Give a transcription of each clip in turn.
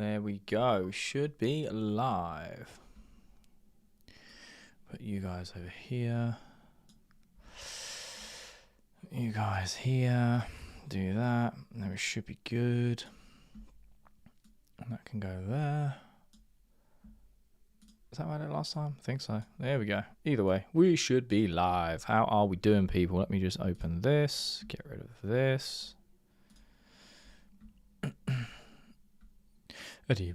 There we go. We should be live. Put you guys over here. You guys here. Do that. And then we should be good. And that can go there. Is that what I did last time? I think so. There we go. Either way, we should be live. How are we doing, people? Let me just open this. Get rid of this. Get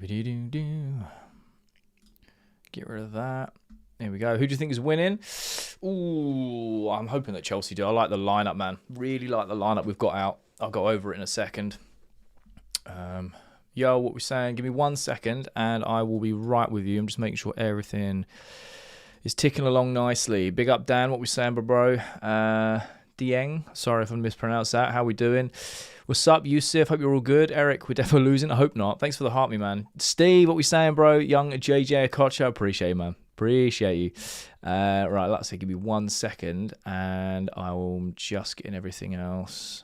rid of that. There we go. Who do you think is winning? Ooh, I'm hoping that Chelsea do. I like the lineup, man. Really like the lineup we've got out. I'll go over it in a second. Yo, what we're saying? Give me 1 second and I will be right with you. I'm just making sure everything is ticking along nicely. Big up, Dan. What we saying, bro? Dieng. Sorry if I mispronounced that. How we doing? What's up, Yusuf? Hope you're all good. Eric, we're definitely losing. I hope not. Thanks for the heart, me, man. Steve, what we saying, bro? Young JJ Kocha. Appreciate you, man. Appreciate you. Right, let's say give me 1 second and I will just get in everything else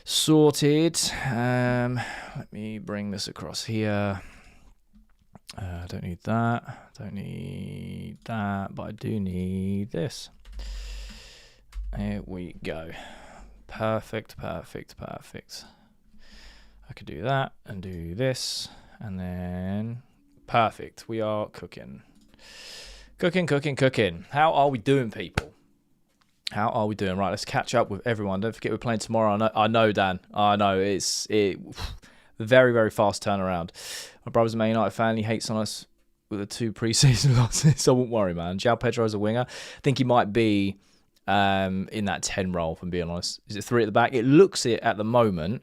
sorted. Let me bring this across here. Don't need that. Don't need that, but I do need this. Here we go. Perfect. I could do that and do this and then perfect. We are cooking. How are we doing, people? How are we doing? Right, let's catch up with everyone. Don't forget we're playing tomorrow. I know, Dan. I know it's very, very fast turnaround. My brother's a Man United fan. He hates on us with the 2 pre-season losses. So I won't worry, man. João Pedro as a winger. I think he might be in that 10 role, if I'm being honest. Is it 3 at the back? It looks it at the moment,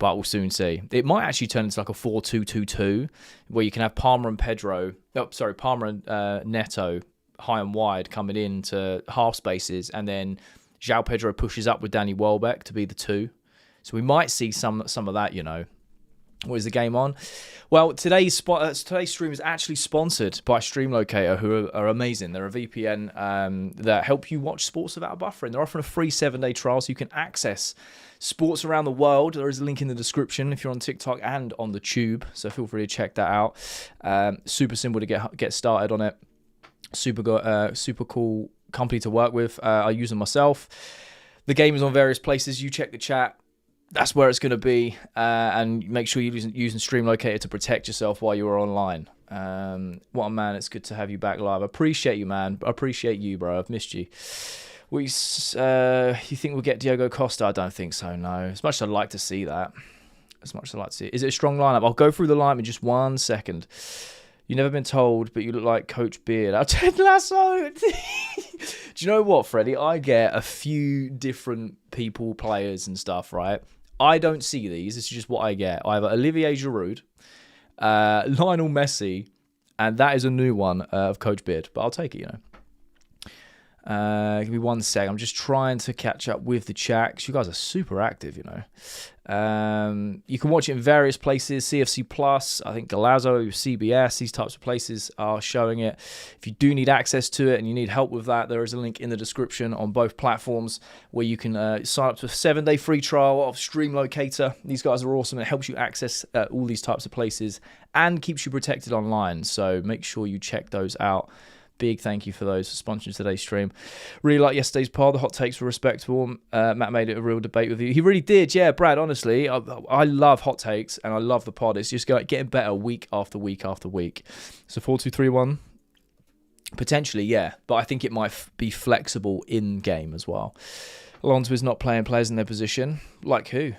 but we'll soon see. It might actually turn into like a 4-2-2-2, where you can have Palmer and Pedro. Palmer and Neto high and wide coming into half spaces, and then João Pedro pushes up with Danny Welbeck to be the 2. So we might see some of that, you know. What is the game on? Well, today's stream is actually sponsored by Stream Locator, who are amazing. They're a VPN that help you watch sports without buffering. They're offering a free 7-day trial so you can access sports around the world. There is a link in the description if you're on TikTok and on the Tube, so feel free to check that out. Super simple to get started on it. Super cool company to work with. I use them myself. The game is on various places. You check the chat. That's where it's going to be. And make sure you're using Stream Locator to protect yourself while you're online. What a man. It's good to have you back live. I appreciate you, man. I appreciate you, bro. I've missed you. You think we'll get Diogo Costa? I don't think so, no. As much as I'd like to see that. Is it a strong lineup? I'll go through the lineup in just 1 second. You've never been told, but you look like Coach Beard. I'll Ted Lasso. Do you know what, Freddie? I get a few different people, players and stuff, right? I don't see these. This is just what I get. I have Olivier Giroud, Lionel Messi, and that is a new one of Coach Beard. But I'll take it, you know. Give me 1 sec. I'm just trying to catch up with the chat because you guys are super active, you know. You can watch it in various places. CFC Plus, I think Galazzo, CBS, these types of places are showing it. If you do need access to it and you need help with that, there is a link in the description on both platforms where you can sign up to a 7-day free trial of Stream Locator. These guys are awesome. It helps you access all these types of places and keeps you protected online. So make sure you check those out. Big thank you for those for sponsoring today's stream. Really like yesterday's pod. The hot takes were respectable. Matt made it a real debate with you. He really did. Yeah, Brad, honestly, I love hot takes and I love the pod. It's just getting better week after week after week. So 4-2-3-1, potentially, yeah. But I think it might be flexible in-game as well. Alonso is not playing players in their position. Like who?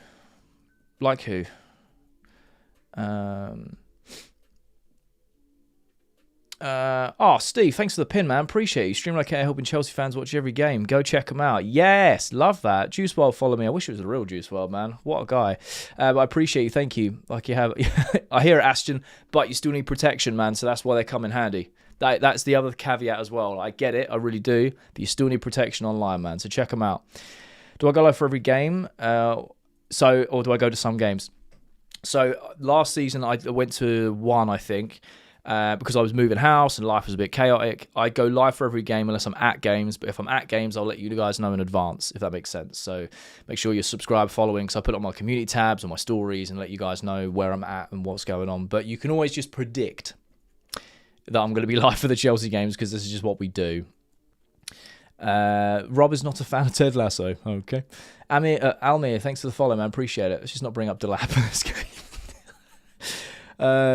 Steve, thanks for the pin, man. Appreciate you. Stream Locator helping Chelsea fans watch every game. Go check them out. Yes, love that. Juice WRLD, follow me. I wish it was a real Juice WRLD, man. What a guy. But I appreciate you. Thank you. Like you have, I hear it, Ashton, but you still need protection, man. So that's why they come in handy. That's the other caveat as well. I get it, I really do, but you still need protection online, man. So check them out. Do I go live for every game? Or do I go to some games? So last season I went to one, I think. because I was moving house and life was a bit chaotic. I go live for every game unless I'm at games, but if I'm at games, I'll let you guys know in advance, if that makes sense. So make sure you're subscribed, following, because I put it on my community tabs, on my stories, and let you guys know where I'm at and what's going on. But you can always just predict that I'm going to be live for the Chelsea games, because this is just what we do. Rob is not a fan of Ted Lasso. Okay. Almir, thanks for the follow, man. Appreciate it. Let's just not bring up Delap in this game.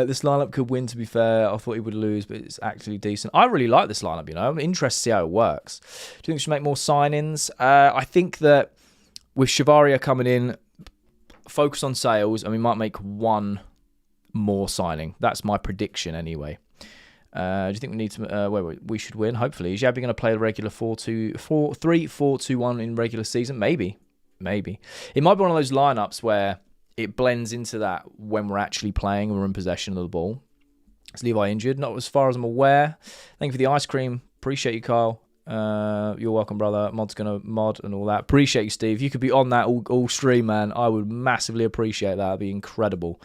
This lineup could win, to be fair. I thought he would lose, but it's actually decent. I really like this lineup, you know. I'm interested to see how it works. Do you think we should make more signings? I think that with Chavaria coming in, focus on sales, and we might make one more signing. That's my prediction anyway. Do you think we need to? We should win. Hopefully, is Xabi going to play the regular 3-4-2-1 in regular season? Maybe. It might be one of those lineups where it blends into that when we're actually playing and we're in possession of the ball. Is Levi injured? Not as far as I'm aware. Thank you for the ice cream. Appreciate you, Kyle. You're welcome, brother. Mod's gonna mod and all that. Appreciate you, Steve. You could be on that all stream, man. I would massively appreciate that. That'd be incredible.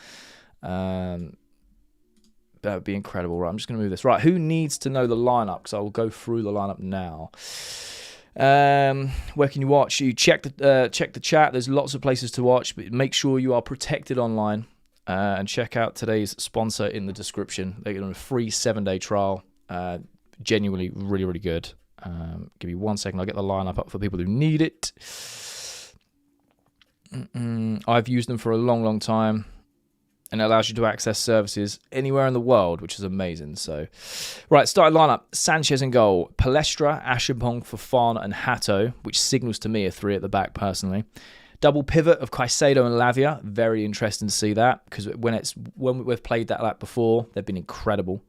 That would be incredible. Right, I'm just going to move this. Right, who needs to know the lineup? Because I will go through the lineup now. Where can you watch? You check the chat. There's lots of places to watch, but make sure you are protected online. And check out today's sponsor in the description. They're on a free 7-day trial. Genuinely really, really good. Give me 1 second. I'll get the lineup up for people who need it. I've used them for a long, long time. And it allows you to access services anywhere in the world, which is amazing. So, right, starting lineup. Sanchez in goal. Palestra, Ashimpong, Fofana, and Hato, which signals to me a 3 at the back, personally. Double pivot of Caicedo and Lavia. Very interesting to see that, because when we've played that before, they've been incredible.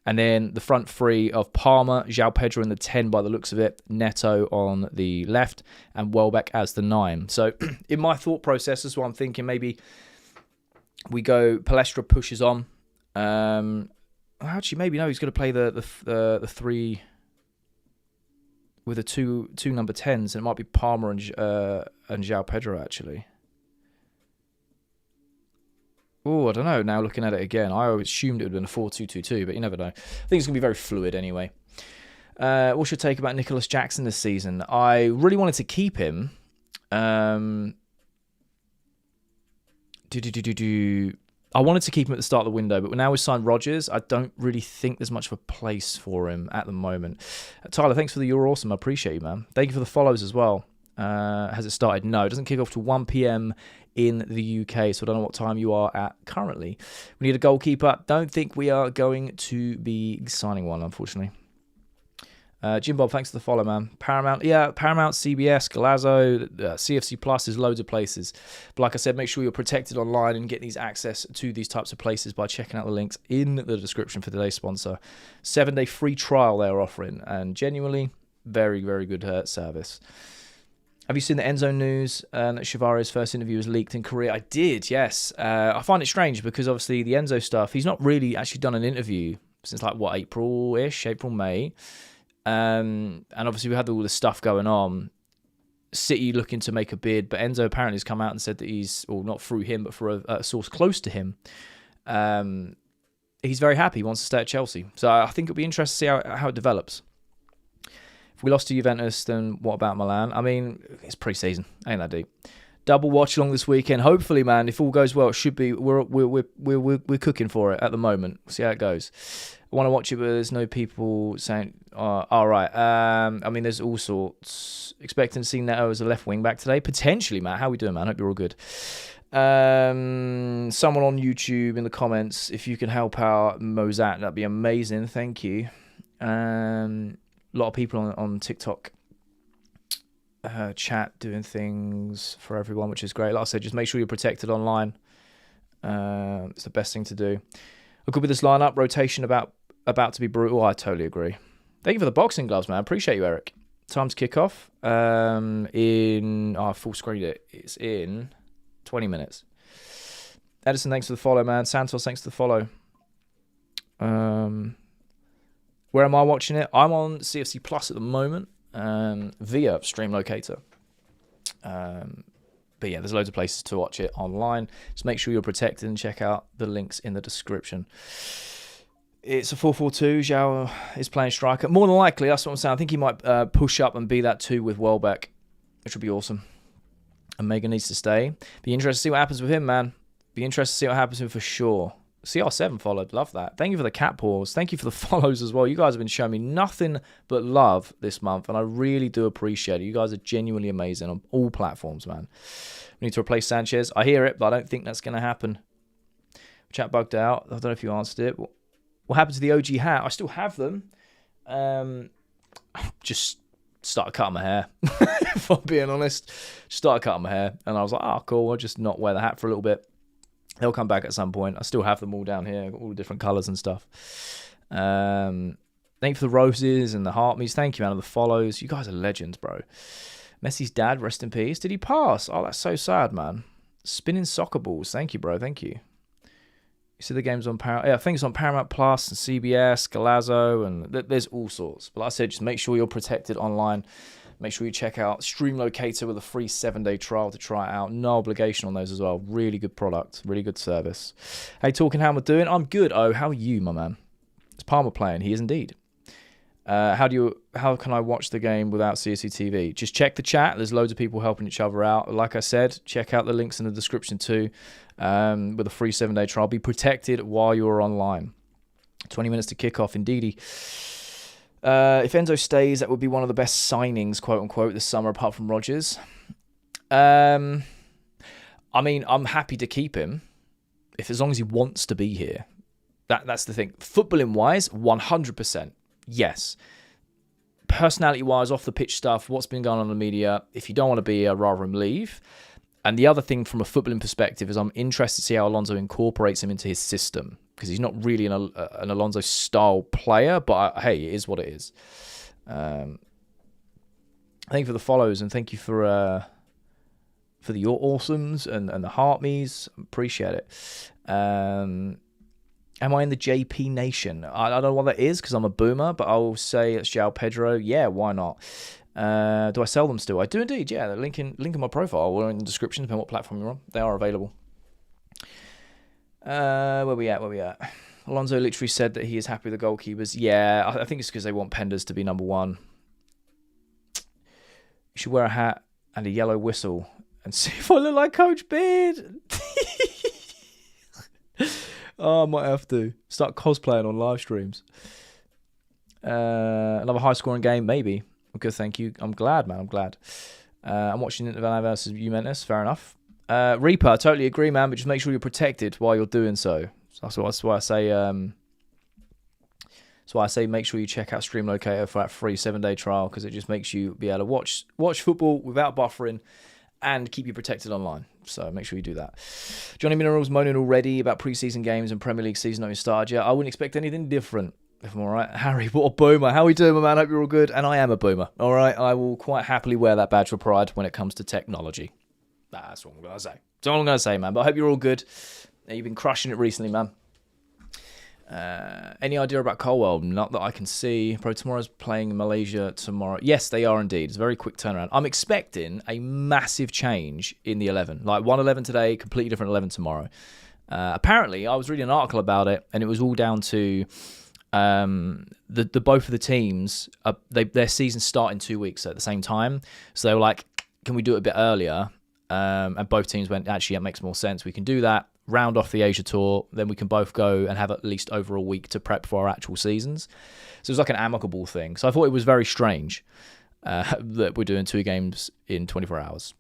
And then the front 3 of Palmer, João Pedro in the 10 by the looks of it, Neto on the left, and Welbeck as the 9. So, in my thought process, that's what I'm thinking. Maybe we go, Palestra pushes on. Actually, maybe no, he's going to play the 3 with the two number 10s. And it might be Palmer and João Pedro, actually. Oh, I don't know. Now looking at it again, I always assumed it would have been a 4-2-2-2, but you never know. I think it's going to be very fluid anyway. What's your take about Nicholas Jackson this season? I really wanted to keep him. I wanted to keep him at the start of the window, but now we've signed Rodgers, I don't really think there's much of a place for him at the moment. Tyler, thanks for the You're Awesome. I appreciate you, man. Thank you for the follows as well. Has it started? No, it doesn't kick off till 1 p.m. in the UK, so I don't know what time you are at currently. We need a goalkeeper. Don't think we are going to be signing one, unfortunately. Jim Bob, thanks for the follow, man. Paramount, CBS, Galazzo, CFC Plus, there's loads of places. But like I said, make sure you're protected online and get these access to these types of places by checking out the links in the description for today's sponsor. 7-day free trial they're offering, and genuinely, very, very good service. Have you seen the Enzo news that Chivari's first interview was leaked in Korea? I did, yes. I find it strange because obviously the Enzo stuff, he's not really actually done an interview since April-ish, April, May. And obviously we had all this stuff going on. City looking to make a bid, but Enzo apparently has come out and said that not through him, but for a source close to him, he's very happy. He wants to stay at Chelsea. So I think it'll be interesting to see how it develops. If we lost to Juventus, then what about Milan? I mean, it's pre-season. Ain't that deep. Double watch along this weekend. Hopefully, man, if all goes well, it should be. We're cooking for it at the moment. We'll see how it goes. I want to watch it, but there's no people saying, all right. I mean, there's all sorts. Expecting to see Neto as a left wing back today. Potentially, Matt. How are we doing, man? Hope you're all good. Someone on YouTube in the comments, if you can help out Mozart, that'd be amazing. Thank you. A lot of people on TikTok chat doing things for everyone, which is great. Like I said, just make sure you're protected online. It's the best thing to do. I could be this lineup rotation about to be brutal. I totally agree. Thank you for the boxing gloves, man. Appreciate you, Eric. Time to kick off. Full screened it. It's in 20 minutes. Edison, thanks for the follow, man. Santos, thanks for the follow. Where am I watching it? I'm on CFC Plus at the moment via Stream Locator. But yeah, there's loads of places to watch it online. Just make sure you're protected and check out the links in the description. it's a 4-4-2. Zhao is playing striker. More than likely, that's what I'm saying. I think he might push up and be that too with Welbeck, which would be awesome. And Mega needs to stay. Be interested to see what happens with him, man. Be interested to see what happens with him for sure. CR7 followed. Love that. Thank you for the cat paws. Thank you for the follows as well. You guys have been showing me nothing but love this month, and I really do appreciate it. You guys are genuinely amazing on all platforms, man. We need to replace Sanchez. I hear it, but I don't think that's going to happen. Chat bugged out. I don't know if you answered it. What happened to the OG hat? I still have them. Just started cutting my hair, if I'm being honest. Just started cutting my hair, and I was like, oh, cool. I'll just not wear the hat for a little bit. They'll come back at some point. I still have them all down here, all the different colours and stuff. Thank you for the roses and the heart me's. Thank you, man, and the follows. You guys are legends, bro. Messi's dad, rest in peace. Did he pass? Oh, that's so sad, man. Spinning soccer balls. Thank you, bro. Thank you. You see the game's on Paramount. Yeah, I think it's on Paramount Plus and CBS, Galazzo, and there's all sorts. But like I said, just make sure you're protected online. Make sure you check out Stream Locator with a free 7-day trial to try it out. No obligation on those as well. Really good product. Really good service. Hey, talking how am I doing? I'm good. Oh, how are you, my man? Is Palmer playing? He is indeed. How can I watch the game without CSC TV? Just check the chat. There's loads of people helping each other out. Like I said, check out the links in the description too. With a free 7-day trial. Be protected while you're online. 20 minutes to kick off. Indeedy. If Enzo stays, that would be one of the best signings, quote unquote, this summer, apart from Rodgers. I mean, I'm happy to keep him as long as he wants to be here. That's the thing. Footballing wise, 100%. Yes. Personality wise, off the pitch stuff, what's been going on in the media, if you don't want to be here, rather him leave. And the other thing from a footballing perspective is I'm interested to see how Alonso incorporates him into his system, because he's not really an Alonso-style player, but hey, it is what it is. Thank you for the follows, and thank you for the your awesomes and the heart me's. Appreciate it. Am I in the JP Nation? I don't know what that is because I'm a boomer, but I'll say it's João Pedro. Yeah, why not? Do I sell them still? I do indeed, yeah. They're link in my profile or in the description, depending on what platform you're on. They are available. Where we at? Alonso literally said that he is happy with the goalkeepers. Yeah, I think it's because they want Penders to be number one. You should wear a hat and a yellow whistle and see if I look like Coach Beard. Oh, I might have to start cosplaying on live streams. Another high-scoring game, maybe. Okay, thank you. I'm glad, man. I'm glad. I'm watching Inter Milan versus Juventus. Fair enough. Reaper, I totally agree, man. But just make sure you're protected while you're doing so. That's why I say. That's why I say make sure you check out Stream Locator for that free 7-day trial, because it just makes you be able to watch football without buffering and keep you protected online. So make sure you do that. Johnny Minerals moaning already about preseason games and Premier League season not even started yet. I wouldn't expect anything different, if I'm all right. Harry, what a boomer. How are we doing, my man? Hope you're all good. And I am a boomer. All right. I will quite happily wear that badge for pride when it comes to technology. That's what I'm going to say. That's all I'm going to say, man. But I hope you're all good. You've been crushing it recently, man. Any idea about Colwell? Not that I can see. Pro tomorrow's playing Malaysia tomorrow. Yes, they are indeed. It's a very quick turnaround. I'm expecting a massive change in the 11. Like 1-11 today, completely different 11 tomorrow. Apparently, I was reading an article about it, and it was all down to the both of the teams. Their seasons start in 2 weeks at the same time, so they were like, "Can we do it a bit earlier?" And both teams went, "Actually, that makes more sense. We can do that." Round off the Asia tour, then we can both go and have at least over a week to prep for our actual seasons. So it was like an amicable thing. So I thought it was very strange that we're doing 2 games in 24 hours.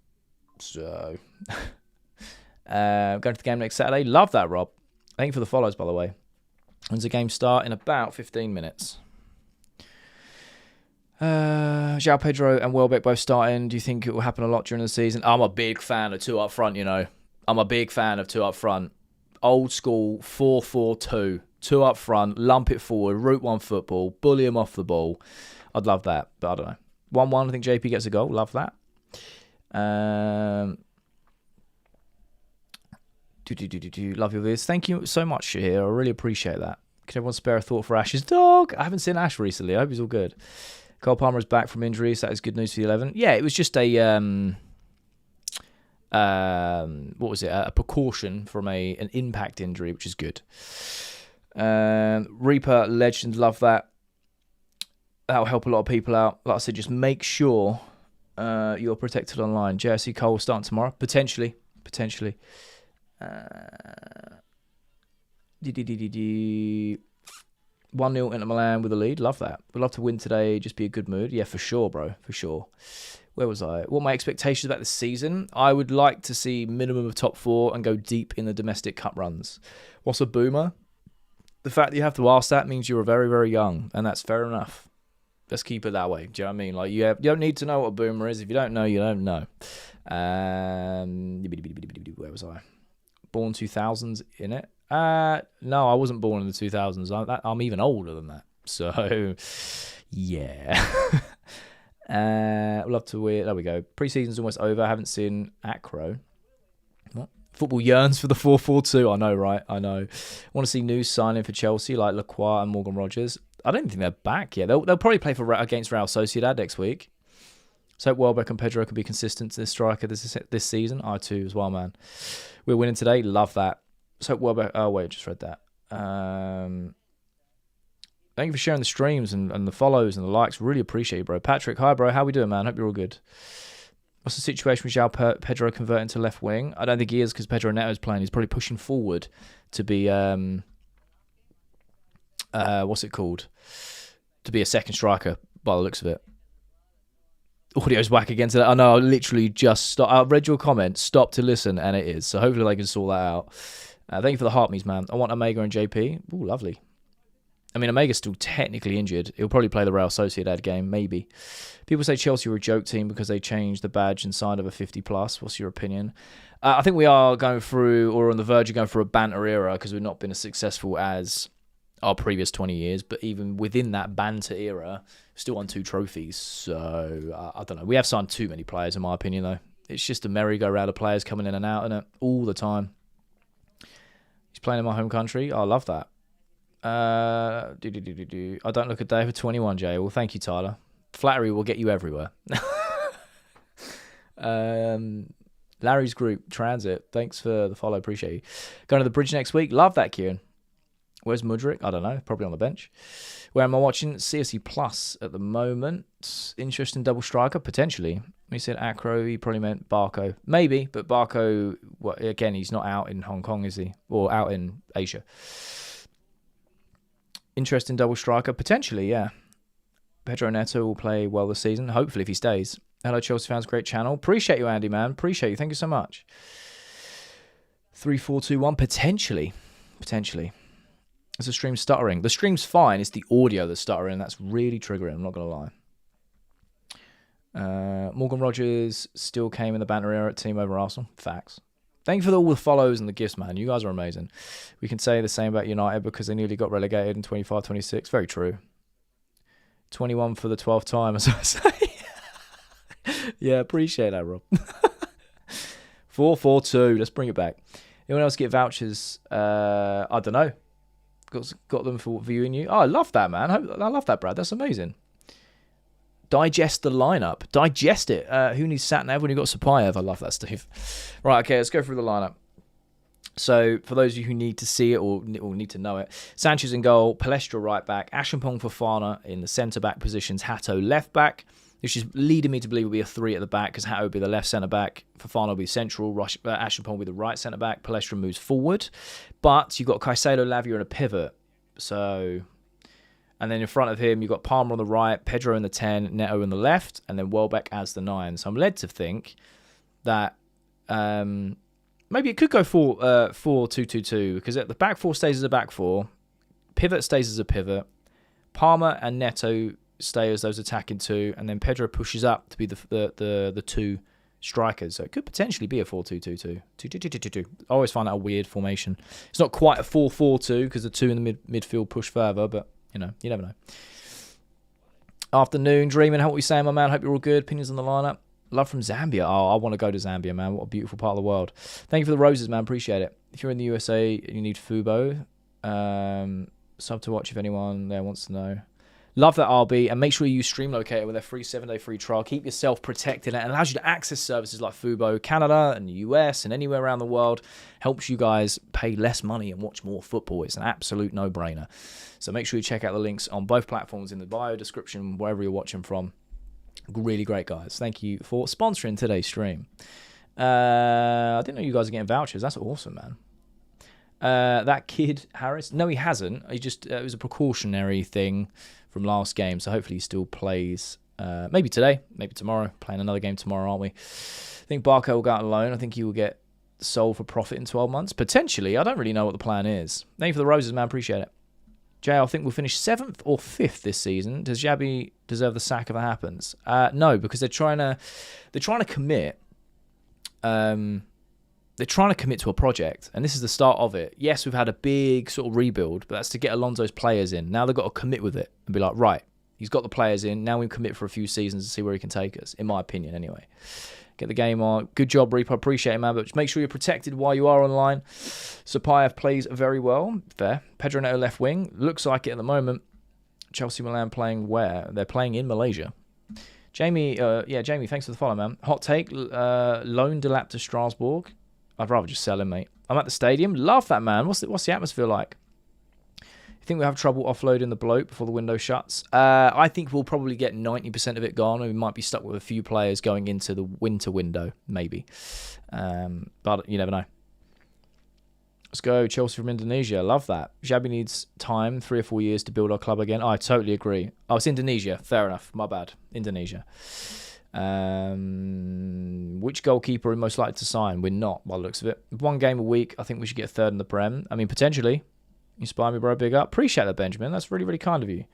So going to the game next Saturday. Love that, Rob. Thank you for the follows, by the way. When's the game start? In about 15 minutes. João Pedro and Welbeck both starting. Do you think it will happen a lot during the season? I'm a big fan of 2 up front, you know. I'm a big fan of 2 up front. Old school 4-4-2. 2 up front, lump it forward, route one football, bully him off the ball. I'd love that, but I don't know. 1-1, I think JP gets a goal. Love that. Love your vids. Thank you so much, Shahir. I really appreciate that. Can everyone spare a thought for Ash's dog? I haven't seen Ash recently. I hope he's all good. Cole Palmer is back from injury, so that is good news for the 11. Yeah, it was just a... what was it? A precaution from an impact injury, which is good. Reaper Legend, love that. That'll help a lot of people out. Like I said, just make sure you're protected online. JSC Cole starting tomorrow. Potentially. 1-0 into Milan with a lead. Love that. We'd love to win today. Just be a good mood. Yeah, for sure, bro. For sure. Where was I? What are my expectations about this season? I would like to see minimum of top 4 and go deep in the domestic cup runs. What's a boomer? The fact that you have to ask that means you're very, very young, and that's fair enough. Let's keep it that way. Do you know what I mean? Like you don't need to know what a boomer is. If you don't know, you don't know. Where was I? Born 2000s in it? No, I wasn't born in the 2000s. I'm even older than that. So, yeah. We'll love to win. There we go. Pre-season's almost over. I haven't seen Acro. What? Football yearns for the 4-4-2. I know, right? I know. Want to see news signing for Chelsea like Lacroix and Morgan Rogers. I don't think they're back yet. They'll probably play against Real Sociedad next week. So hope Welbeck and Pedro can be consistent to this striker this season. I too as well, man. We're winning today. Love that. So hope Welbeck. Oh wait, just read that. Thank you for sharing the streams and the follows and the likes. Really appreciate it, bro. Patrick, hi, bro. How we doing, man? Hope you're all good. What's the situation with João Pedro converting to left wing? I don't think he is because Pedro Neto's playing. He's probably pushing forward to be what's it called? To be a second striker by the looks of it. Audio's whack against it. I know, I literally just stopped. I read your comment, stopped to listen, and it is. So hopefully they can sort that out. Thank you for the heart me's, man. I want Omega and JP. Ooh, lovely. I mean, Omega's still technically injured. He'll probably play the Real Sociedad game, maybe. People say Chelsea were a joke team because they changed the badge and signed of a 50+. What's your opinion? I think we are going through, or on the verge of going through a banter era because we've not been as successful as our previous 20 years. But even within that banter era, still won 2 trophies. So, I don't know. We have signed too many players, in my opinion, though. It's just a merry-go-round of players coming in and out, innit? All the time. He's playing in my home country. I love that. I don't look a day for 21, Jay. Well, thank you, Tyler. Flattery will get you everywhere. Larry's group, Transit. Thanks for the follow. Appreciate you. Going to the bridge next week. Love that, Kieran. Where's Mudryk? I don't know. Probably on the bench. Where am I watching? CSC Plus at the moment. Interesting double striker? Potentially. He said Acro. He probably meant Barco. Maybe, but Barco, well, again, he's not out in Hong Kong, is he? Or out in Asia. Interesting double striker? Potentially, yeah. Pedro Neto will play well this season. Hopefully, if he stays. Hello, Chelsea fans. Great channel. Appreciate you, Andy, man. Appreciate you. Thank you so much. 3-4-2-1. Potentially. Is the stream stuttering? The stream's fine. It's the audio that's stuttering. That's really triggering. I'm not going to lie. Morgan Rogers still came in the banter era at team over Arsenal. Facts. Thank you for all the follows and the gifts, man. You guys are amazing. We can say the same about United because they nearly got relegated in 25-26. Very true. 21 for the 12th time, as I say. Yeah, appreciate that, Rob. 4-4-2. Let's bring it back. Anyone else get vouchers? I don't know. Got them for viewing you. Oh, I love that, man. I love that, Brad. That's amazing. Digest the lineup. Digest it. Who needs Satnav when you got Sapayev? I love that, Steve. Right, okay, let's go through the lineup. So, for those of you who need to see it or need to know it, Sanchez in goal, Palestra right back, Ashampong Fofana in the centre-back positions, Hato left back, which is leading me to believe it will be a 3 at the back because Hato will be the left centre-back, Fofana will be central, Ashampong will be the right centre-back, Palestra moves forward. But you've got Caicedo, Lavia and a pivot. So... And then in front of him, you've got Palmer on the right, Pedro in the 10, Neto in the left, and then Welbeck as the 9. So I'm led to think that maybe it could go 4-2-2-2 because the back 4 stays as a back 4, pivot stays as a pivot, Palmer and Neto stay as those attacking 2, and then Pedro pushes up to be the 2 strikers. So it could potentially be a 4-2-2-2. 2-2-2-2-2. I always find that a weird formation. It's not quite a 4-4-2 because the 2 in the midfield push further, but... You know, you never know. Afternoon, Dreaming. How are we saying, my man? Hope you're all good. Opinions on the lineup. Love from Zambia. Oh, I want to go to Zambia, man. What a beautiful part of the world. Thank you for the roses, man. Appreciate it. If you're in the USA, you need Fubo. Sub to watch if anyone there wants to know. Love that, RB, and make sure you use Stream Locator with their free 7-day free trial. Keep yourself protected, and it allows you to access services like Fubo, Canada, and the US, and anywhere around the world. Helps you guys pay less money and watch more football. It's an absolute no-brainer. So make sure you check out the links on both platforms in the bio description, wherever you're watching from. Really great, guys. Thank you for sponsoring today's stream. I didn't know you guys are getting vouchers. That's awesome, man. That kid, Harris, no, he hasn't. He just, it was a precautionary thing from last game, so hopefully he still plays, maybe today, maybe tomorrow, playing another game tomorrow, aren't we? I think Barco will go out on loan. I think he will get sold for profit in 12 months, potentially. I don't really know what the plan is. Thank you for the roses, man, appreciate it. Jay, I think we'll finish 7th or 5th this season. Does Xabi deserve the sack if it happens? No, because they're trying to commit. They're trying to commit to a project, and this is the start of it. Yes, we've had a big sort of rebuild, but that's to get Alonso's players in. Now they've got to commit with it and be like, right, he's got the players in. Now we commit for a few seasons to see where he can take us, in my opinion, anyway. Get the game on. Good job, Reaper. I appreciate it, man. But just make sure you're protected while you are online. Sapayev plays very well. Fair. Pedro Neto left wing. Looks like it at the moment. Chelsea Milan playing where? They're playing in Malaysia. Jamie, Jamie, thanks for the follow, man. Hot take, loan Delap to Strasbourg. I'd rather just sell him, mate. I'm at the stadium. Love that, man. What's the atmosphere like? You think we'll have trouble offloading the bloke before the window shuts? I think we'll probably get 90% of it gone. We might be stuck with a few players going into the winter window, maybe. But you never know. Let's go, Chelsea from Indonesia. Love that. Xabi needs time, 3 or 4 years to build our club again. I totally agree. Oh, it's Indonesia. Fair enough. My bad. Indonesia. Which goalkeeper are we most likely to sign? We're not, by the looks of it. 1 game a week. I think we should get 3rd in the Prem. I mean, potentially. You inspire me, bro. Big up. Appreciate that, Benjamin. That's really, really kind of you.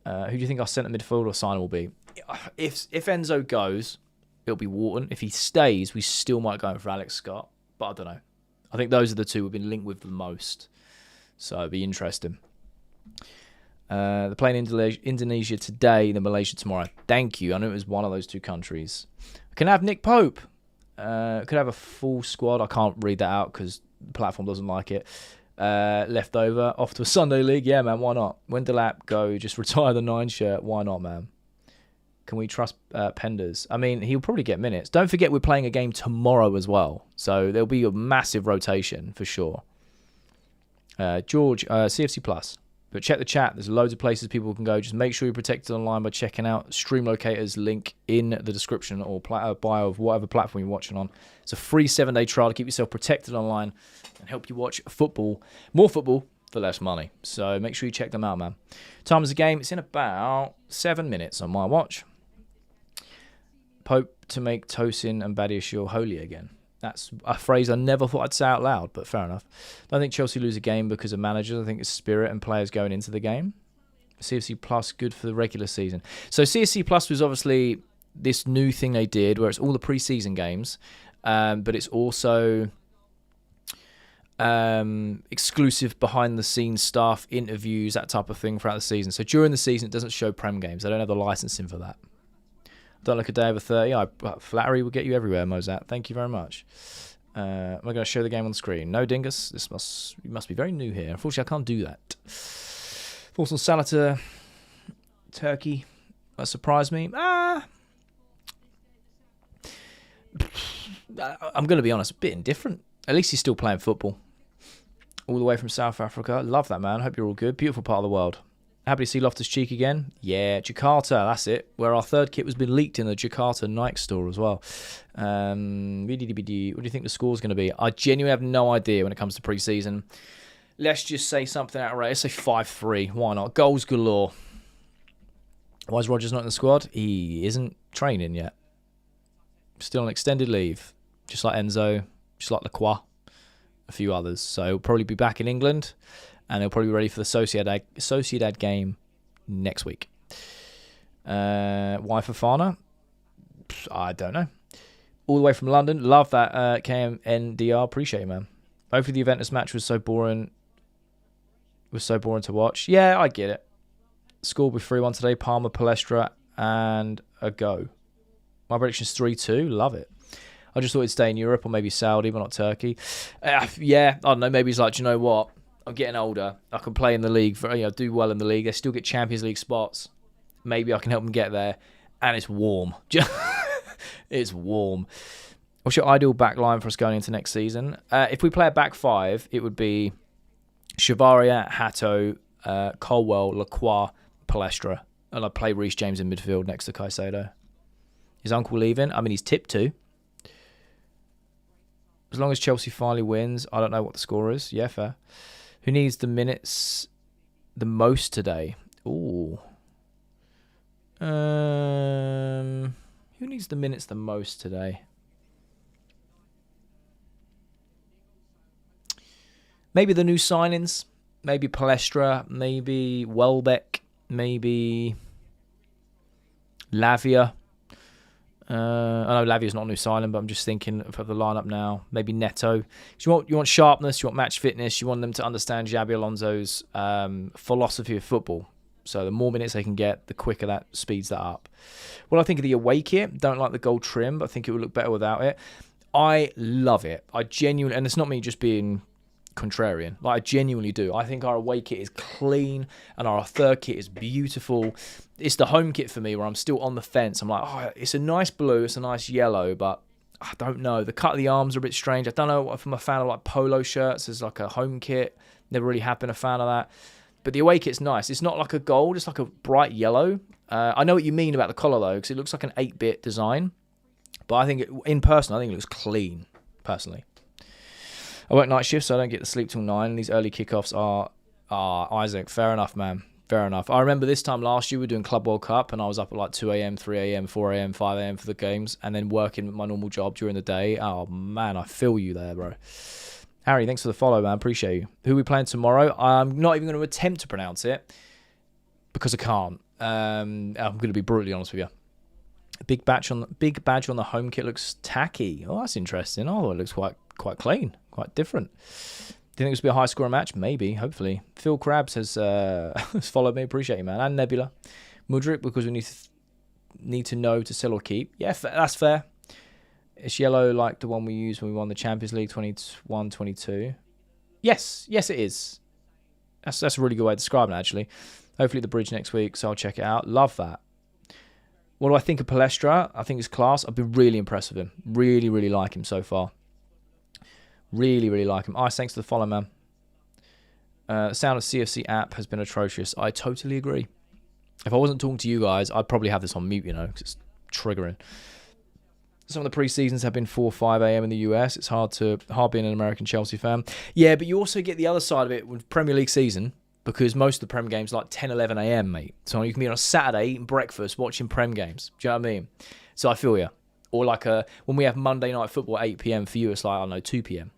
Who do you think our centre midfield or signing will be? If Enzo goes, it'll be Wharton. If he stays, we still might go in for Alex Scott. But I don't know. I think those are the two we've been linked with the most. So it'll be interesting. They're playing Indonesia today, then Malaysia tomorrow. Thank you. I knew it was one of those two countries. Can I have Nick Pope? Could have a full squad. I can't read that out because the platform doesn't like it. Left over. Off to a Sunday league. Yeah, man, why not? When Delap go, just retire the 9 shirt. Why not, man? Can we trust Penders? I mean, he'll probably get minutes. Don't forget we're playing a game tomorrow as well. So there'll be a massive rotation for sure. George, CFC Plus. But check the chat. There's loads of places people can go. Just make sure you're protected online by checking out Stream Locator's link in the description or bio of whatever platform you're watching on. It's a free 7-day trial to keep yourself protected online and help you watch football, more football for less money. So make sure you check them out, man. Time of the game. It's in about 7 minutes on my watch. Pope to make Tosin and Badiashile holy again. That's a phrase I never thought I'd say out loud, but fair enough. I don't think Chelsea lose a game because of managers. I think it's spirit and players going into the game. CFC Plus, good for the regular season. So CFC Plus was obviously this new thing they did where it's all the pre-season games, but it's also exclusive behind-the-scenes stuff, interviews, that type of thing throughout the season. So during the season, it doesn't show Prem games. They don't have the licensing for that. Don't look a day over 30. Flattery will get you everywhere, Mozart. Thank you very much. Am I going to show the game on the screen? No, Dingus. You must be very new here. Unfortunately, I can't do that. Thoughts on Salah to Turkey? That surprised me. I'm going to be honest, a bit indifferent. At least he's still playing football. All the way from South Africa. Love that, man. Hope you're all good. Beautiful part of the world. Happy to see Loftus-Cheek again. Yeah, Jakarta, that's it. Where our 3rd kit was been leaked in the Jakarta Nike store as well. What do you think the score's going to be? I genuinely have no idea when it comes to pre-season. Let's just say something outrageous. Let's say 5-3. Why not? Goals galore. Why is Rodgers not in the squad? He isn't training yet. Still on extended leave. Just like Enzo. Just like Lacroix. A few others. So he'll probably be back in England. And they'll probably be ready for the Sociedad game next week. Why Fofana? I don't know. All the way from London. Love that KMNDR. Appreciate it, man. Hopefully the Juventus match was so boring. To watch. Yeah, I get it. Score with 3-1 today. Palmer, Palestra, and a go. My prediction is 3-2. Love it. I just thought he'd stay in Europe or maybe Saudi, but not Turkey. Yeah, I don't know. Maybe he's like, do you know what? I'm getting older. I can play in the league, do well in the league. They still get Champions League spots. Maybe I can help them get there. And it's warm. It's warm. What's your ideal back line for us going into next season? If we play a back five, it would be Chavaria, Hato, Colwell, Lacroix, Palestra. And I'd play Reece James in midfield next to Caicedo. Is Uncle leaving? I mean, he's tipped to. As long as Chelsea finally wins, I don't know what the score is. Yeah, fair. Who needs the minutes the most today? Ooh. Who needs the minutes the most today? Maybe the new signings. Maybe Palestra. Maybe Welbeck. Maybe Lavia. I know Lavia's not a new signing, but I'm just thinking of the lineup now. Maybe Neto. You want sharpness, you want match fitness, you want them to understand Xabi Alonso's philosophy of football. So the more minutes they can get, the quicker that speeds that up. What I think of the away kit, don't like the gold trim, but I think it would look better without it. I love it. I genuinely, and it's not me just being contrarian. Like, I genuinely do. I think our away kit is clean and our third kit is beautiful. It's the home kit for me where I'm still on the fence. I'm like, oh, it's a nice blue, it's a nice yellow, but I don't know. The cut of the arms are a bit strange. I don't know if I'm a fan of like polo shirts as like a home kit. Never really have been a fan of that. But the away kit's nice. It's not like a gold. It's like a bright yellow. I know what you mean about the collar though, because it looks like an 8-bit design. But I think in person, I think it looks clean, personally. I work night shifts, so I don't get to sleep till 9. And these early kickoffs are Isaac. Fair enough, man. Fair enough. I remember this time last year we were doing Club World Cup, and I was up at like 2 a.m., 3 a.m., 4 a.m., 5 a.m. for the games, and then working my normal job during the day. Oh man, I feel you there, bro. Harry, thanks for the follow, man. Appreciate you. Who are we playing tomorrow? I'm not even going to attempt to pronounce it because I can't. I'm going to be brutally honest with you. Big badge on the home kit looks tacky. Oh, that's interesting. Oh, it looks quite clean, quite different. Do you think this will be a high scoring match? Maybe, hopefully. Phil Krabs has followed me. Appreciate you, man. And Nebula. Mudrik, because we need to know to sell or keep. Yeah, that's fair. It's yellow like the one we used when we won the Champions League 21-22. Yes, it is. That's a really good way of describing it, actually. Hopefully the bridge next week, so I'll check it out. Love that. What do I think of Palestra? I think it's class. I've been really impressed with him. Really, really like him so far. Really, really like him. Ice, thanks for the follow, man. The sound of CFC app has been atrocious. I totally agree. If I wasn't talking to you guys, I'd probably have this on mute, because it's triggering. Some of the pre-seasons have been 4 5 a.m. in the US. It's hard being an American Chelsea fan. Yeah, but you also get the other side of it with Premier League season, because most of the Prem games are like 10, 11 a.m., mate. So you can be on a Saturday eating breakfast watching Prem games. Do you know what I mean? So I feel you. Or like when we have Monday night football at 8 p.m. for you, it's like, I don't know, 2 p.m.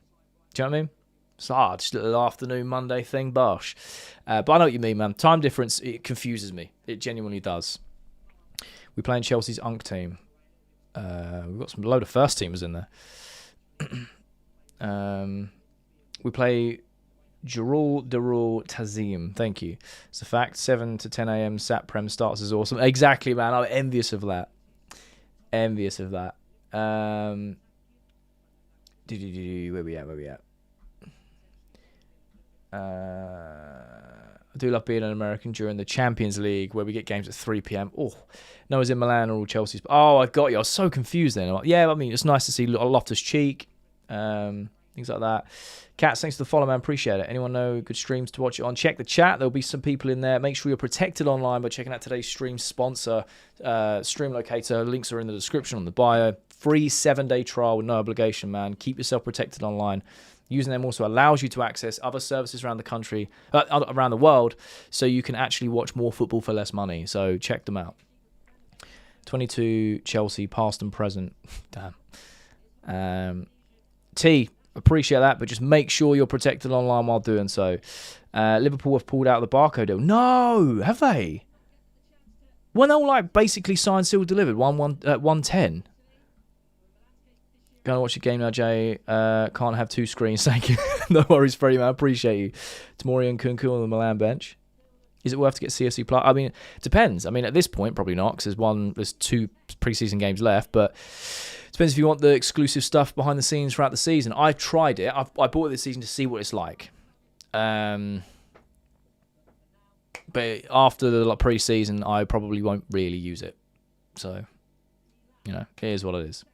Do you know what I mean? It's just a little afternoon Monday thing, bosh. But I know what you mean, man. Time difference, it confuses me. It genuinely does. We're playing Chelsea's UNC team. We've got some load of first teamers in there. We play Jarul Darul Tazim. Thank you. It's a fact. 7 to 10 a.m. Sat Prem starts is awesome. Exactly, man. I'm envious of that. Where we at? I do love being an American during the Champions League where we get games at 3 p.m. Oh, no, it's in Milan or all Chelsea's. Oh, I got you. I was so confused then. Yeah, I mean, it's nice to see Loftus-Cheek, things like that. Cats, thanks for the follow, man. Appreciate it. Anyone know good streams to watch it on? Check the chat. There'll be some people in there. Make sure you're protected online by checking out today's stream sponsor, Stream Locator. Links are in the description on the bio. Free 7-day trial with no obligation, man. Keep yourself protected online. Using them also allows you to access other services around the country, around the world, so you can actually watch more football for less money. So check them out. 22 Chelsea, past and present. Damn. T, appreciate that, but just make sure you're protected online while doing so. Liverpool have pulled out of the Barco deal. No, have they? When they all like basically signed, sealed, delivered, 110. Going to watch a game now, Jay. Can't have 2 screens. Thank you. No worries, Freddie, man. I appreciate you. Tomori and Kunku on the Milan bench. Is it worth to get CFC Plus? I mean, it depends. I mean, at this point, probably not, because there's 2 preseason games left. But it depends if you want the exclusive stuff behind the scenes throughout the season. I tried it. I bought it this season to see what it's like. But after the pre-season, I probably won't really use it. So, it is what it is.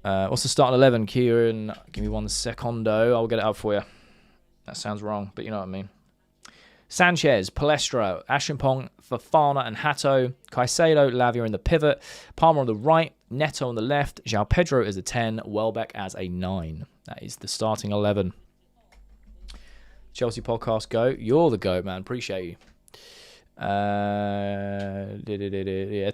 What's the starting 11? Kieran, give me 1 secondo. I'll get it up for you. That sounds wrong, but you know what I mean. Sanchez, Palestra, Ashimpong, Fafana and Hato, Caicedo, Lavia in the pivot, Palmer on the right, Neto on the left, João Pedro as a 10, Welbeck as a 9. That is the starting 11. Chelsea podcast go. You're the goat, man. Appreciate you. Yeah,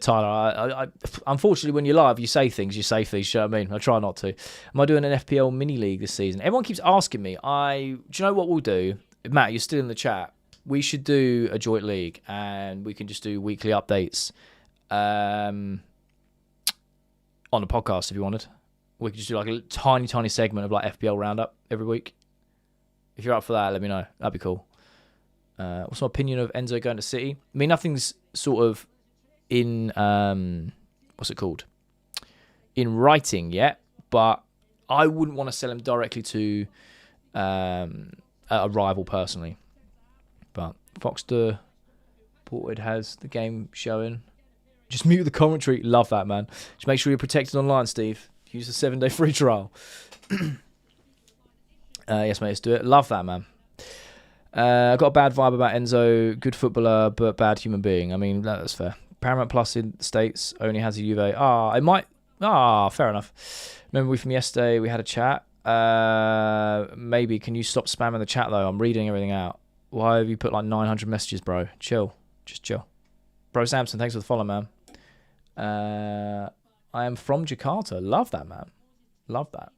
Tyler. I unfortunately, when you're live, you say things. You know what I mean? I try not to. Am I doing an FPL mini league this season? Everyone keeps asking me. Do you know what we'll do? Matt, you're still in the chat. We should do a joint league, and we can just do weekly updates on the podcast if you wanted. We could just do like a tiny segment of like FPL roundup every week. If you're up for that, let me know. That'd be cool. What's my opinion of Enzo going to City? I mean, nothing's sort of in what's it called? In writing yet, but I wouldn't want to sell him directly to a rival personally. But Foxter Ported has the game showing. Just mute the commentary. Love that, man. Just make sure you're protected online, Steve. Use the 7-day free trial. Yes, mate, let's do it. Love that, man. I got a bad vibe about Enzo. Good footballer, but bad human being. I mean, that's fair. Paramount Plus in the States only has a Juve. It might. Fair enough. Remember from yesterday we had a chat. Maybe can you stop spamming the chat though? I'm reading everything out. Why have you put like 900 messages, bro? Chill. Just chill. Bro Samson, thanks for the follow, man. I am from Jakarta. Love that, man. Love that.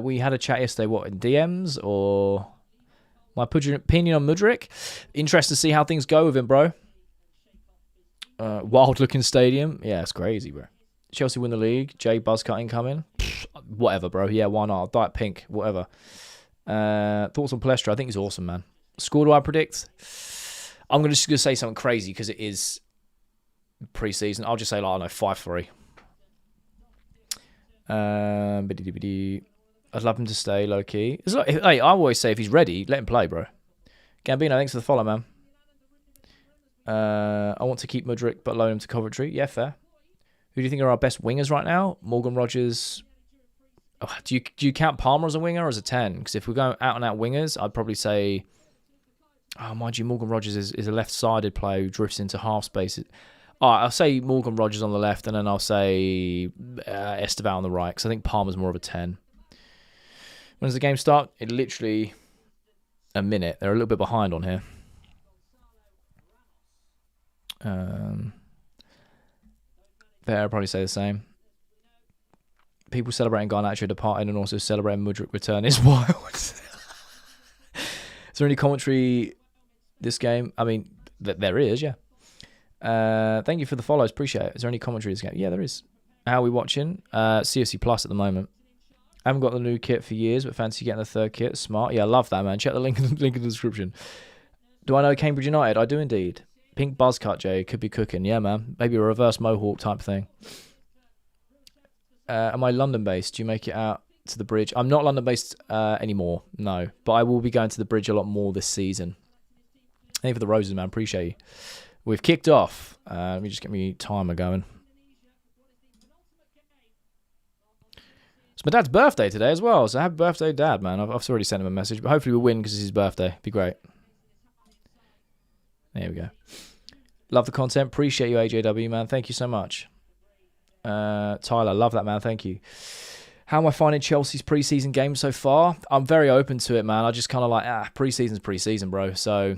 We had a chat yesterday, what, in DMs or my opinion on Mudryk? Interested to see how things go with him, bro. Wild looking stadium. Yeah, it's crazy, bro. Chelsea win the league. Jay Buzzcut incoming. Whatever, bro. Yeah, why not? Diet Pink, whatever. Thoughts on Palestra? I think he's awesome, man. Score do I predict? I'm just going to say something crazy because it is pre-season. I'll just say, like, I don't know, 5-3. I'd love him to stay low-key. Hey, I always say if he's ready, let him play, bro. Gambino, thanks for the follow, man. I want to keep Mudryk, but loan him to Coventry. Yeah, fair. Who do you think are our best wingers right now? Morgan Rogers. Oh, do you count Palmer as a winger or as a 10? Because if we're going out-and-out wingers, I'd probably say... Oh, mind you, Morgan Rogers is a left-sided player who drifts into half space. All right, I'll say Morgan Rogers on the left, and then I'll say Esteval on the right, because I think Palmer's more of a 10. When does the game start? It literally a minute. They're a little bit behind on here. There, I'll probably say the same. People celebrating Garnacho departing and also celebrating Mudryk return is wild. Is there any commentary this game? I mean, there is, yeah. Thank you for the follows. Appreciate it. Is there any commentary this game? Yeah, there is. How are we watching? CFC Plus at the moment. I haven't got the new kit for years, but fancy getting the third kit. Smart. Yeah, I love that, man. Check the link in the description. Do I know Cambridge United? I do indeed. Pink buzz cut, Jay. Could be cooking. Yeah, man. Maybe a reverse mohawk type thing. Am I London-based? Do you make it out to the bridge? I'm not London-based anymore, no. But I will be going to the bridge a lot more this season. Thank you for the roses, man. Appreciate you. We've kicked off. Let me just get my timer going. It's my dad's birthday today as well, so happy birthday, Dad, man. I've already sent him a message, but hopefully we'll win because it's his birthday. Be great. There we go. Love the content. Appreciate you, AJW, man. Thank you so much. Tyler, love that, man. Thank you. How am I finding Chelsea's pre-season game so far? I'm very open to it, man. I just kind of like, pre-season's pre-season, bro. So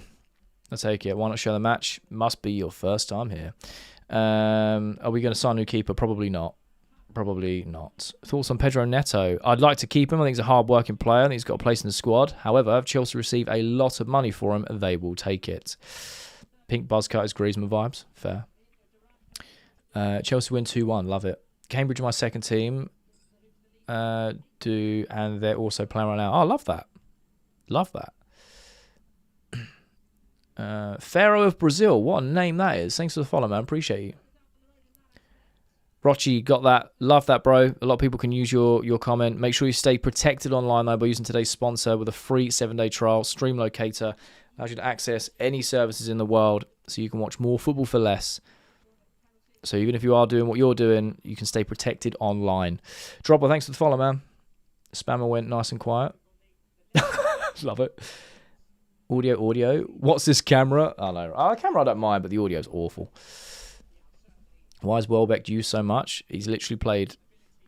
I'll take it. Why not show the match? Must be your first time here. Are we going to sign a new keeper? Probably not. Probably not. Thoughts on Pedro Neto? I'd like to keep him. I think he's a hard-working player. I think he's got a place in the squad. However, if Chelsea receive a lot of money for him, they will take it. Pink buzzcut is Griezmann vibes. Fair. Chelsea win 2-1. Love it. Cambridge are my second team. And they're also playing right now. Oh, I love that. Love that. Pharaoh of Brazil. What a name that is. Thanks for the follow, man. Appreciate you. Rochi, got that. Love that, bro. A lot of people can use your comment. Make sure you stay protected online, though, by using today's sponsor with a free 7-day trial. Stream Locator allows you to access any services in the world so you can watch more football for less. So even if you are doing what you're doing, you can stay protected online. Dropper, thanks for the follow, man. Spammer went nice and quiet. Love it. Audio. What's this camera? Oh, no. Camera I don't mind, but the audio is awful. Why is Welbeck used so much? He's literally played,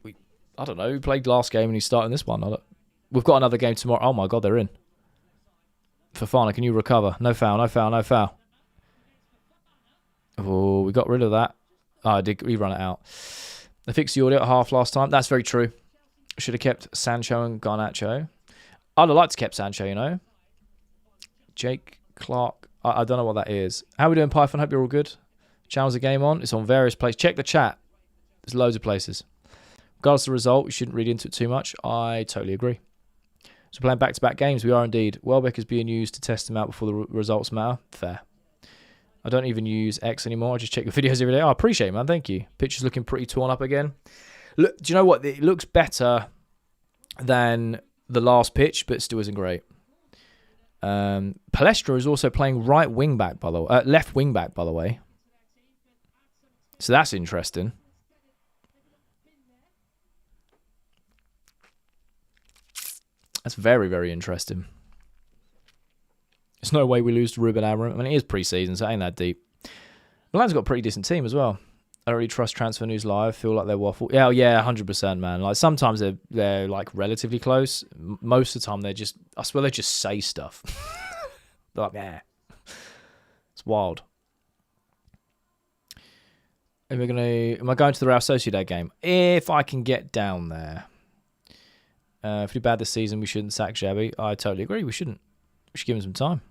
I don't know, he played last game and he's starting this one. We've got another game tomorrow. Oh my God, they're in. Fofana, can you recover? No foul. Oh, we got rid of that. Oh, I did rerun it out. They fixed the audio at half last time. That's very true. Should have kept Sancho and Garnacho. I'd have liked to kept Sancho, you know. Jake Clark. I don't know what that is. How are we doing, Python? Hope you're all good. Channel's a game on. It's on various places. Check the chat. There's loads of places. Regardless of the result, you shouldn't read into it too much. I totally agree. So playing back-to-back games, we are indeed. Welbeck is being used to test them out before the results matter. Fair. I don't even use X anymore. I just check your videos every day. I appreciate it, man. Thank you. Picture's looking pretty torn up again. Look, do you know what? It looks better than the last pitch, but still isn't great. Palestra is also playing right wing back, by the way. Left wing back, by the way. So that's interesting. That's very, very interesting. There's no way we lose to Ruben Amorim. I mean, it is pre-season, so it ain't that deep. Milan's got a pretty decent team as well. I don't really trust Transfer News Live. Feel like they're waffle. Yeah, 100%, man. Like sometimes they're like relatively close. Most of the time I swear they just say stuff. They're like, yeah. It's wild. Am I going to the Real Sociedad game? If I can get down there. If we do bad this season, we shouldn't sack Xabi. I totally agree. We shouldn't. We should give him some time.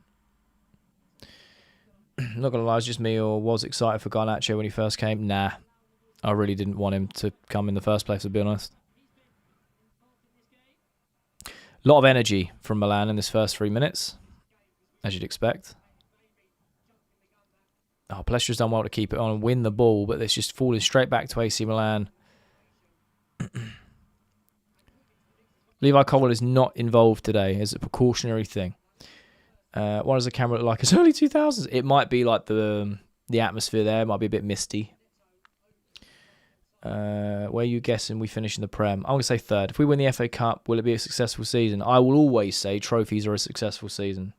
Not going to lie, it's just me, or was excited for Garnacho when he first came. Nah. I really didn't want him to come in the first place, to be honest. A lot of energy from Milan in this first 3 minutes, as you'd expect. Oh, Palestra's done well to keep it on and win the ball, but it's just falling straight back to AC Milan. Levi Colwill is not involved today as a precautionary thing. What does the camera look like? It's early 2000s. It might be like the atmosphere there. It might be a bit misty. Where are you guessing we finish in the Prem? I'm going to say third. If we win the FA Cup, will it be a successful season? I will always say trophies are a successful season.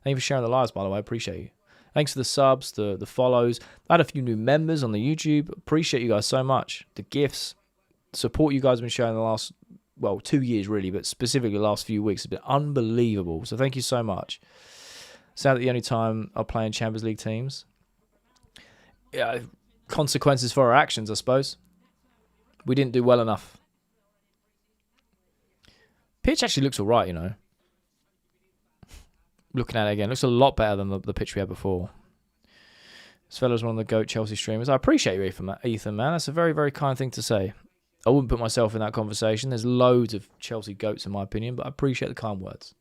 Thank you for sharing the lives, by the way. I appreciate you. Thanks for the subs, the follows. I had a few new members on the YouTube. Appreciate you guys so much. The gifts, support you guys have been showing the last, 2 years really, but specifically the last few weeks has been unbelievable. So thank you so much. Sad that the only time I'll play in Champions League teams. Yeah, consequences for our actions, I suppose. We didn't do well enough. Pitch actually looks all right, you know. Looking at it again, looks a lot better than the pitch we had before. This fella's one of the GOAT Chelsea streamers. I appreciate you, Ethan, man. That's a very, very kind thing to say. I wouldn't put myself in that conversation. There's loads of Chelsea GOATs in my opinion, but I appreciate the kind words.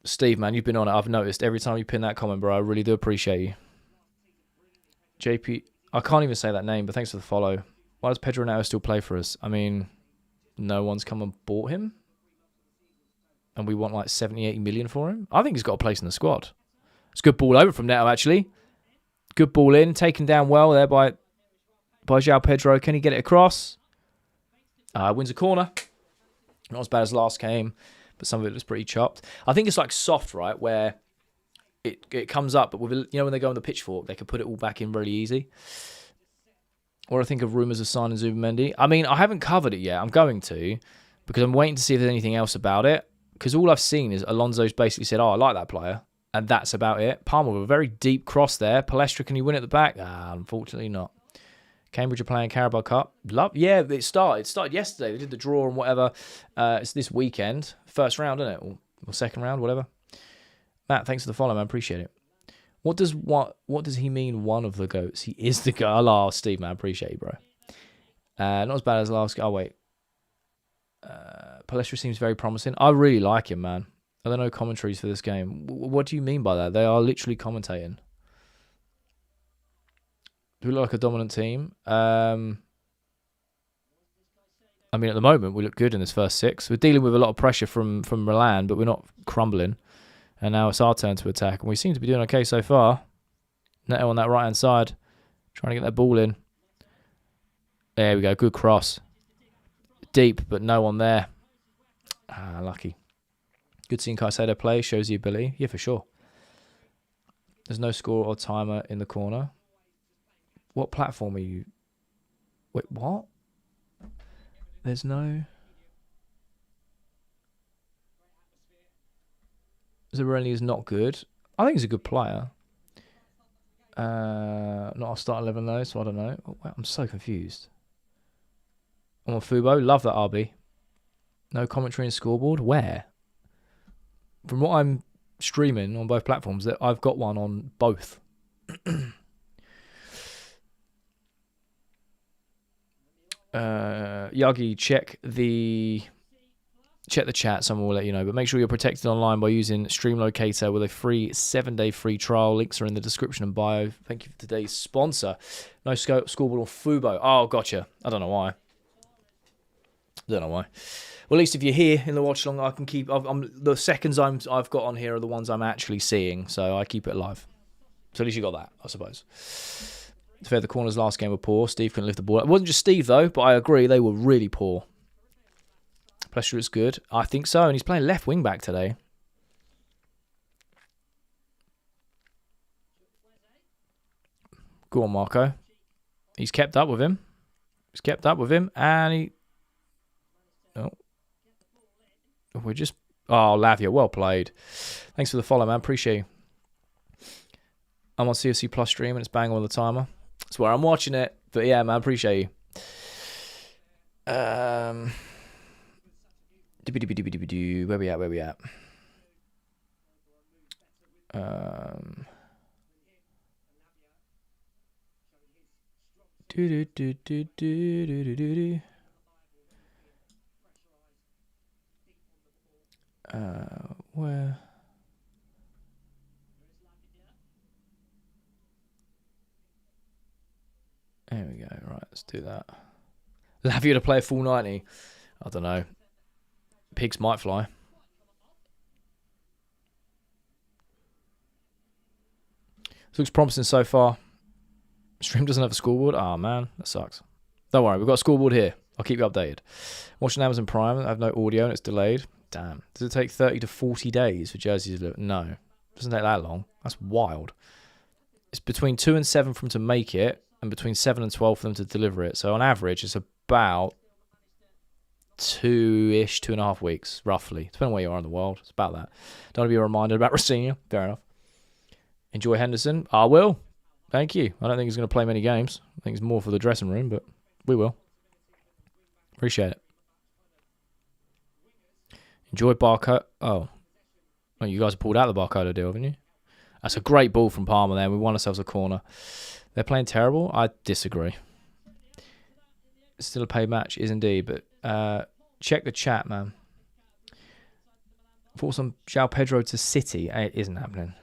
Steve, man, you've been on it. I've noticed every time you pin that comment, bro. I really do appreciate you. JP, I can't even say that name, but thanks for the follow. Why does Pedro Neto still play for us? I mean, no one's come and bought him, and we want like 70, 80 million for him. I think he's got a place in the squad. It's a good ball over from Neto, actually. Good ball in, taken down well there by João Pedro. Can he get it across? Wins a corner. Not as bad as last game, but some of it was pretty chopped. I think it's like soft, right, where it comes up, but with, you know, when they go on the pitchfork, they can put it all back in really easy. Or I think of rumours of signing Zubimendi. I mean, I haven't covered it yet. I'm going to, because I'm waiting to see if there's anything else about it. Because all I've seen is Alonso's basically said, I like that player. And that's about it. Palmer with a very deep cross there. Palestra, can he win at the back? Unfortunately not. Cambridge are playing Carabao Cup. Yeah, it started. It started yesterday. They did the draw and whatever. It's this weekend. First round, isn't it? Or second round, whatever. Matt, thanks for the follow, man. Appreciate it. What does he mean, one of the GOATs? He is the GOAT. Oh, Steve, man. Appreciate you, bro. Not as bad as last. Oh, wait. Palestra seems very promising. I really like him, man. Are there no commentaries for this game? What do you mean by that? They are literally commentating. Do we look like a dominant team? I mean, at the moment, we look good in this first 6. We're dealing with a lot of pressure from Milan, but we're not crumbling. And now it's our turn to attack, and we seem to be doing okay so far. Neto on that right-hand side, trying to get that ball in. There we go, good cross. Deep, but no one there. Ah, lucky. Good seeing Caicedo play, shows the ability. Yeah, for sure. There's no score or timer in the corner. What platform are you? Wait, what? There's no... Zarelli is not good. I think he's a good player. Not a start 11 though, so I don't know. Oh, wow, I'm so confused. I'm on Fubo. Love that RB. No commentary and scoreboard. Where? From what I'm streaming on both platforms, that I've got one on both. Yagi, check the chat. Someone will let you know. But make sure you're protected online by using Stream Locator with a free 7-day free trial. Links are in the description and bio. Thank you for today's sponsor. No scoreboard or Fubo. Oh, gotcha. I don't know why. Well, at least if you're here in the watch along, I can keep. The seconds I've got on here are the ones I'm actually seeing, so I keep it alive. So at least you got that, I suppose. To fair, the corners last game were poor. Steve couldn't lift the ball. It wasn't just Steve though, but I agree they were really poor. Pressure is good. I think so, and he's playing left wing back today. Go on, Marco. He's kept up with him. And he... Oh. We're just... Oh, Lavia, well played. Thanks for the follow, man. Appreciate you. I'm on CFC Plus stream, and it's bang on the timer. That's where I'm watching it. But yeah, man, appreciate you. Where we at? Where? There we go. Right, let's do that. Lavia to play a full 90. I don't know. Pigs might fly. This looks promising so far. Stream doesn't have a scoreboard. Oh, man. That sucks. Don't worry. We've got a scoreboard here. I'll keep you updated. Watching Amazon Prime. I have no audio and it's delayed. Damn. Does it take 30 to 40 days for jerseys to deliver? No. It doesn't take that long. That's wild. It's between 2 and 7 for them to make it and between 7 and 12 for them to deliver it. So on average, it's about 2-ish, 2.5 weeks, roughly. Depending on where you are in the world. It's about that. Don't want to be reminded about Rocinha. Fair enough. Enjoy Henderson. I will. Thank you. I don't think he's going to play many games. I think it's more for the dressing room, but we will. Appreciate it. Enjoy Barco. Oh, you guys have pulled out the Barcola deal, haven't you? That's a great ball from Palmer there. We won ourselves a corner. They're playing terrible? I disagree. It's still a paid match, is indeed, but check the chat, man. Thoughts on João Pedro to City? It isn't happening.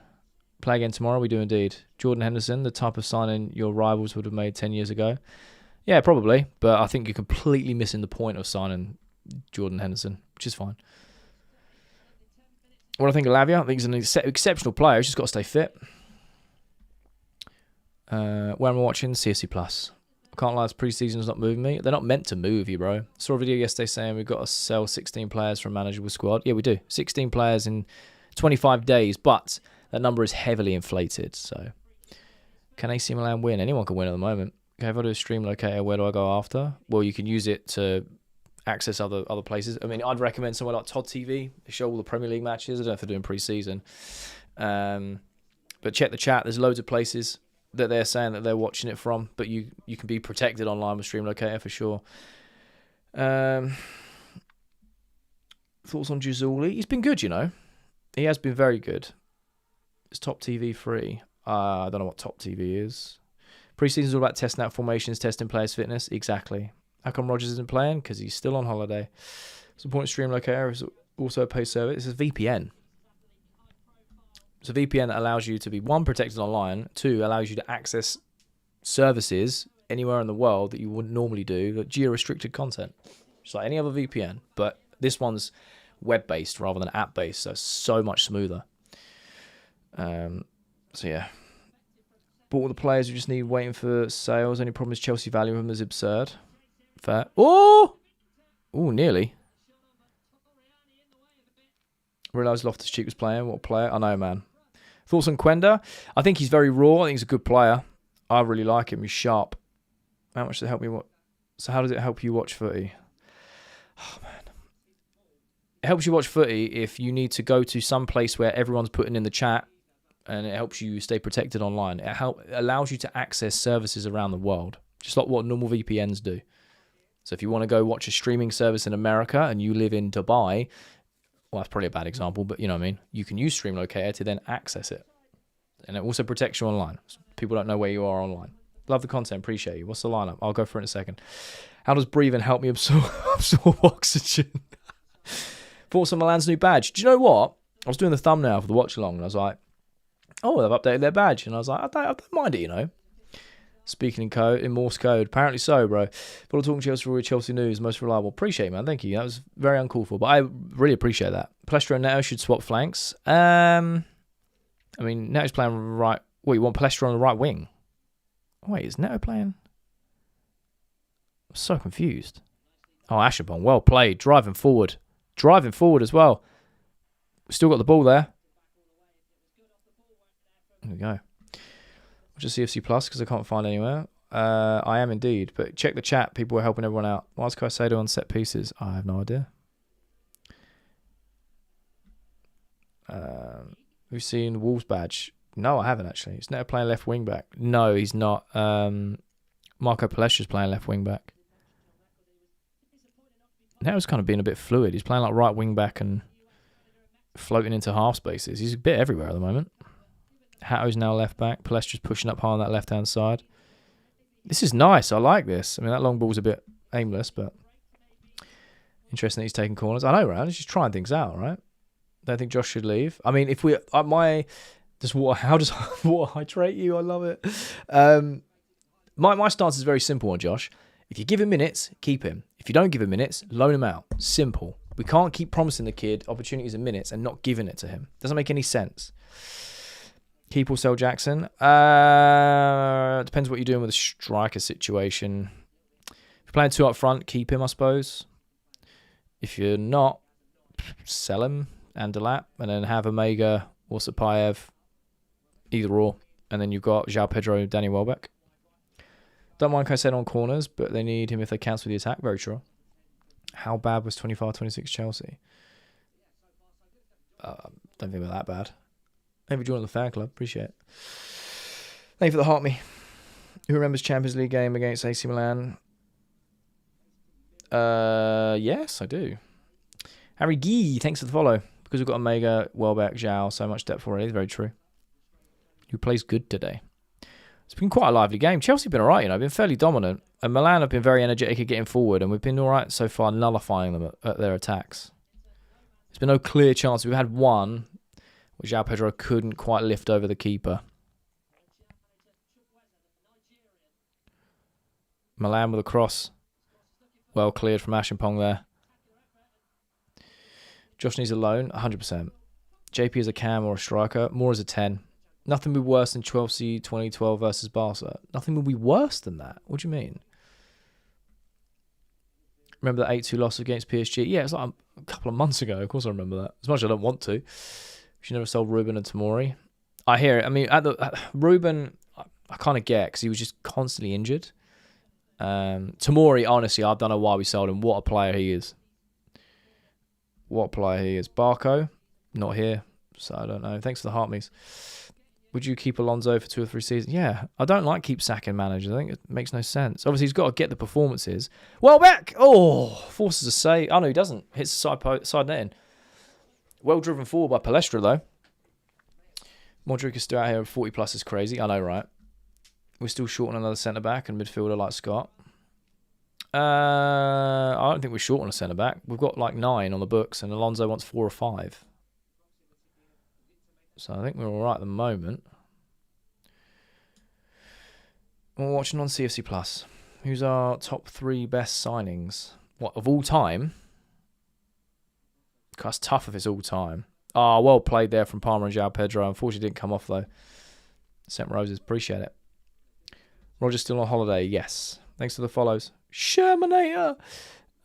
Play again tomorrow? We do indeed. Jordan Henderson, the type of signing your rivals would have made 10 years ago. Yeah, probably, but I think you're completely missing the point of signing Jordan Henderson, which is fine. What do I think of Lavia? I think he's an exceptional player. He's just got to stay fit. Where am I watching? CFC Plus. I can't lie, this preseason's not moving me. They're not meant to move you, bro. I saw a video yesterday saying we've got to sell 16 players for a manageable squad. Yeah, we do. 16 players in 25 days, but that number is heavily inflated. So, can AC Milan win? Anyone can win at the moment. Okay, if I do a stream locator, where do I go after? Well, you can use it to access other places. I mean, I'd recommend somewhere like Todd TV. They show all the Premier League matches. I don't know if they're doing pre-season. But check the chat. There's loads of places that they're saying that they're watching it from. But you can be protected online with Stream Locator for sure. Thoughts on Jazuli? He's been good, you know. He has been very good. It's Top TV free. I don't know what Top TV is. Pre-season's all about testing out formations, testing players' fitness. Exactly. How come Rogers isn't playing? Because he's still on holiday. What's the point of Stream Locator? Is also a paid service. It's a VPN. It's a VPN that allows you to be, 1, protected online, 2, allows you to access services anywhere in the world that you wouldn't normally do, like geo-restricted content. Just like any other VPN, but this one's web-based rather than app-based, so it's so much smoother. So yeah. Bought all the players we just need waiting for sales. Only problem is Chelsea value of them is absurd. Fair. Oh, nearly. Realised Loftus-Cheek was playing. What a player. I know, man. Thoughts on Quenda? I think he's very raw. I think he's a good player. I really like him. He's sharp. How much does it help me watch? So how does it help you watch footy? Oh, man. It helps you watch footy if you need to go to some place where everyone's putting in the chat, and it helps you stay protected online. It allows you to access services around the world, just like what normal VPNs do. So if you want to go watch a streaming service in America and you live in Dubai, well, that's probably a bad example, but you know what I mean? You can use Stream Locator to then access it. And it also protects you online. So people don't know where you are online. Love the content. Appreciate you. What's the lineup? I'll go for it in a second. How does breathing help me absorb oxygen? Thoughts on Milan's new badge? Do you know what? I was doing the thumbnail for the watch along and I was like, oh, they've updated their badge. And I was like, I don't mind it, you know. Speaking in code, in Morse code. Apparently so, bro. But talking Chelsea for Chelsea news, most reliable. Appreciate it, man. Thank you. That was very uncalled for, but I really appreciate that. Palestra and Neto should swap flanks. I mean, Neto's playing right. What, you want Palestra on the right wing? Wait, is Neto playing? I'm so confused. Oh, Asherbon, well played. Driving forward. Driving forward as well. Still got the ball there. There we go. Just CFC Plus because I can't find anywhere. I am indeed, but check the chat. People are helping everyone out. Why is Caicedo on set pieces? I have no idea. We've seen Wolves badge. No, I haven't actually. He's never playing left wing back. No, he's not. Marco Palestra's playing left wing back. Now he's kind of being a bit fluid. He's playing like right wing back and floating into half spaces. He's a bit everywhere at the moment. Hato's now left back. Palestra's pushing up high on that left-hand side. This is nice. I like this. I mean, that long ball's a bit aimless, but interesting that he's taking corners. I know, right? He's just trying things out, right? Don't think Josh should leave. I mean, if we... how does water hydrate you? I love it. My stance is very simple on Josh. If you give him minutes, keep him. If you don't give him minutes, loan him out. Simple. We can't keep promising the kid opportunities and minutes and not giving it to him. Doesn't make any sense. Keep or sell Jackson. Depends what you're doing with the striker situation. If you're playing two up front, keep him, I suppose. If you're not, sell him and Delap, and then have Omega or Sapayev, either or. And then you've got João Pedro, Danny Welbeck. Don't mind Caicedo on corners, but they need him if they cancel the attack. Very true. How bad was 25-26 Chelsea? Don't think they were that bad. Maybe join the fan club. Appreciate it. Thank you for the heart me. Who remembers Champions League game against AC Milan? Yes, I do. Harry Gee, thanks for the follow. Because we've got Omega, Welbeck, Zhao, so much depth already. Very true. Who plays good today? It's been quite a lively game. Chelsea have been alright, you know, been fairly dominant. And Milan have been very energetic at getting forward, and we've been alright so far nullifying them at their attacks. There's been no clear chance. We've had one, which João Pedro couldn't quite lift over the keeper. Milan with a cross. Well cleared from Ashimpong there. Josh needs a loan, 100%. JP as a cam or a striker, more as a 10. Nothing will be worse than Chelsea 2012 versus Barca. Nothing will be worse than that. What do you mean? Remember that 8-2 loss against PSG? Yeah, it's like a couple of months ago. Of course I remember that. As much as I don't want to. She never sold Ruben and Tomori. I hear it. I mean, Ruben, I kind of get because he was just constantly injured. Tomori, honestly, I don't know why we sold him. What a player he is. What a player he is. Barco, not here, so I don't know. Thanks for the heart me's. Would you keep Alonso for 2 or 3 seasons? Yeah, I don't like keep sacking managers. I think it makes no sense. Obviously, he's got to get the performances. Well back. Oh, forces a save. Oh, no, he doesn't. Hits the side netting. Well driven forward by Palestra, though. Modric is still out here. 40 plus is crazy. I know, right? We're still short on another centre-back and midfielder like Scott. I don't think we're short on a centre-back. We've got like 9 on the books, and Alonso wants 4 or 5. So I think we're all right at the moment. We're watching on CFC Plus. Who's our top 3 best signings? What, of all time? That's tough if it's all time. Oh, well played there from Palmer and João Pedro. Unfortunately, didn't come off, though. Sent Roses. Appreciate it. Roger's still on holiday. Yes. Thanks for the follows. Shermanator.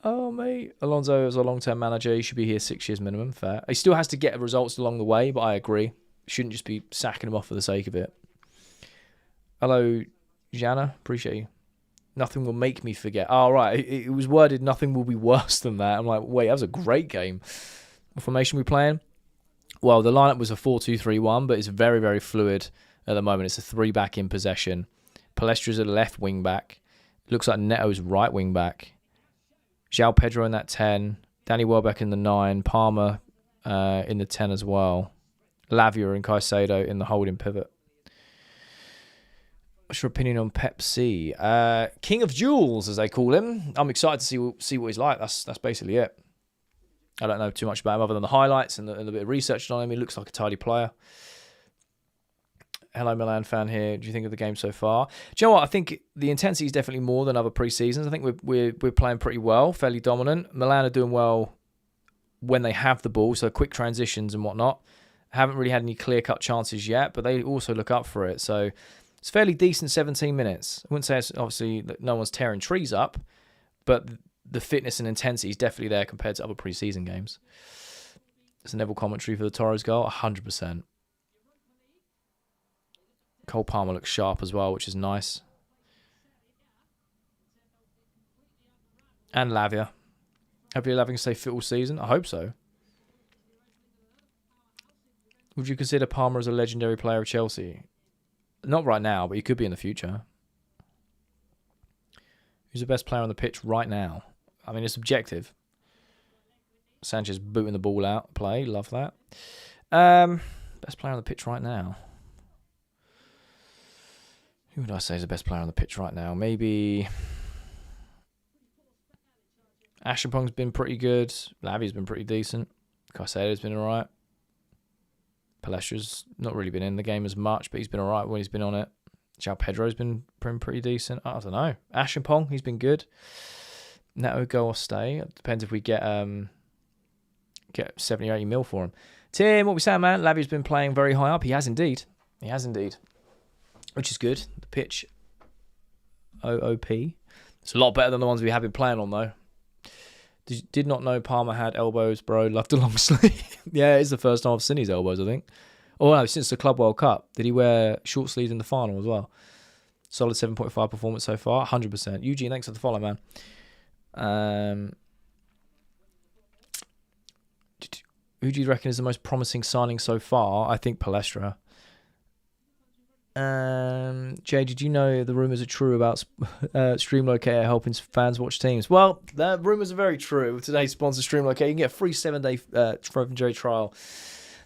Oh, mate. Alonso is a long-term manager. He should be here 6 years minimum. Fair. He still has to get results along the way, but I agree. Shouldn't just be sacking him off for the sake of it. Hello, Jana. Appreciate you. Nothing will make me forget. Oh, right. It was worded, nothing will be worse than that. I'm like, wait, that was a great game. What formation we playing? Well, the lineup was a 4-2-3-1, but it's very, very fluid at the moment. It's a 3-back in possession. Palestra's a left wing back. Looks like Neto's right wing back. João Pedro in that 10. Danny Welbeck in the 9. Palmer in the 10 as well. Lavia and Caicedo in the holding pivot. What's your opinion on Pepsi? King of Jewels, as they call him. I'm excited to see what he's like. That's basically it. I don't know too much about him other than the highlights and the bit of research on him. He looks like a tidy player. Hello, Milan fan here. What do you think of the game so far? Do you know what? I think the intensity is definitely more than other pre-seasons. I think we're playing pretty well, fairly dominant. Milan are doing well when they have the ball, so quick transitions and whatnot. Haven't really had any clear-cut chances yet, but they also look up for it. So it's fairly decent 17 minutes. I wouldn't say it's obviously that no one's tearing trees up, but the fitness and intensity is definitely there compared to other pre-season games. It's a Neville commentary for the Toros goal, 100%. Cole Palmer looks sharp as well, which is nice. And Lavia. Hopefully Lavia can stay fit all season. I hope so. Would you consider Palmer as a legendary player of Chelsea? Not right now, but he could be in the future. Who's the best player on the pitch right now? I mean, it's objective. Sanchez booting the ball out. Play. Love that. Best player on the pitch right now. Who would I say is the best player on the pitch right now? Maybe Ashapong's been pretty good. Lavia's been pretty decent. Caicedo's been alright. Palestra's not really been in the game as much, but he's been alright when he's been on it. João Pedro's been pretty decent. I don't know. Ashapong, he's been good. Neto go or stay. It depends if we get 70 or 80 mil for him. Tim, what we saying, man? Lavia's been playing very high up. He has indeed. He has indeed. Which is good. The pitch, OOP. It's a lot better than the ones we have been playing on, though. Did not know Palmer had elbows, bro. Loved a long sleeve. Yeah, it's the first time I've seen his elbows, I think. Oh, no, since the Club World Cup. Did he wear short sleeves in the final as well? Solid 7.5 performance so far. 100%. Eugene, thanks for the follow, man. Who do you reckon is the most promising signing so far? I think Palestra. Jay, did you know the rumours are true about Stream Locator helping fans watch teams? Well, the rumours are very true. With today's sponsor, Stream Locator, you can get a free 7-day Frozen Jerry trial.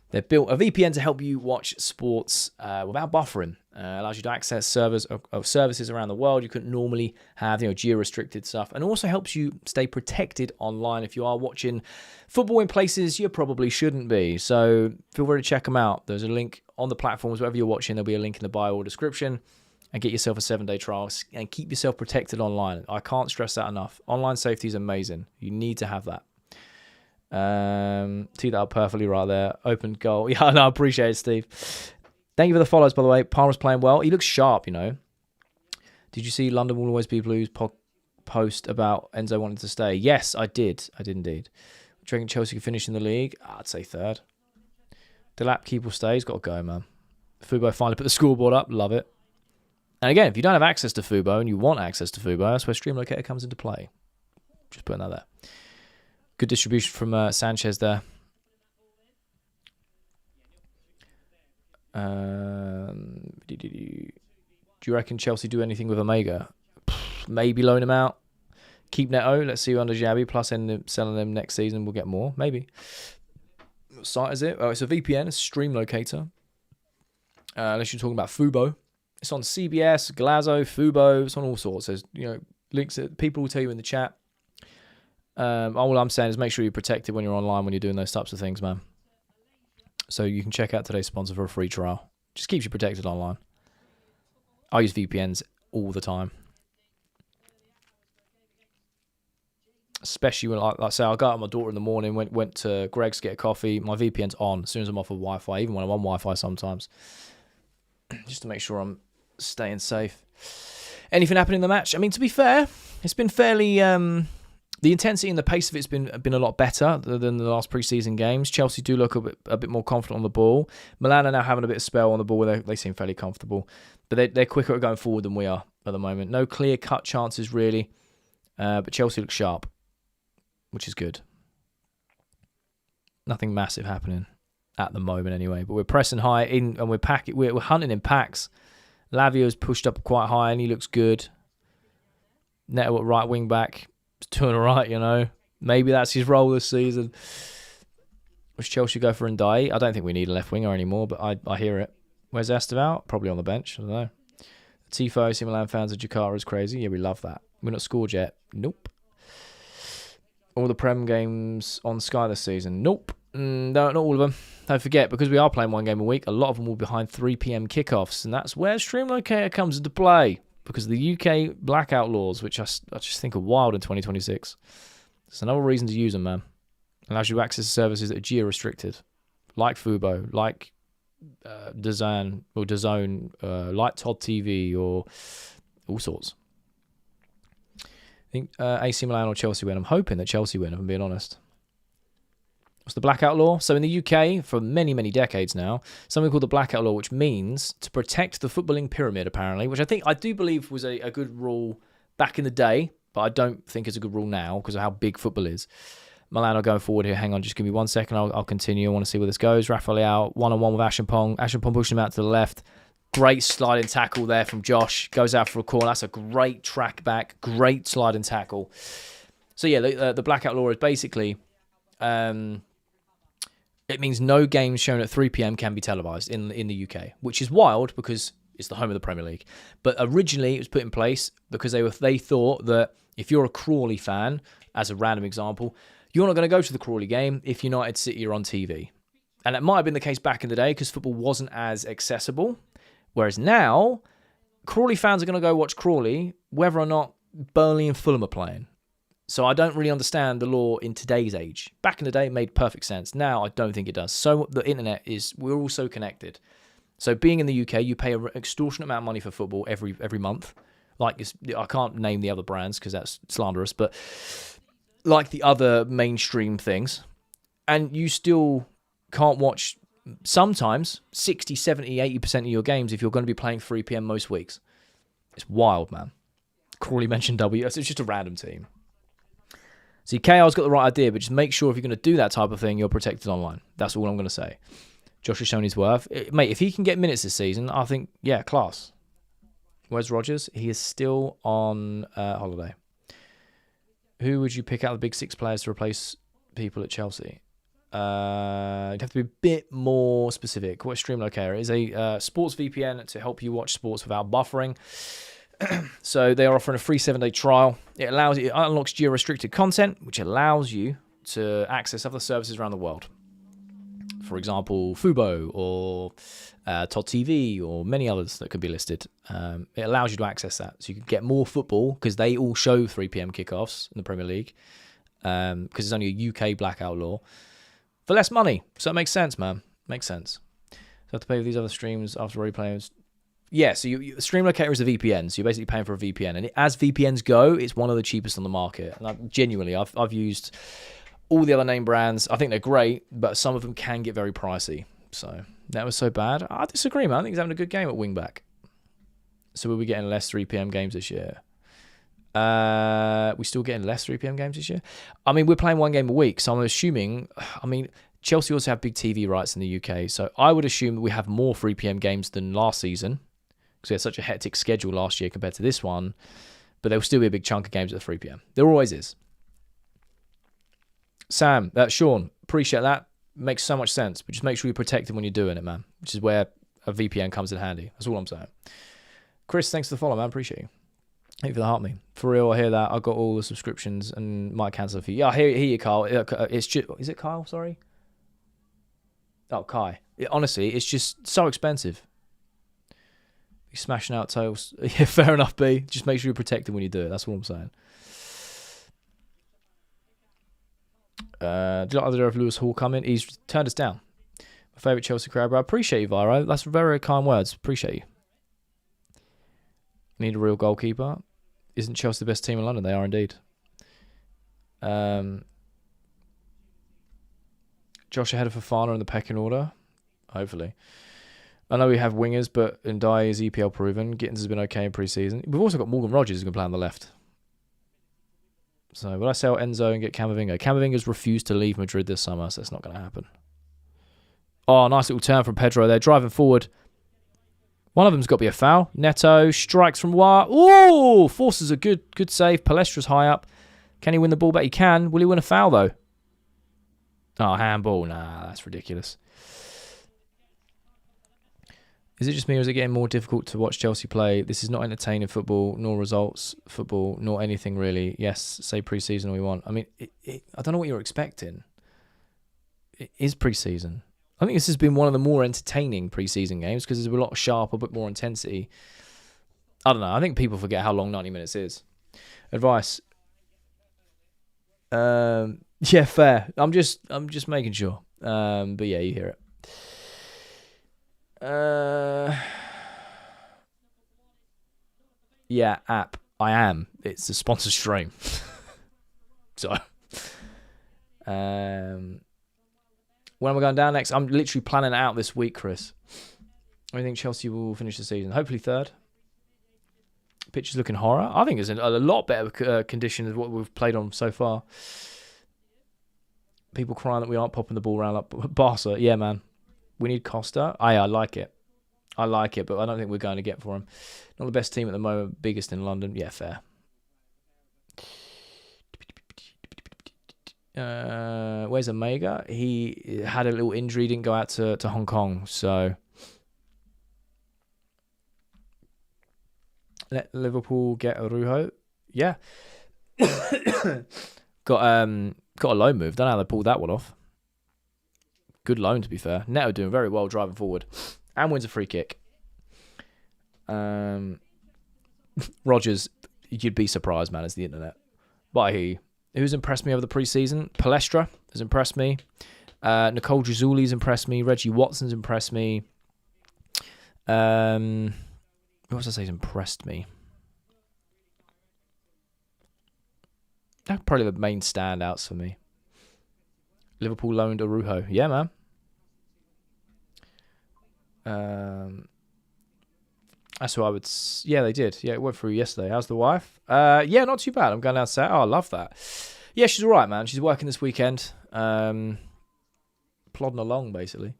They've built a VPN to help you watch sports without buffering. Allows you to access servers of services around the world you couldn't normally have, geo-restricted stuff, and also helps you stay protected online if you are watching football in places you probably shouldn't be. So feel free to check them out. There's a link on the platforms, wherever you're watching, there'll be a link in the bio or description, and get yourself a 7-day trial and keep yourself protected online. I can't stress that enough. Online safety is amazing. You need to have that. Tee that up perfectly right there. Open goal. Yeah, no, I appreciate it, Steve. Thank you for the follows, by the way. Palmer's playing well. He looks sharp, Did you see London Will Always Be Blues post about Enzo wanting to stay? Yes, I did. I did indeed. Do you reckon Chelsea can finish in the league? I'd say third. Delap keep will stay. He's got to go, man. Fubo finally put the scoreboard up. Love it. And again, if you don't have access to Fubo and you want access to Fubo, that's where Stream Locator comes into play. Just putting that there. Good distribution from Sanchez there. Do you reckon Chelsea do anything with Omega? Maybe loan him out. Keep Neto. Let's see you under Xabi. Plus selling them next season. We'll get more. Maybe. What site is it? Oh, it's a VPN. It's Stream Locator. Unless you're talking about Fubo. It's on CBS, Glazo, Fubo. It's on all sorts. There's links that people will tell you in the chat. All I'm saying is make sure you're protected when you're online when you're doing those types of things, man. So you can check out today's sponsor for a free trial. Just keeps you protected online. I use VPNs all the time. Especially when, like I say, I go out with my daughter in the morning, went to Greg's to get a coffee. My VPN's on as soon as I'm off of Wi-Fi, even when I'm on Wi-Fi sometimes, just to make sure I'm staying safe. Anything happening in the match? I mean, to be fair, it's been fairly... the intensity and the pace of it's been a lot better than the last pre-season games. Chelsea do look a bit more confident on the ball. Milan are now having a bit of spell on the ball where they seem fairly comfortable. But they're quicker at going forward than we are at the moment. No clear-cut chances, really. But Chelsea look sharp, which is good. Nothing massive happening at the moment anyway. But we're pressing high in and we're hunting in packs. Lavio's pushed up quite high and he looks good. Neto at right wing back. Doing all right, you know. Maybe that's his role this season. Which Chelsea go for Ndiaye? I don't think we need a left winger anymore, but I hear it. Where's Esteval? Probably on the bench. I don't know. Tifo, AC Milan fans of Jakarta is crazy. Yeah, we love that. We're not scored yet. Nope. All the Prem games on Sky this season. Nope. No, not all of them. Don't forget, because we are playing one game a week, a lot of them will be behind 3 p.m. kickoffs, and that's where Stream Locator comes into play. Because of the UK blackout laws, which I just think are wild in 2026. It's another reason to use them, man. Allows you to access services that are geo-restricted, like Fubo, like DAZN, or DAZN, like Todd TV, or all sorts. I think AC Milan or Chelsea win. I'm hoping that Chelsea win, if I'm being honest. What's the blackout law? So in the UK, for many, many decades now, something called the blackout law, which means to protect the footballing pyramid, apparently, which I do believe was a good rule back in the day, but I don't think it's a good rule now because of how big football is. Milan are going forward here. Hang on, just give me 1 second. I'll continue. I want to see where this goes. Rafael one-on-one with Ashampong. Ashampong pushing him out to the left. Great sliding tackle there from Josh. Goes out for a corner. That's a great track back. Great sliding tackle. So yeah, the blackout law is basically... it means no games shown at 3 p.m. can be televised in the UK, which is wild because it's the home of the Premier League. But originally it was put in place because they thought that if you're a Crawley fan, as a random example, you're not going to go to the Crawley game if United City are on TV. And it might have been the case back in the day because football wasn't as accessible. Whereas now, Crawley fans are going to go watch Crawley whether or not Burnley and Fulham are playing. So I don't really understand the law in today's age. Back in the day, it made perfect sense. Now, I don't think it does. So the internet we're all so connected. So being in the UK, you pay an extortionate amount of money for football every month. Like, I can't name the other brands because that's slanderous, but like the other mainstream things. And you still can't watch sometimes 60, 70, 80% of your games if you're going to be playing 3 p.m. most weeks. It's wild, man. Crawley mentioned it's just a random team. See, KR's got the right idea, but just make sure if you're going to do that type of thing, you're protected online. That's all I'm going to say. Josh has shown his worth. Mate, if he can get minutes this season, I think, yeah, class. Where's Rodgers? He is still on holiday. Who would you pick out of the big 6 players to replace people at Chelsea? You'd have to be a bit more specific. What Stream Locator is a sports VPN to help you watch sports without buffering. So they are offering a free 7-day trial. It unlocks geo-restricted content, which allows you to access other services around the world. For example, Fubo or Todd TV or many others that could be listed. It allows you to access that. So you can get more football because they all show 3 p.m. kickoffs in the Premier League because it's only a UK blackout law for less money. So it makes sense, man. Makes sense. So I have to pay for these other streams after already playing. Yeah, so Stream Locator is a VPN, so you're basically paying for a VPN. And as VPNs go, it's one of the cheapest on the market. And genuinely, I've used all the other name brands. I think they're great, but some of them can get very pricey. So that was so bad. I disagree, man. I think he's having a good game at wingback. So will we getting less 3 p.m. games this year? We still getting less 3 p.m. games this year? I mean, we're playing one game a week, so I'm assuming... Chelsea also have big TV rights in the UK, so I would assume that we have more 3 p.m. games than last season. Because we had such a hectic schedule last year compared to this one. But there will still be a big chunk of games at 3 p.m. There always is. Sean, appreciate that. Makes so much sense. But just make sure you're protected when you're doing it, man. Which is where a VPN comes in handy. That's all I'm saying. Chris, thanks for the follow, man. Appreciate you. Thank you for the heart me. For real, I hear that. I got all the subscriptions and might cancel a few. Yeah, I hear you, Kyle. It's just, is it Kyle? Sorry. Oh, Kai. Honestly, it's just so expensive. You're smashing out tails. Yeah, fair enough, B. Just make sure you protect him when you do it. That's what I'm saying. Do you like the idea of Lewis Hall coming? He's turned us down. My favourite Chelsea crowd, but I appreciate you, Viro. That's very kind words. Appreciate you. Need a real goalkeeper. Isn't Chelsea the best team in London? They are indeed. Josh ahead of Fofana in the pecking order. Hopefully. I know we have wingers, but Ndiaye is EPL proven. Gittins has been okay in pre-season. We've also got Morgan Rogers who's going to play on the left. So would I sell Enzo and get Camavinga? Camavinga's refused to leave Madrid this summer, so it's not going to happen. Oh, nice little turn from Pedro there. Driving forward. One of them's got to be a foul. Neto strikes from wide. Ooh! Forces a good save. Palestra's high up. Can he win the ball back? He can. Will he win a foul, though? Oh, handball. Nah, that's ridiculous. Is it just me or is it getting more difficult to watch Chelsea play? This is not entertaining football, nor results football, nor anything really. Yes, say pre-season all we want. I mean, I don't know what you're expecting. It is pre-season. I think this has been one of the more entertaining pre-season games because there's a lot sharper, a bit more intensity. I don't know. I think people forget how long 90 minutes is. Advice. Yeah, fair. I'm just making sure. But yeah, you hear it. Yeah, app. I am. It's a sponsored stream. So, when am I going down next? I'm literally planning it out this week, Chris. I think Chelsea will finish the season. Hopefully third. Pitch is looking horror. I think it's in a lot better condition than what we've played on so far. People crying that we aren't popping the ball around like Barca. Yeah, man. We need Costa. I like it. I like it, but I don't think we're going to get for him. Not the best team at the moment. Biggest in London. Yeah, fair. Where's Omega? He had a little injury. Didn't go out to Hong Kong. So let Liverpool get Arujo. Yeah. Got a loan move. Don't know how they pulled that one off. Good loan, to be fair. Neto doing very well driving forward. And wins a free kick. Rogers, you'd be surprised, man, as the internet. But who's impressed me over the preseason? Palestra has impressed me. Nicole Drazouli's impressed me. Reggie Watson's impressed me. Who else I say has impressed me? They're probably the main standouts for me. Liverpool loaned Arujo. Yeah, man. That's what I would... Yeah, they did. Yeah, it went through yesterday. How's the wife? Yeah, not too bad. I'm going down Saturday. Oh, I love that. Yeah, she's all right, man. She's working this weekend. Plodding along, basically.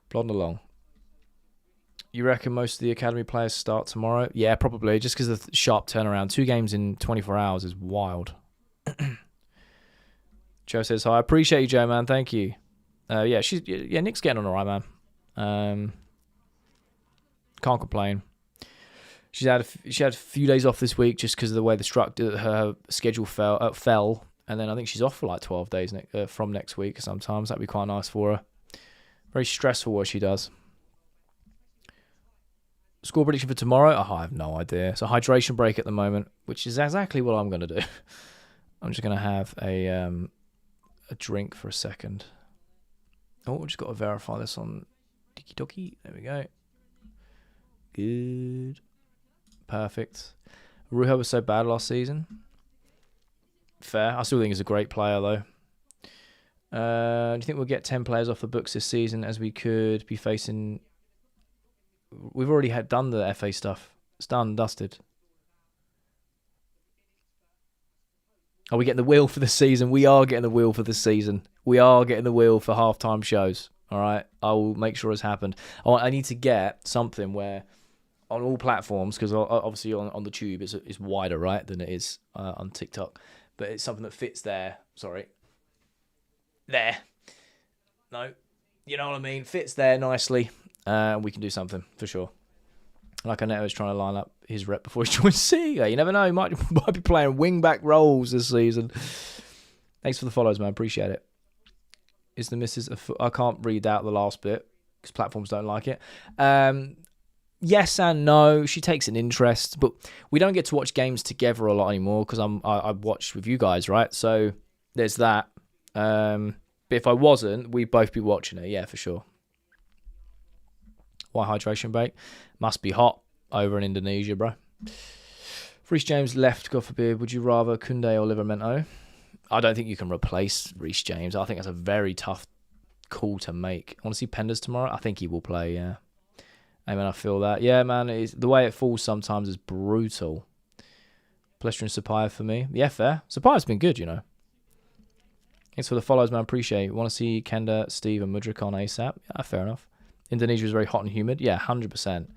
Plodding along. You reckon most of the academy players start tomorrow? Yeah, probably. Just because of the sharp turnaround. 2 games in 24 hours is wild. Joe says hi. I appreciate you, Joe, man. Thank you. Yeah, Nick's getting on all right, man. Can't complain. She had a few days off this week just because of the way her schedule fell, and then I think she's off for like 12 days from next week. Sometimes that'd be quite nice for her. Very stressful what she does. Score prediction for tomorrow? Oh, I have no idea. It's a hydration break at the moment, which is exactly what I'm going to do. I'm just going to have a drink for a second. Oh, we just got to verify this on Tiki Toki. There we go. Good. Perfect. Rujo was so bad last season. Fair. I still think he's a great player, though. Do you think we'll get 10 players off the books this season as we could be facing... We've already done the FA stuff. It's done, dusted. Are we getting the wheel for the season? We are getting the wheel for the season. We are getting the wheel for halftime shows. All right? I will make sure it's happened. I need to get something where on all platforms, because obviously on the tube it's wider, right, than it is on TikTok. But it's something that fits there. Sorry. There. No. You know what I mean? Fits there nicely. We can do something, for sure. Like I know, is trying to line up his rep before he joins Sega. You never know. He might be playing wing-back roles this season. Thanks for the follows, man. Appreciate it. Is the missus... I can't read out the last bit because platforms don't like it. Yes and no. She takes an interest, but we don't get to watch games together a lot anymore because I watch with you guys, right? So there's that. But if I wasn't, we'd both be watching it. Yeah, for sure. Why hydration break? Must be hot over in Indonesia, bro. Reece James left, God forbid. Would you rather Koundé or Livramento? I don't think you can replace Reece James. I think that's a very tough call to make. I want to see Penders tomorrow. I think he will play, yeah. I mean, I feel that. Yeah, man, the way it falls sometimes is brutal. Pedestrian Sapphire for me. Yeah, fair. Sapphire's been good, you know. Thanks for the follows, man. Appreciate it. Want to see Kenda, Steve, and Mudrik on ASAP? Yeah, fair enough. Indonesia is very hot and humid. Yeah, 100%.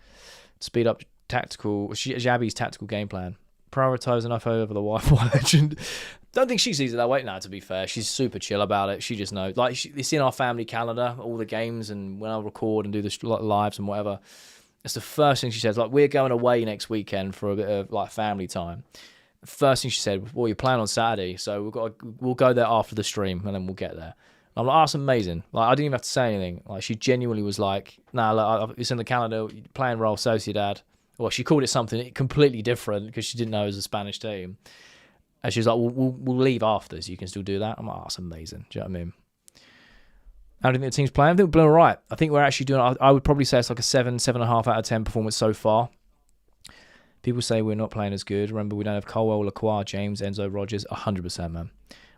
Speed up Xabi's tactical game plan. Prioritize enough over the Wi-Fi legend. Don't think she sees it that way. No, to be fair, she's super chill about it. She just knows. Like, it's in our family calendar, all the games, and when I record and do the lives and whatever, it's the first thing she says. Like, we're going away next weekend for a bit of like family time. The first thing she said, well, you're playing on Saturday, so we'll go there after the stream, and then we'll get there. And I'm like, oh, that's amazing. Like, I didn't even have to say anything. Like, she genuinely was like, nah, it's in the calendar, playing Real Sociedad. Well, she called it something completely different because she didn't know it was a Spanish team. And she was like, we'll leave after, so you can still do that. I'm like, oh, that's amazing. Do you know what I mean? How do you think the team's playing? I think we're doing all right. I think we're actually doing, I would probably say it's like a 7.5 out of 10 performance so far. People say we're not playing as good. Remember, we don't have Colwell, Lacroix, James, Enzo, Rogers. 100%, man.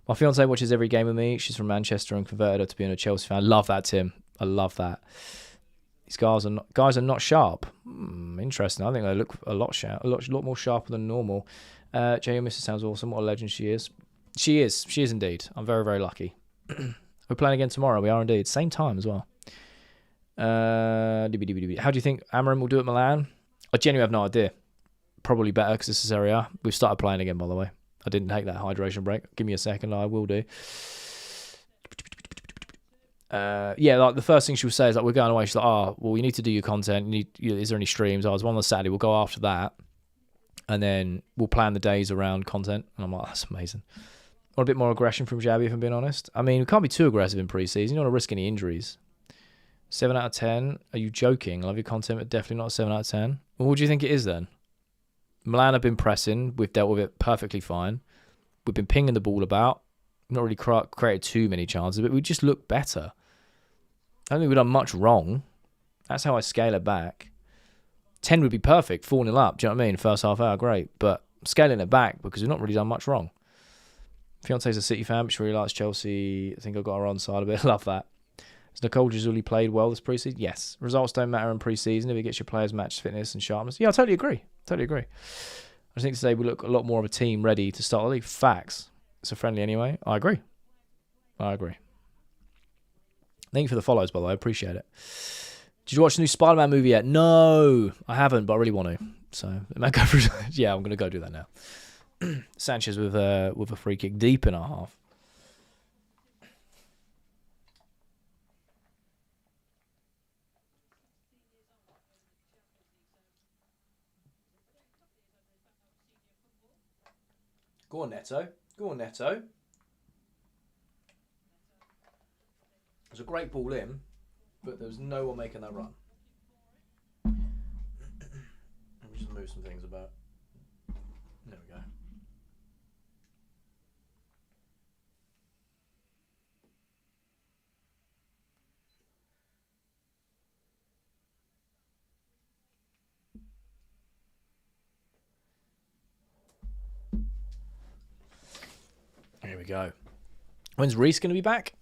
My fiance watches every game with me. She's from Manchester and converted her to being a Chelsea fan. I love that, Tim. I love that. These guys are not sharp. Interesting. I think they look a lot more sharper than normal. J.O. Mrs. sounds awesome. What a legend she is. She is indeed. I'm very, very lucky. We're playing again tomorrow. We are indeed. Same time as well. How do you think Amarim will do at Milan? I genuinely have no idea. Probably better because this is Serie A. We've started playing again, by the way. I didn't take that hydration break. Give me a second. I will do. Yeah, like the first thing she will say is like, we're going away. She's like, oh, well, you need to do your content. Is there any streams? I was one on Saturday. We'll go after that. And then we'll plan the days around content. And I'm like, that's amazing. Want a bit more aggression from Xabi, if I'm being honest. I mean, we can't be too aggressive in pre-season. You don't want to risk any injuries. 7 out of 10. Are you joking? I love your content, but definitely not a 7 out of 10. Well, what do you think it is then? Milan have been pressing. We've dealt with it perfectly fine. We've been pinging the ball about. We've not really created too many chances, but we just look better. I don't think we've done much wrong. That's how I scale it back. 10 would be perfect, 4-0 up. Do you know what I mean? First half hour, great. But scaling it back because we've not really done much wrong. Fiance's a City fan, but she really likes Chelsea. I think I got her on side a bit. Love that. Has Nicole Gizzuli played well this preseason? Yes. Results don't matter in preseason if it gets your players match fitness and sharpness. Yeah, I totally agree. I just think today we look a lot more of a team ready to start the league. Facts. It's a friendly anyway. I agree. Thank you for the follows, by the way. I appreciate it. Did you watch the new Spider-Man movie yet? No, I haven't, but I really want to. So, yeah, I'm going to go do that now. Sanchez with a free kick deep in our half. Go on, Neto. There's a great ball in, but there was no one making that run. Let me just move some things about. There we go. Here we go. When's Reece going to be back?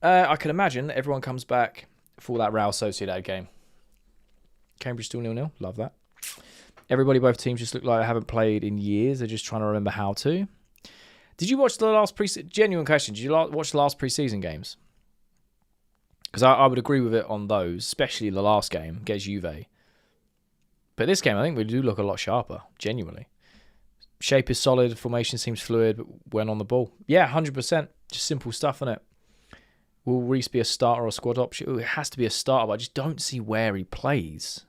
I can imagine that everyone comes back for that Real Sociedad game. Cambridge still 0-0. Love that. Everybody, both teams just look like they haven't played in years. They're just trying to remember how to. Did you watch the last genuine question, did you watch the last pre-season games? Because I would agree with it on those, especially the last game against Juve. But this game, I think we do look a lot sharper, genuinely. Shape is solid, formation seems fluid, but when on the ball. Yeah, 100%. Just simple stuff, innit? Will Reece be a starter or a squad option? Ooh, it has to be a starter, but I just don't see where he plays.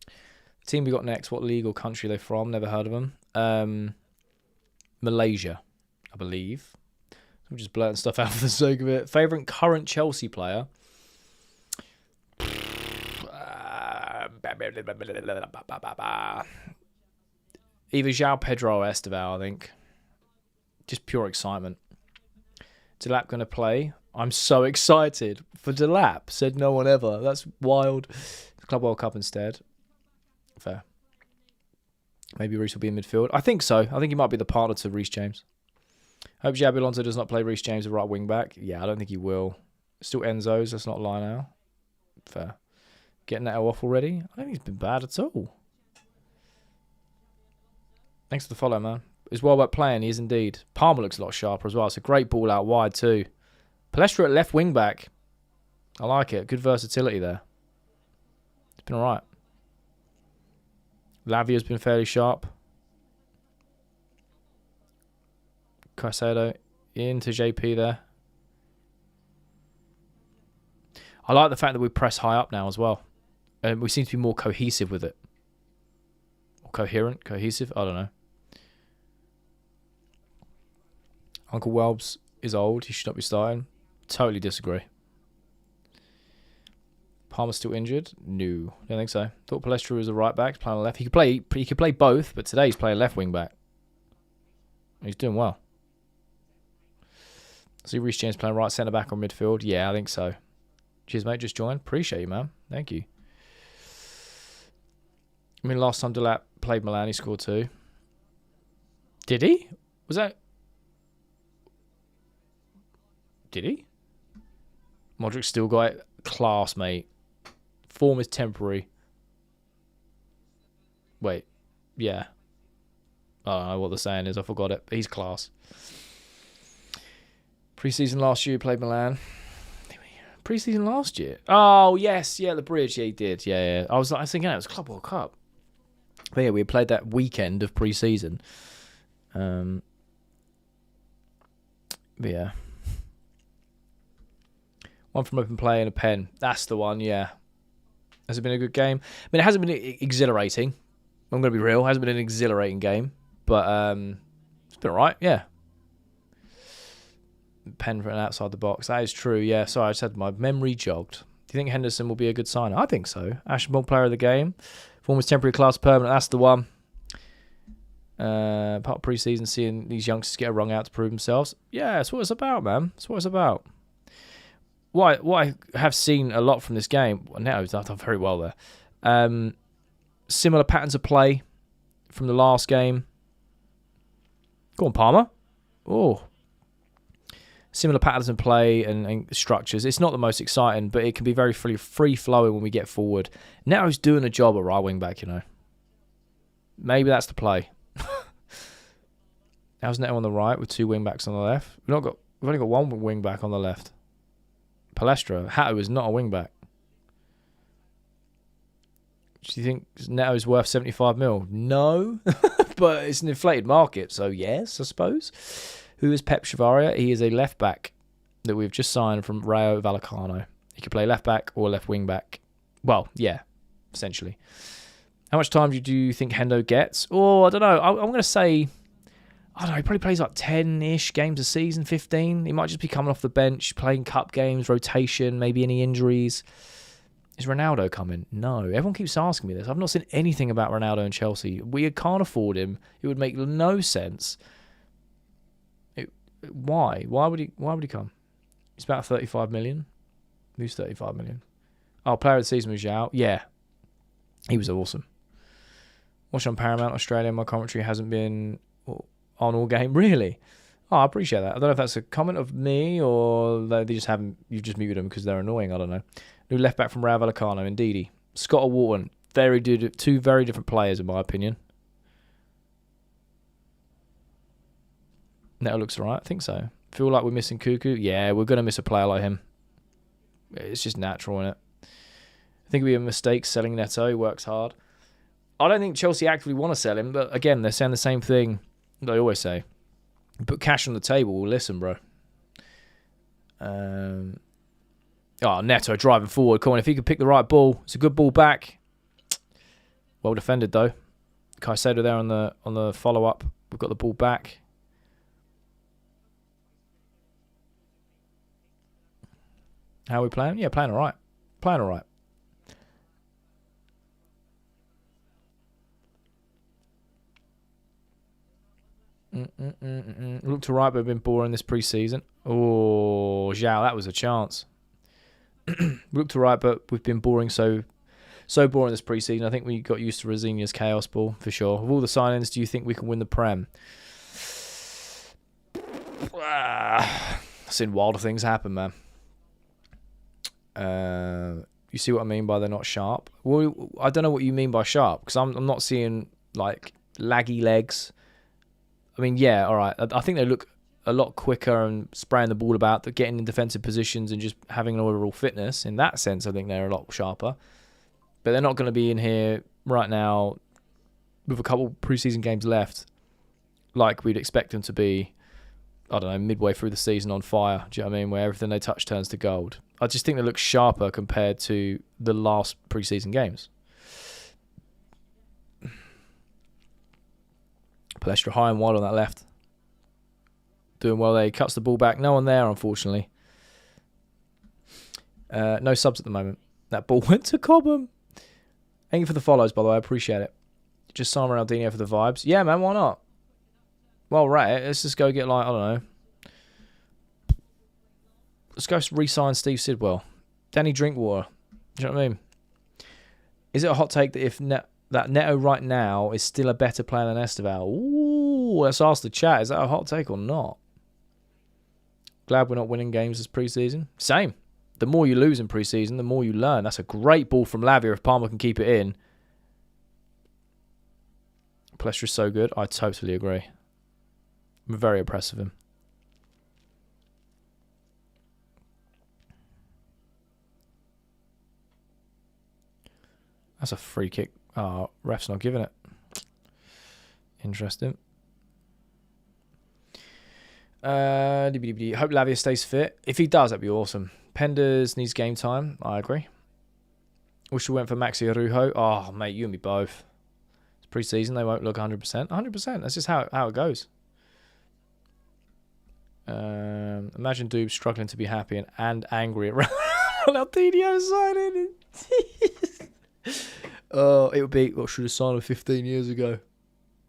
The team we got next, what league or country are they from? Never heard of them. Malaysia, I believe. I'm just blurting stuff out for the sake of it. Favourite current Chelsea player? Either João Pedro or Esteval, I think. Just pure excitement. Delap going to play. I'm so excited for Delap. Said no one ever. That's wild. Club World Cup instead. Fair. Maybe Reece will be in midfield. I think so. I think he might be the partner to Reece James. Hope Xabi Alonso does not play Reece James at right wing back. Yeah, I don't think he will. Still Enzo's. That's not Lionel. Fair. Getting that off already? I don't think he's been bad at all. Thanks for the follow, man. He's well worth playing. He is indeed. Palmer looks a lot sharper as well. It's a great ball out wide too. Palestra at left wing back. I like it. Good versatility there. It's been alright. Lavia's been fairly sharp. Caicedo into JP there. I like the fact that we press high up now as well. And we seem to be more cohesive with it. Or coherent, cohesive, I don't know. Uncle Welbs is old. He should not be starting. Totally disagree. Palmer's still injured? No, don't think so. Thought Palestra was a right back, playing on the left. He could play both, but today he's playing left wing back. He's doing well. See Reece James playing right centre back or midfield? Yeah, I think so. Cheers, mate. Just joined. Appreciate you, man. Thank you. I mean, last time Delap played Milan, he scored 2. Did he? Was that? Did he? Modric still got it. Class, mate. Form is temporary. Wait. Yeah. I don't know what the saying is. I forgot it. But he's class. Pre-season last year, he played Milan. Pre-season last year? Oh, yes. Yeah, the bridge. Yeah, he did. Yeah. I was thinking it was Club World Cup. But yeah, we played that weekend of pre-season. But yeah. One from open play and a pen. That's the one, yeah. Has it been a good game? I mean, it hasn't been exhilarating. I'm going to be real. It hasn't been an exhilarating game. But it's been alright, yeah. Pen for an outside the box. That is true, yeah. Sorry, I just had my memory jogged. Do you think Henderson will be a good signer? I think so. Ashmore player of the game. Form was temporary, class permanent. That's the one. Part of pre-season, seeing these youngsters get a rung out to prove themselves. Yeah, that's what it's about, man. That's what it's about. What I have seen a lot from this game, now he's done very well there. Similar patterns of play from the last game. Go on, Palmer. Oh. Similar patterns of play and structures. It's not the most exciting, but it can be very free-flowing when we get forward. Now he's doing a job at right wing-back, you know. Maybe that's the play. How's Neto on the right with 2 wing-backs on the left? We've only got 1 wing-back on the left. Palestra. Hato is not a wing-back. Do you think Neto is worth 75 mil? No. But it's an inflated market, so yes, I suppose. Who is Pep Chavaria? He is a left-back that we've just signed from Rayo Vallecano. He can play left-back or left wing-back. Well, yeah, essentially. How much time do you think Hendo gets? Oh, I don't know. I'm going to say, I don't know, he probably plays like 10-ish games a season, 15. He might just be coming off the bench, playing cup games, rotation, maybe any injuries. Is Ronaldo coming? No. Everyone keeps asking me this. I've not seen anything about Ronaldo and Chelsea. We can't afford him. It would make no sense. Why? Why would he come? He's about 35 million. Who's 35 million? Oh, player of the season was Zhao. Yeah. He was awesome. Watching on Paramount Australia, my commentary hasn't been on all game. Really? Oh, I appreciate that. I don't know if that's a comment of me or they just haven't. You've just muted them because they're annoying. I don't know. New left back from Rayo Vallecano, indeedy. Scott or Wharton. Two very different players in my opinion. Neto looks alright. I think so. Feel like we're missing Cuckoo. Yeah, we're going to miss a player like him. It's just natural, isn't it? I think it would be a mistake selling Neto. He works hard. I don't think Chelsea actively want to sell him, but again, they're saying the same thing they always say. Put cash on the table, we'll listen, bro. Neto driving forward. Come on, if he could pick the right ball. It's a good ball back. Well defended, though. Caicedo there on the follow-up. We've got the ball back. How are we playing? Yeah, playing all right. Playing all right. Looked alright, but been boring this pre-season. Oh, Zhao, that was a chance. Looked alright, but we've been boring so boring this pre-season. I think we got used to Rosinia's chaos ball, for sure. Of all the signings, do you think we can win the Prem? I've seen wilder things happen, man. You see what I mean by they're not sharp? Well, I don't know what you mean by sharp, because I'm not seeing, like, laggy legs. I mean, yeah, all right. I think they look a lot quicker and spraying the ball about, getting in defensive positions and just having an overall fitness. In that sense, I think they're a lot sharper. But they're not going to be in here right now with a couple preseason games left like we'd expect them to be, I don't know, midway through the season on fire. Do you know what I mean? Where everything they touch turns to gold. I just think they look sharper compared to the last preseason games. Palestra high and wide on that left. Doing well there. He cuts the ball back. No one there, unfortunately. No subs at the moment. That ball went to Cobham. Thank you for the follows, by the way. I appreciate it. Just Simon Ronaldinho for the vibes. Yeah, man, why not? Well, right. Let's just go get, like, I don't know. Let's go re-sign Steve Sidwell. Danny Drinkwater. Do you know what I mean? Is it a hot take that if that Neto right now is still a better player than Esteval? Ooh, let's ask the chat. Is that a hot take or not? Glad we're not winning games this preseason. Same. The more you lose in preseason, the more you learn. That's a great ball from Lavia if Palmer can keep it in. Palestra is so good. I totally agree. I'm very impressed with him. That's a free kick. Oh, ref's not giving it. Interesting. Hope Lavia stays fit. If he does, that'd be awesome. Penders needs game time. I agree. Wish we went for Maxi Arujo. Oh, mate, you and me both. It's pre-season. They won't look 100%. 100%. That's just how it goes. Imagine Doob struggling to be happy and angry at Ronaldinho signing. Oh, it would be, what should have signed him 15 years ago?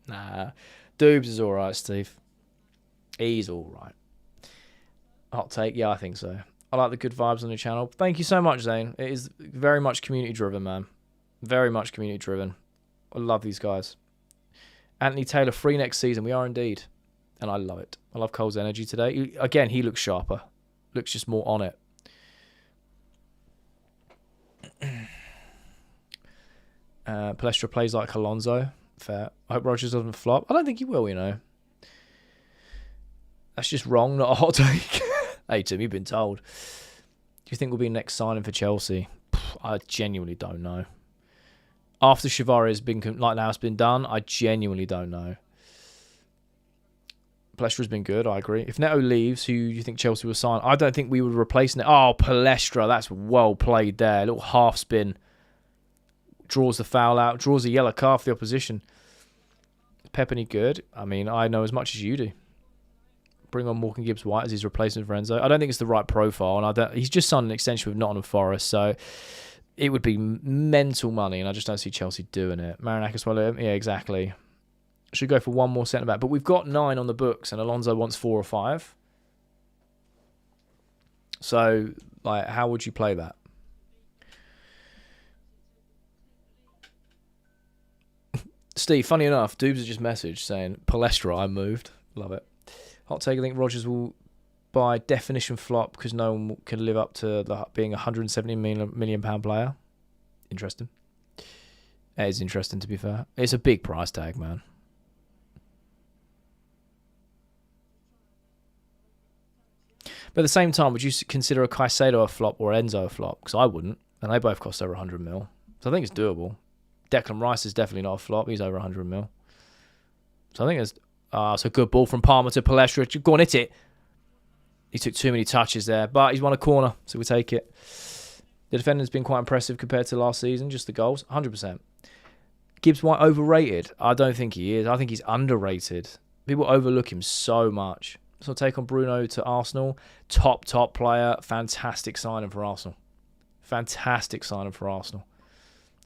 Nah. Doobs is alright, Steve. He's alright. Hot take? Yeah, I think so. I like the good vibes on the channel. Thank you so much, Zane. It is very much community driven, man. Very much community driven. I love these guys. Anthony Taylor, free next season. We are indeed. And I love it. I love Cole's energy today. Again, he looks sharper. Looks just more on it. Palestra plays like Alonso. Fair. I hope Rogers doesn't flop. I don't think he will, you know. That's just wrong, not a hot take. Hey, Tim, you've been told. Do you think we'll be next signing for Chelsea? I genuinely don't know. After Shivari has been, like now it's been done, I genuinely don't know. Palestra's been good, I agree. If Neto leaves, who do you think Chelsea will sign? I don't think we would replace Neto. Oh, Palestra, that's well played there. A little half spin. Draws the foul out. Draws a yellow card for the opposition. Is Pepini good? I mean, I know as much as you do. Bring on Morgan Gibbs-White as his replacement for Enzo. I don't think it's the right profile, and he's just signed an extension with Nottingham Forest, so it would be mental money, and I just don't see Chelsea doing it. Marinakis, well, yeah, exactly. Should go for one more centre-back, but we've got 9 on the books, and Alonso wants 4 or 5. So, like, how would you play that? Steve, funny enough, Doobs has just messaged saying, Palestra, I moved. Love it. Hot take, I think Rogers will, by definition, flop because no one can live up to being a £170 million player. Interesting. It is interesting, to be fair. It's a big price tag, man. But at the same time, would you consider a Caicedo a flop or Enzo a flop? Because I wouldn't. And they both cost over 100 mil. So I think it's doable. Declan Rice is definitely not a flop. He's over 100 mil. So I think it's a good ball from Palmer to Palestra. Go on, hit it. He took too many touches there, but he's won a corner, so we take it. The defender's been quite impressive compared to last season, just the goals, 100%. Gibbs-White overrated? I don't think he is. I think he's underrated. People overlook him so much. So I'll take on Bruno to Arsenal. Top player. Fantastic signing for Arsenal. Fantastic signing for Arsenal.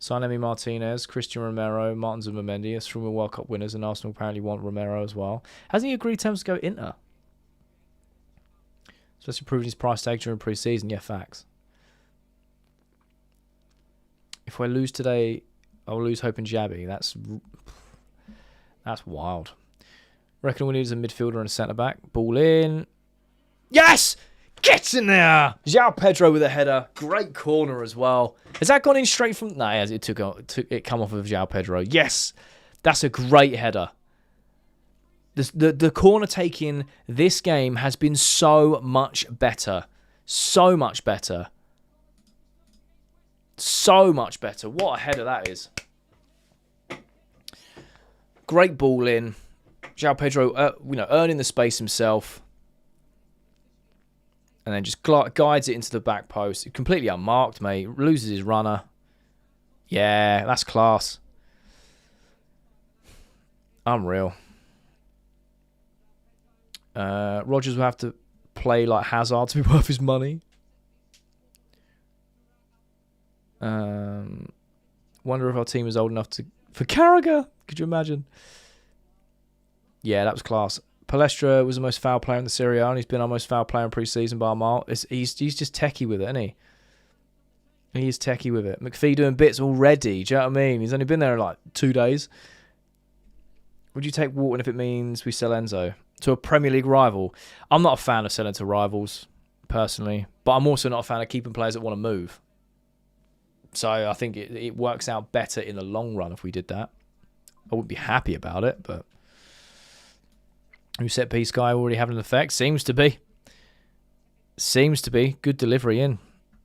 Sign Emi Martinez, Christian Romero, Martin Zubimendi. That's from the World Cup winners, and Arsenal apparently want Romero as well. Hasn't he agreed terms to go Inter? Especially proving his price tag during pre-season. Yeah, facts. If I lose today, I'll lose hope in Xabi. That's wild. Reckon we need a midfielder and a centre-back. Ball in. Yes! Get in there! João Pedro with a header. Great corner as well. Has that gone in straight from... No, it took it come off of João Pedro. Yes! That's a great header. The corner taking this game has been so much better. So much better. So much better. What a header that is. Great ball in. João Pedro, earning the space himself. And then just guides it into the back post. Completely unmarked, mate. Loses his runner. Yeah, that's class. Unreal. Rodgers will have to play like Hazard to be worth his money. Wonder if our team is old enough for Carragher. Could you imagine? Yeah, that was class. Palestra was the most foul player in the Serie A, and he's been our most foul player in pre-season by a mile. He's just techie with it, isn't he? He is techie with it. McPhee doing bits already. Do you know what I mean? He's only been there like 2 days. Would you take Walton if it means we sell Enzo to a Premier League rival? I'm not a fan of selling to rivals, personally. But I'm also not a fan of keeping players that want to move. So I think it works out better in the long run if we did that. I wouldn't be happy about it, but... New set piece guy already having an effect? Seems to be. Seems to be. Good delivery in.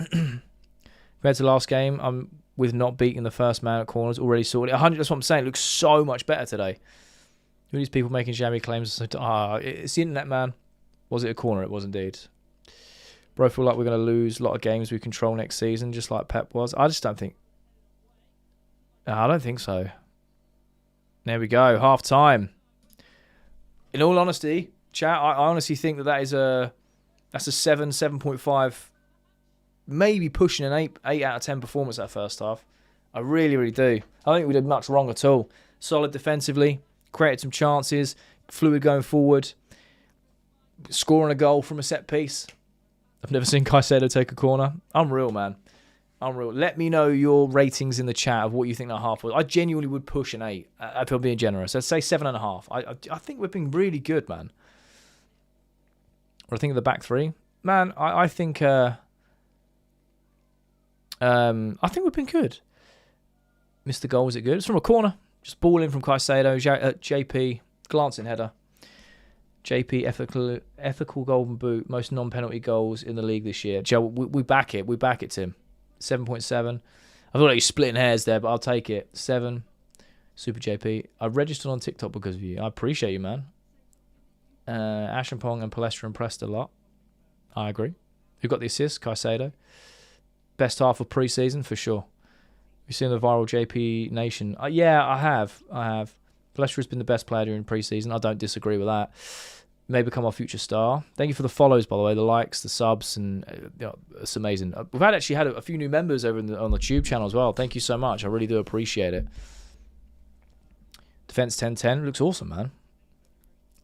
Compared to last game, I'm with not beating the first man at corners. Already sorted. 100, that's what I'm saying. It looks so much better today. Who are these people making Xabi claims? It's the internet, man. Was it a corner? It was indeed. Bro, I feel like we're going to lose a lot of games we control next season, just like Pep was. I just don't think... I don't think so. There we go. Half time. In all honesty, chat, I honestly think that's a 7, 7.5, maybe pushing an 8 out of 10 performance that first half. I really, really do. I don't think we did much wrong at all. Solid defensively, created some chances, fluid going forward, scoring a goal from a set piece. I've never seen Caicedo take a corner. Unreal, man. Unreal. Let me know your ratings in the chat of what you think that half was. I genuinely would push an 8 if I'm being generous. I'd say 7.5. I think we've been really good, man. What I think of the back three, man. I think we've been good. Missed the goal. Was it good? It's from a corner. Just ball in from Caicedo. JP glancing header. JP ethical golden boot. Most non-penalty goals in the league this year. Joe, we back it. We back it, Tim. 7.7. I thought he was splitting hairs there, but I'll take it. 7. Super JP. I registered on TikTok because of you. I appreciate you, man. Ashampong and Palestra impressed a lot. I agree. Who got the assist? Caicedo. Best half of pre-season for sure. You've seen the viral JP Nation. Yeah, I have. Palestra has been the best player during pre-season. I don't disagree with that. May become our future star. Thank you for the follows, by the way, the likes, the subs, and it's amazing. We've actually had a few new members over on the Tube channel as well. Thank you so much. I really do appreciate it. Defense 10-10 looks awesome, man.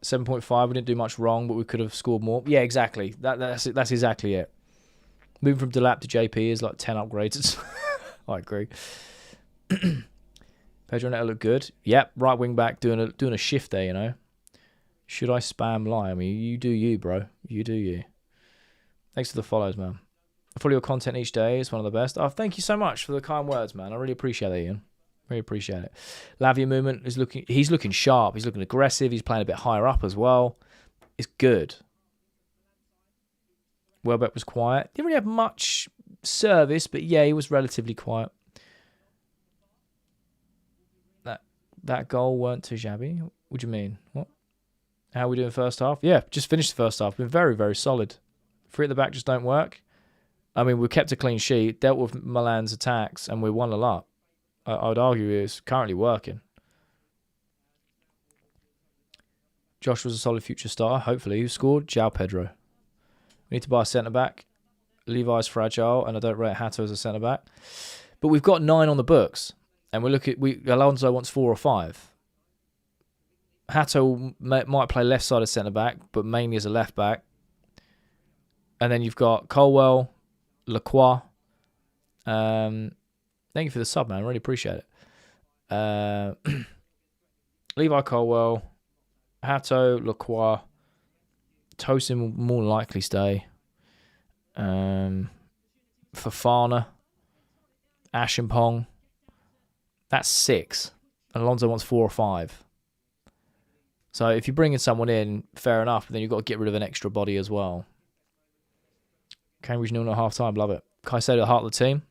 7.5. We didn't do much wrong, but we could have scored more. Yeah, exactly. That's exactly it. Moving from Delap to JP is like 10 upgrades. I agree. Pedro Neto look good. Yep, right wing back doing a shift there, you know. Should I spam lie? I mean, you do you, bro. You do you. Thanks for the follows, man. I follow your content each day. It's one of the best. Oh, thank you so much for the kind words, man. I really appreciate that, Ian. Really appreciate it. Lavia movement is he's looking sharp. He's looking aggressive. He's playing a bit higher up as well. It's good. Welbeck was quiet. Didn't really have much service, but yeah, he was relatively quiet. That goal weren't to Xabi. What do you mean? What? How are we doing first half? Yeah, just finished the first half. Been very, very solid. 3 at the back just don't work. I mean, we kept a clean sheet, dealt with Milan's attacks, and we won a lot. I would argue it's currently working. Josh was a solid future star, hopefully. Who scored? João Pedro. We need to buy a centre-back. Levi's fragile, and I don't rate Hato as a centre-back. But we've got 9 on the books, and Alonso wants 4 or 5. Hato might play left side of centre back, but mainly as a left back. And then you've got Colwell, Lacroix. Thank you for the sub, man. I really appreciate it. Levi Colwell, Hato, Lacroix. Tosin will more likely stay. Fofana, Ashimpong. That's 6. Alonso wants 4 or 5. So if you're bringing someone in, fair enough, but then you've got to get rid of an extra body as well. Cambridge 0 at half time, love it. Caicedo, the heart of the team.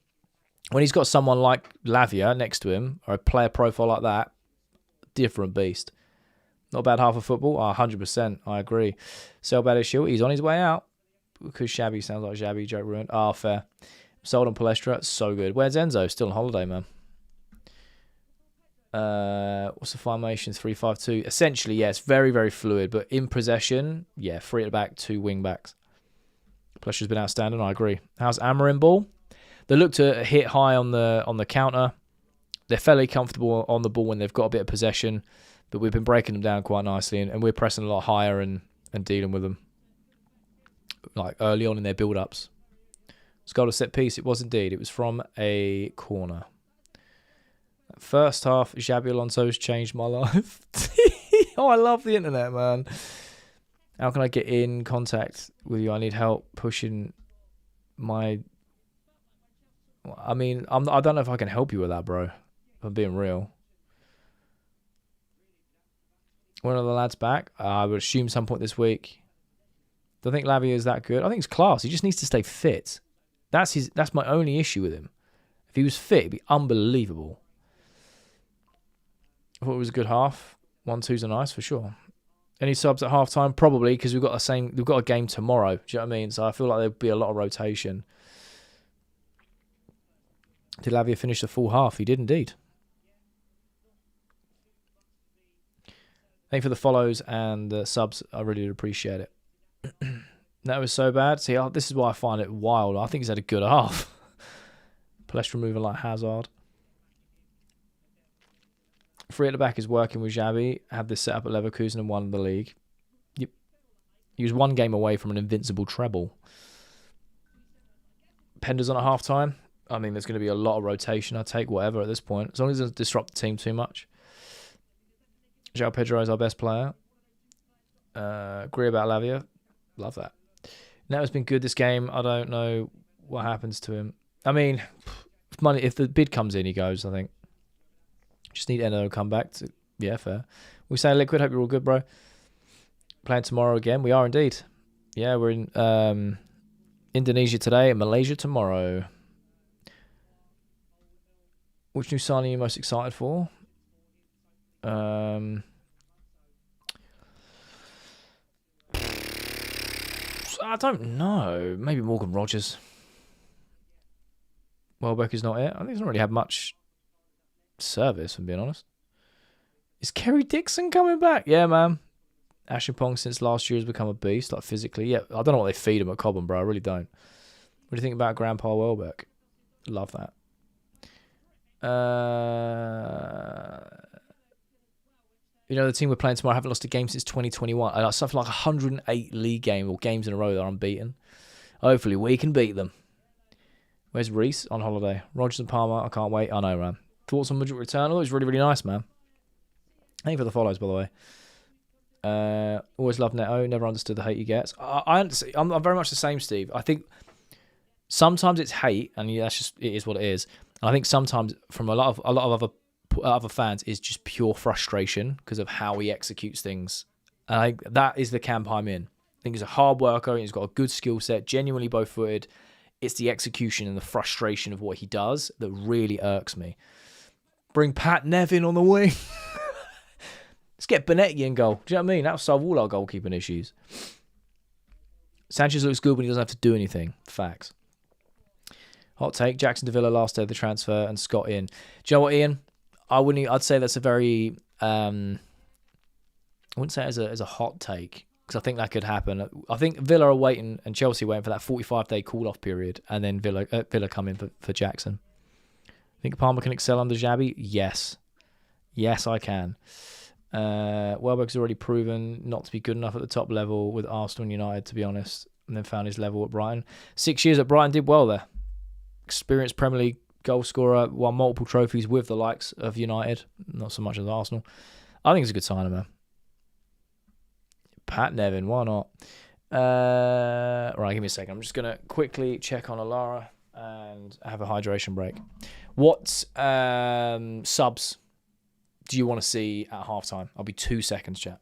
When he's got someone like Lavia next to him, or a player profile like that, different beast. Not a bad half of football? 100%, I agree. Sell bad issue, he's on his way out. Because Shabby sounds like Shabby, joke ruined. Fair. Sold on Palestra, so good. Where's Enzo? Still on holiday, man. What's the formation? 3-5-2. Essentially, yeah, it's very, very fluid. But in possession, yeah, 3 at the back, 2 wing backs. Plestra's been outstanding, I agree. How's Amarin ball? They look to hit high on the counter. They're fairly comfortable on the ball when they've got a bit of possession. But we've been breaking them down quite nicely. And we're pressing a lot higher and dealing with them. Like early on in their build-ups. Goal to set piece. It was indeed. It was from a corner. First half, Xabi Alonso's changed my life. Oh, I love the internet, man. How can I get in contact with you? I need help pushing my... I mean, I don't know if I can help you with that, bro. If I'm being real. When are the lads back? I would assume some point this week. Do I think Lavia is that good? I think he's class. He just needs to stay fit. That's my only issue with him. If he was fit, it'd be unbelievable. I thought it was a good half. 1-2s are nice for sure. Any subs at half time? Probably, because we've got a game tomorrow. Do you know what I mean? So I feel like there'll be a lot of rotation. Did Lavia finish the full half? He did indeed. Thank you for the follows and the subs. I really appreciate it. That was so bad. See, this is why I find it wild. I think he's had a good half. Palestra moving like Hazard. 3 at the back is working with Xabi. Had this set up at Leverkusen and won the league. Yep. He was 1 game away from an invincible treble. Pender's on at half time. I mean, there's going to be a lot of rotation. I'll take whatever at this point. As long as it doesn't disrupt the team too much. João Pedro is our best player. Agree about Lavia. Love that. Now it's been good this game. I don't know what happens to him. I mean, if the bid comes in, he goes, I think. Just need Eno to come back. Yeah, fair. We say Liquid. Hope you're all good, bro. Playing tomorrow again. We are indeed. Yeah, we're in Indonesia today and Malaysia tomorrow. Which new signing are you most excited for? I don't know. Maybe Morgan Rogers. Welbeck is not it. I think he's not really had much service, if I'm being honest. Is Kerry Dixon coming back? Yeah, man. Ashimpong since last year has become a beast, like physically. Yeah, I don't know what they feed him at Cobham, bro. I really don't. What do you think about Grandpa Welbeck? Love that. You know, the team we're playing tomorrow haven't lost a game since 2021. I something like 108 league games in a row that are unbeaten. Hopefully we can beat them. Where's Reese? On holiday. Rogers and Palmer, I can't wait. I know, man. Thoughts on Madrid return? It was really, really nice, man. Thank you for the follows, by the way. Always love Neto. Never understood the hate he gets. I'm very much the same, Steve. I think sometimes it's hate, and that's just, it is what it is. And I think sometimes from a lot of other fans is just pure frustration because of how he executes things. And that is the camp I'm in. I think he's a hard worker. He's got a good skill set, genuinely bow-footed. It's the execution and the frustration of what he does that really irks me. Bring Pat Nevin on the wing. Let's get Benetti in goal. Do you know what I mean? That'll solve all our goalkeeping issues. Sanchez looks good when he doesn't have to do anything. Facts. Hot take. Jackson to Villa last day of the transfer and Scott in. Do you know what, Ian? I'd say that's a very... I wouldn't say it as a hot take because I think that could happen. I think Villa are waiting and Chelsea waiting for that 45-day call-off period and then Villa come in for Jackson. Think Palmer can excel under Xabi? Yes. Yes, I can. Welbeck's already proven not to be good enough at the top level with Arsenal and United, to be honest, and then found his level at Brighton. 6 years at Brighton, did well there. Experienced Premier League goal scorer, won multiple trophies with the likes of United, not so much as Arsenal. I think it's a good signing, man. Pat Nevin, why not? Right, give me a second. I'm just going to quickly check on Alara and have a hydration break. What subs do you want to see at halftime? I'll be 2 seconds, chat.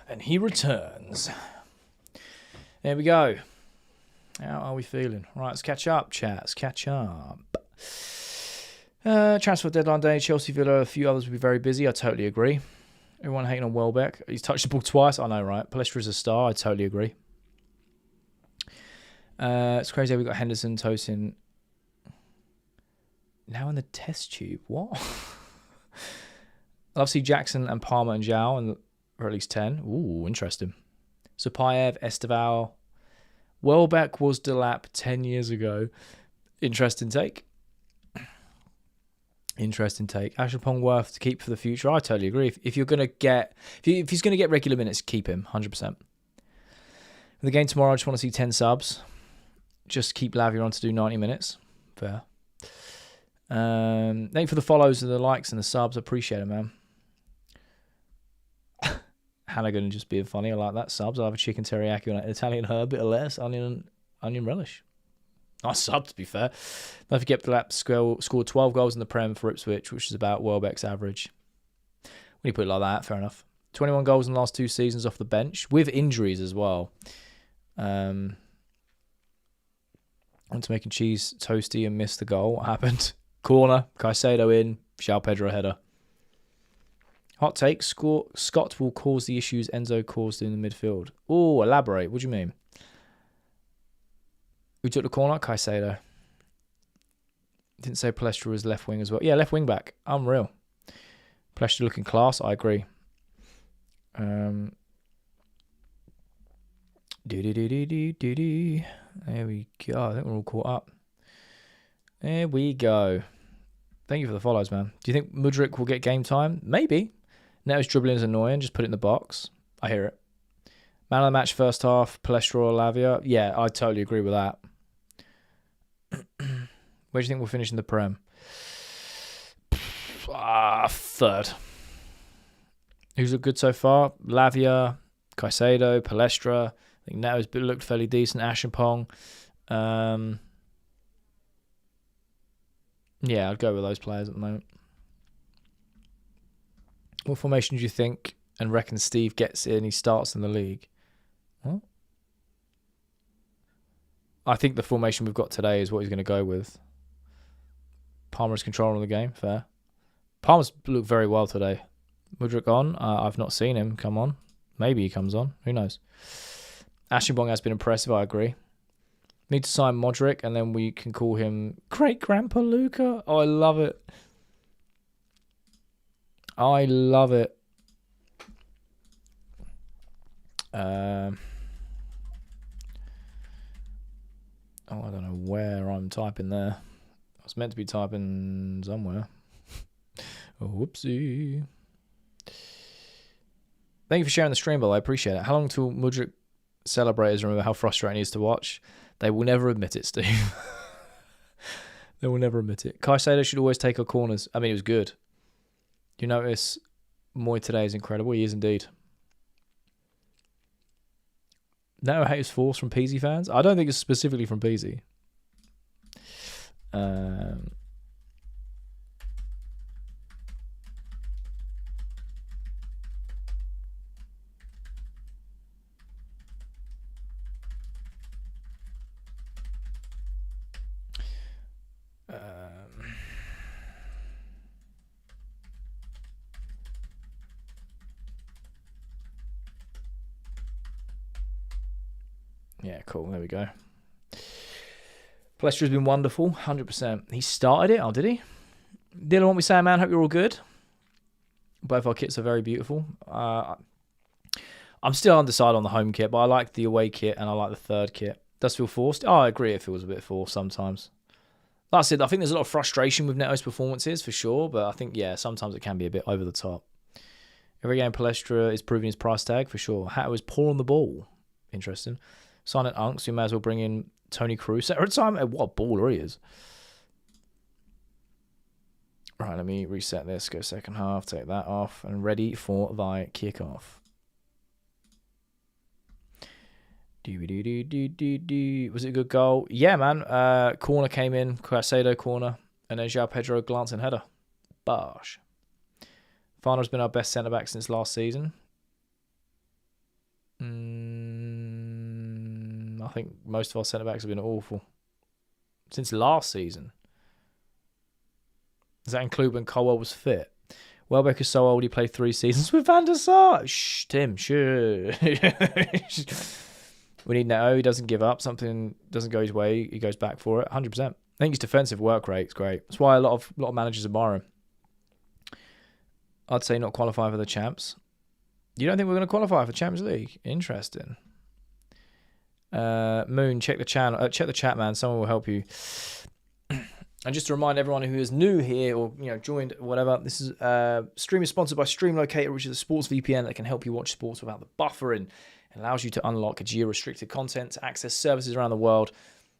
And he returns. There we go. How are we feeling? Right, let's catch up, chat. Let's catch up. Transfer deadline day, Chelsea, Villa, a few others will be very busy. I totally agree. Everyone hating on Welbeck. He's touched the ball twice. I know, right? Palestra's a star. I totally agree. It's crazy how we got Henderson, Tosin now in the test tube. What? I'll see Jackson and Palmer and Zhao, or at least 10. Ooh, interesting. Sapayev, Esteval. Welbeck was Delap 10 years ago. Interesting take. Interesting take. Ashrapong worth to keep for the future. I totally agree. If you're gonna get, if he's gonna get regular minutes, keep him 100%. The game tomorrow, I just want to see 10 subs. Just keep Lavia on to do 90 minutes. Fair. Thank you for the follows and the likes and the subs. I appreciate it, man. Hannigan just being funny. I like that. Subs. I'll have a chicken teriyaki on an Italian herb, bit of lettuce, onion relish. Nice sub, to be fair. Don't forget the lap scored 12 goals in the Prem for Ipswich, which is about Welbeck's average. When you put it like that, fair enough. 21 goals in the last 2 seasons off the bench, with injuries as well. Went to making cheese toasty and missed the goal. What happened? Corner, Caicedo in, João Pedro header. Hot take, Scott will cause the issues Enzo caused in the midfield. Oh, elaborate. What do you mean? Who took the corner? Caicedo. Didn't say Palestra was left wing as well. Yeah, left wing back. Unreal. Plestre looking class. I agree. There we go. I think we're all caught up. There we go. Thank you for the follows, man. Do you think Mudryk will get game time? Maybe. Neto's dribbling is annoying. Just put it in the box. I hear it. Man of the match first half, Palestra or Lavia? Yeah, I totally agree with that. Where do you think we'll finish in the Prem? Third. Who's looked good so far? Lavia, Caicedo, Palestra. I think Neto's looked fairly decent. Ashenpong. Yeah, I'd go with those players at the moment. What formation do you think and reckon Steve gets in? He starts in the league. What? I think the formation we've got today is what he's going to go with. Palmer's controlling the game. Fair. Palmer's looked very well today. Mudryk on. I've not seen him come on. Maybe he comes on. Who knows? Ashenbong has been impressive. I agree. Need to sign Modric, and then we can call him Great Grandpa Luca. Oh, I love it. I love it. I don't know where I'm typing there. I was meant to be typing somewhere. Oh, whoopsie. Thank you for sharing the stream, Bill. I appreciate it. How long till Mudryk celebrators remember how frustrating it is to watch? They will never admit it, Steve. They will never admit it. Caicedo should always take our corners. I mean, it was good. You notice Moy today is incredible. He is indeed. No hate is forced from Peasy fans. I don't think it's specifically from Peasy. Yeah, cool. There we go. Palestra's been wonderful. 100%. He started it. Oh, did he? Dylan, what we say, man? Hope you're all good. Both our kits are very beautiful. I'm still undecided on the home kit, but I like the away kit and I like the third kit. Does feel forced? Oh, I agree. It feels a bit forced sometimes. Like I said, I think there's a lot of frustration with Neto's performances for sure, but I think, yeah, sometimes it can be a bit over the top. Every game, Palestra is proving his price tag for sure. Hatter is poor on the ball. Interesting. Silent Unks, we may as well bring in Tony Cruz. What a baller he is. Right, let me reset this. Go second half. Take that off. And ready for thy kickoff. Was it a good goal? Yeah, man. Corner came in. Caicedo corner. And then João Pedro glancing header. Bosh. Farner's been our best centre-back since last season. I think most of our centre-backs have been awful. Since last season. Does that include when Colwell was fit? Welbeck is so old he played 3 seasons with Van der Sar. Shh, Tim, sure. We need Neto. He doesn't give up. Something doesn't go his way. He goes back for it. 100%. I think his defensive work rate is great. That's why a lot of managers admire him. I'd say not qualify for the champs. You don't think we're going to qualify for Champions League? Interesting. Moon, check the channel. Check the chat, man. Someone will help you. And just to remind everyone who is new here or joined whatever, this is stream is sponsored by Stream Locator, which is a sports VPN that can help you watch sports without the buffering. It allows you to unlock geo-restricted content to access services around the world,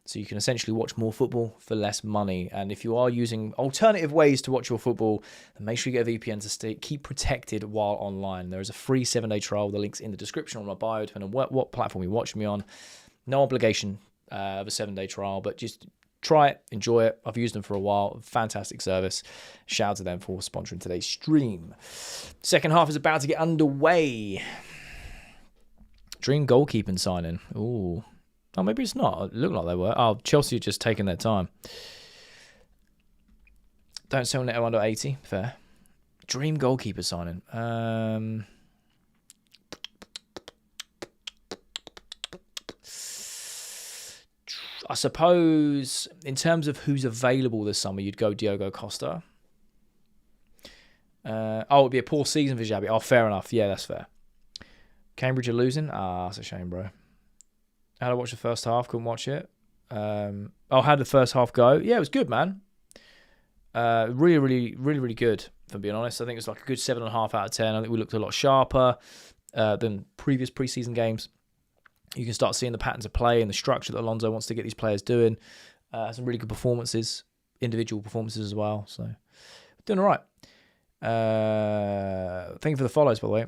so you can essentially watch more football for less money. And if you are using alternative ways to watch your football, then make sure you get a VPN to keep protected while online. There is a free 7-day trial. The link's in the description on my bio, depending on what platform you watch me on. No obligation of a 7-day trial, but just try it, enjoy it. I've used them for a while. Fantastic service. Shout out to them for sponsoring today's stream. Second half is about to get underway. Dream goalkeeping signing. Ooh. Oh, maybe it's not. It looked like they were. Oh, Chelsea are just taking their time. Don't sell Neto under 80. Fair. Dream goalkeeper signing. I suppose in terms of who's available this summer, you'd go Diogo Costa. Oh, it'd be a poor season for Xabi. Oh, fair enough. Yeah, that's fair. Cambridge are losing. Ah, that's a shame, bro. How did I watch the first half? Couldn't watch it. How did the first half go? Yeah, it was good, man. Really good, if I'm being honest. I think it's like a good 7.5 out of 10. I think we looked a lot sharper than previous preseason games. You can start seeing the patterns of play and the structure that Alonso wants to get these players doing. Some really good performances, individual performances as well. So, doing all right. Thank you for the follows, by the way.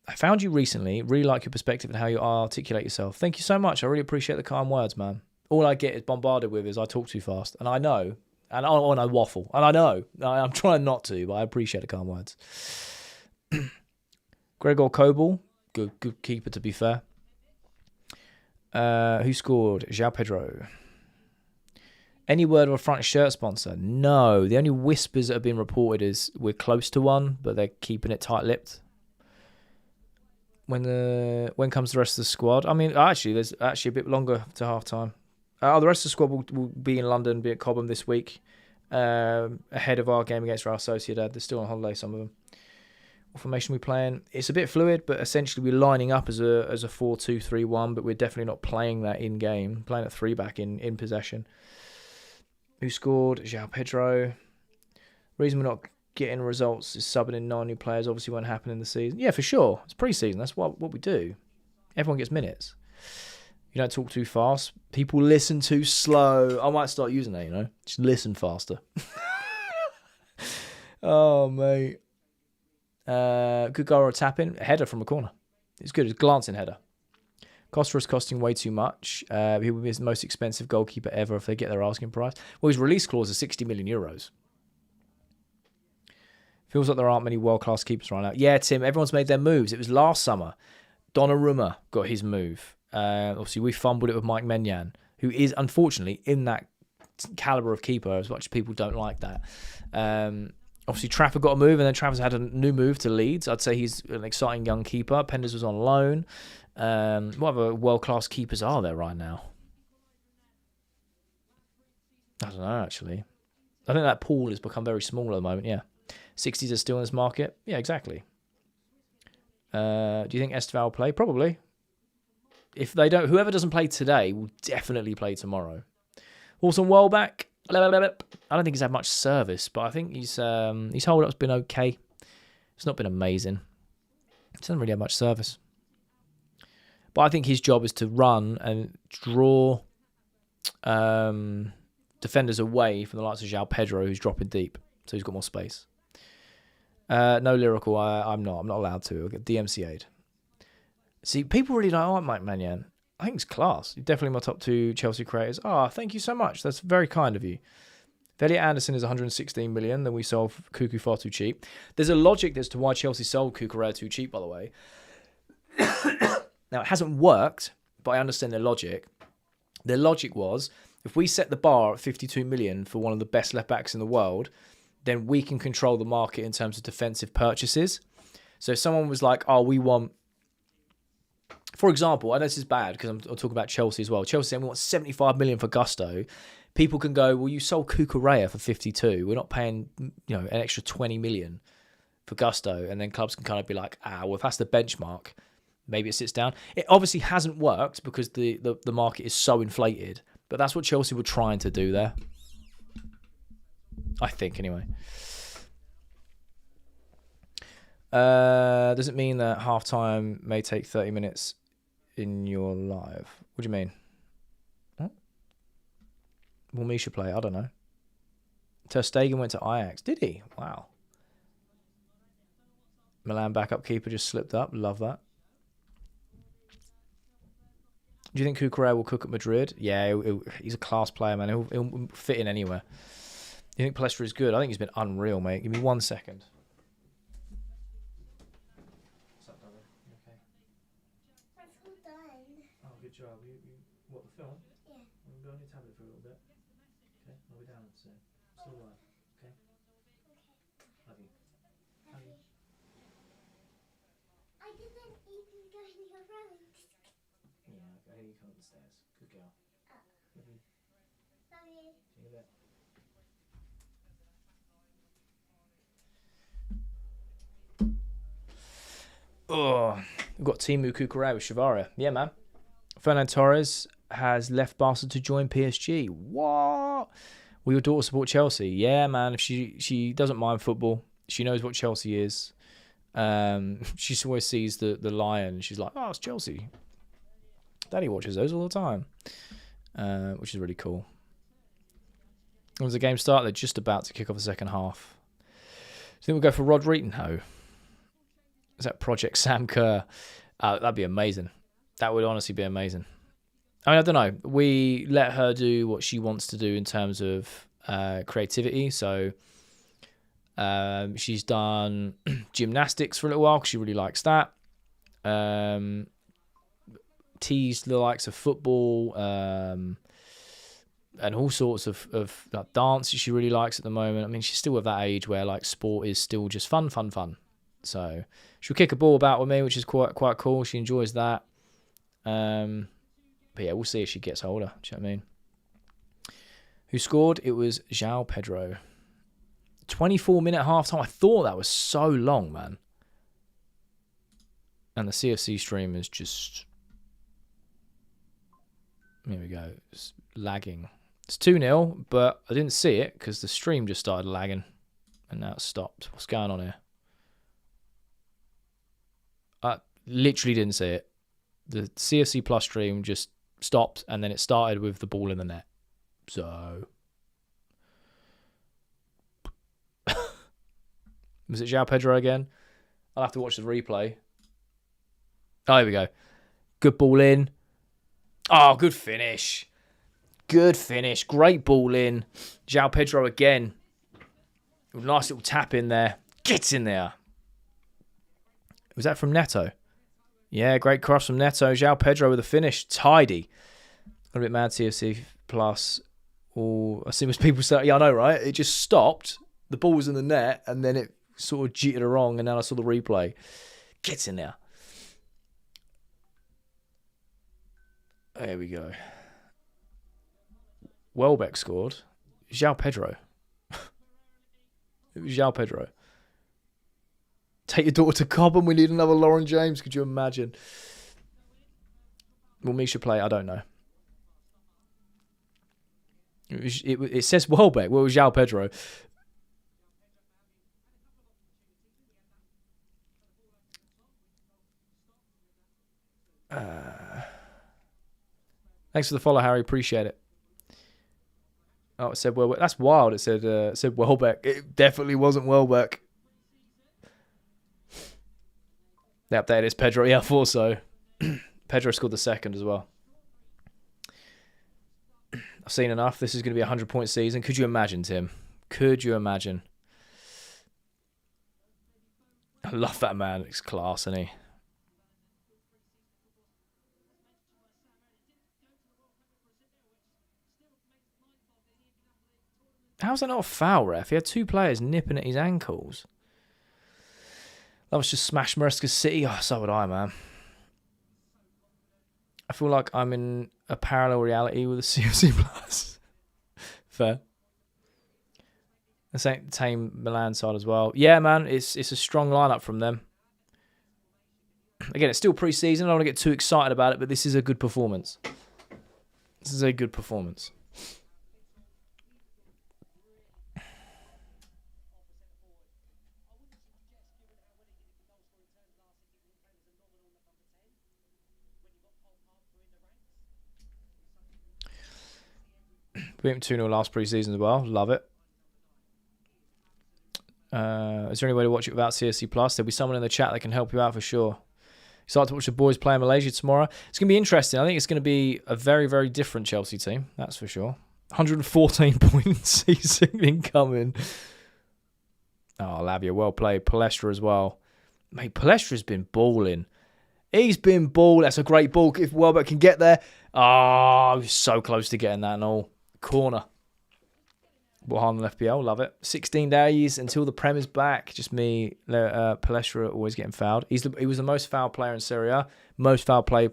I found you recently. Really like your perspective and how you articulate yourself. Thank you so much. I really appreciate the kind words, man. All I get is bombarded with is I talk too fast, and I know, and I waffle, and I know. I'm trying not to, but I appreciate the kind words. Gregor Kobel, good keeper to be fair. Who scored? João Pedro. Any word of a front shirt sponsor? No. The only whispers that have been reported is we're close to one, but they're keeping it tight-lipped. When comes the rest of the squad? I mean, actually, there's actually a bit longer to half-time. The rest of the squad will be in London, be at Cobham this week, ahead of our game against Real Sociedad. They're still on holiday, some of them. What formation are we playing? It's a bit fluid, but essentially we're lining up as a 4-2-3-1, but we're definitely not playing that in-game. Playing at 3-back in possession. Who scored? João Pedro. Reason we're not getting results is subbing in 9 new players. Obviously won't happen in the season. Yeah, for sure. It's pre-season. That's what we do. Everyone gets minutes. You don't talk too fast. People listen too slow. I might start using that, Just listen faster. Oh, mate. Good goal or a tap-in. A header from a corner. It's good. It's a glancing header. Costa is costing way too much. He will be the most expensive goalkeeper ever if they get their asking price. Well, his release clause is 60 million euros. Feels like there aren't many world-class keepers right now. Yeah, Tim, everyone's made their moves. It was last summer. Donnarumma got his move. Obviously, we fumbled it with Mike Maignan, who is, unfortunately, in that calibre of keeper, as much as people don't like that. Obviously, Trafford got a move, and then Trafford's had a new move to Leeds. I'd say he's an exciting young keeper. Penders was on loan. What other world-class keepers are there right now? I don't know, actually. I think that pool has become very small at the moment, yeah. 60s are still in this market? Yeah, exactly. Do you think Esteval will play? Probably. If they don't, whoever doesn't play today will definitely play tomorrow. Orson Welbeck. I don't think he's had much service, but I think his hold-up's been okay. It's not been amazing. He doesn't really have much service. But I think his job is to run and draw defenders away from the likes of João Pedro, who's dropping deep. So he's got more space. No lyrical. I'm not allowed to. I'll get DMCA'd. See, people really don't like Mike Maignan. I think it's class. You're definitely my top 2 Chelsea creators. Thank you so much. That's very kind of you. If Elliot Anderson is 116 million, then we sold Cuckoo far too cheap. There's a logic as to why Chelsea sold Cucurella too cheap, by the way. Now, it hasn't worked, but I understand their logic. Their logic was, if we set the bar at 52 million for one of the best left-backs in the world, then we can control the market in terms of defensive purchases. So if someone was like, we want... For example, I know this is bad because I'm talking about Chelsea as well. Chelsea saying we want 75 million for Gusto. People can go, well, you sold Cucurella for 52. We're not paying, an extra 20 million for Gusto. And then clubs can kind of be like, well, if that's the benchmark, maybe it sits down. It obviously hasn't worked because the market is so inflated. But that's what Chelsea were trying to do there. I think, anyway. Does it mean that halftime may take 30 minutes in your live? What do you mean? What? Will Misha play? I don't know. Ter Stegen went to Ajax. Did he? Wow. Milan backup keeper just slipped up. Love that. Do you think Cucurella will cook at Madrid? Yeah, he's a class player, man. He'll fit in anywhere. You think Palestra is good? I think he's been unreal, mate. Give me 1 second. What's up, darling? You okay? That's all done. Oh, good job. What, the film? Yeah. We'll go on your tablet for a little bit. Okay, I'll be down soon. Still alive. Okay? Love you. Love you. I didn't even go in your room. Yeah, I hear you come up the stairs. Good girl. Love you. Love you. See you in a bit. Oh, we've got Timu Kukurela with Shavaria. Yeah, man. Fernand Torres has left Barca to join PSG. What? Will your daughter support Chelsea? Yeah, man. If she doesn't mind football. She knows what Chelsea is. She always sees the lion. And she's like, oh, it's Chelsea. Daddy watches those all the time, which is really cool. When does the game start? They're just about to kick off the second half. Do you think we'll go for Rod Reetenho? Is that Project Sam Kerr? That'd be amazing. That would honestly be amazing. I mean, I don't know. We let her do what she wants to do in terms of creativity. So she's done gymnastics for a little while because she really likes that. Teased the likes of football and all sorts of like dance she really likes at the moment. I mean, she's still at that age where like sport is still just fun. So she'll kick a ball about with me, which is quite cool. She enjoys that. But yeah, we'll see as she gets older. Do you know what I mean? Who scored? It was João Pedro. 24-minute half-time. I thought that was so long, man. And the CFC stream is just... Here we go. It's lagging. It's 2-0, but I didn't see it because the stream just started lagging. And now it's stopped. What's going on here? I literally didn't see it. The CFC Plus stream just stopped and then it started with the ball in the net. So... Was it João Pedro again? I'll have to watch the replay. Oh, here we go. Good ball in. Oh, good finish. Good finish. Great ball in. João Pedro again. Nice little tap in there. Gets in there. Was that from Neto? Yeah, great cross from Neto. João Pedro with a finish. Tidy. Got a bit mad CFC Plus. Oh, I see most people say, yeah, I know, right? It just stopped. The ball was in the net and then it sort of jittered wrong and then I saw the replay. Gets in there. There we go. Welbeck scored. João Pedro. It was João Pedro. Take your daughter to Cobham. We need another Lauren James. Could you imagine? Will Misha play? I don't know. It says Welbeck. Well, it was João Pedro. Thanks for the follow, Harry. Appreciate it. Oh, it said Welbeck. That's wild. It said Welbeck. It definitely wasn't Welbeck. They updated it's Pedro. Yeah, I thought so. Pedro scored the second as well. I've seen enough. This is going to be a 100-point season. Could you imagine, Tim? Could you imagine? I love that man. It's class, isn't he? How's that not a foul, ref? He had two players nipping at his ankles. That was just smash Maresca City. Oh, so would I, man. I feel like I'm in a parallel reality with the CFC Plus. Fair. The same Milan side as well. Yeah, man, it's a strong lineup from them. Again, it's still pre-season. I don't want to get too excited about it, but this is a good performance. This is a good performance. We went 2-0 last pre-season as well. Love it. Is there any way to watch it without CSC Plus? There'll be someone in the chat that can help you out for sure. Excited to watch the boys play in Malaysia tomorrow. It's going to be interesting. I think it's going to be a very, very different Chelsea team. That's for sure. 114 points season incoming. Oh, Lavia, well played. Palestra as well. Mate, Palestra's been balling. He's been balling. That's a great ball. If Welbeck can get there. Oh, he's so close to getting that and all. Corner. Warhammer FPL, love it. 16 days until the Prem is back. Just me, Palestra always getting fouled. He was the most fouled player in Serie A. Most fouled player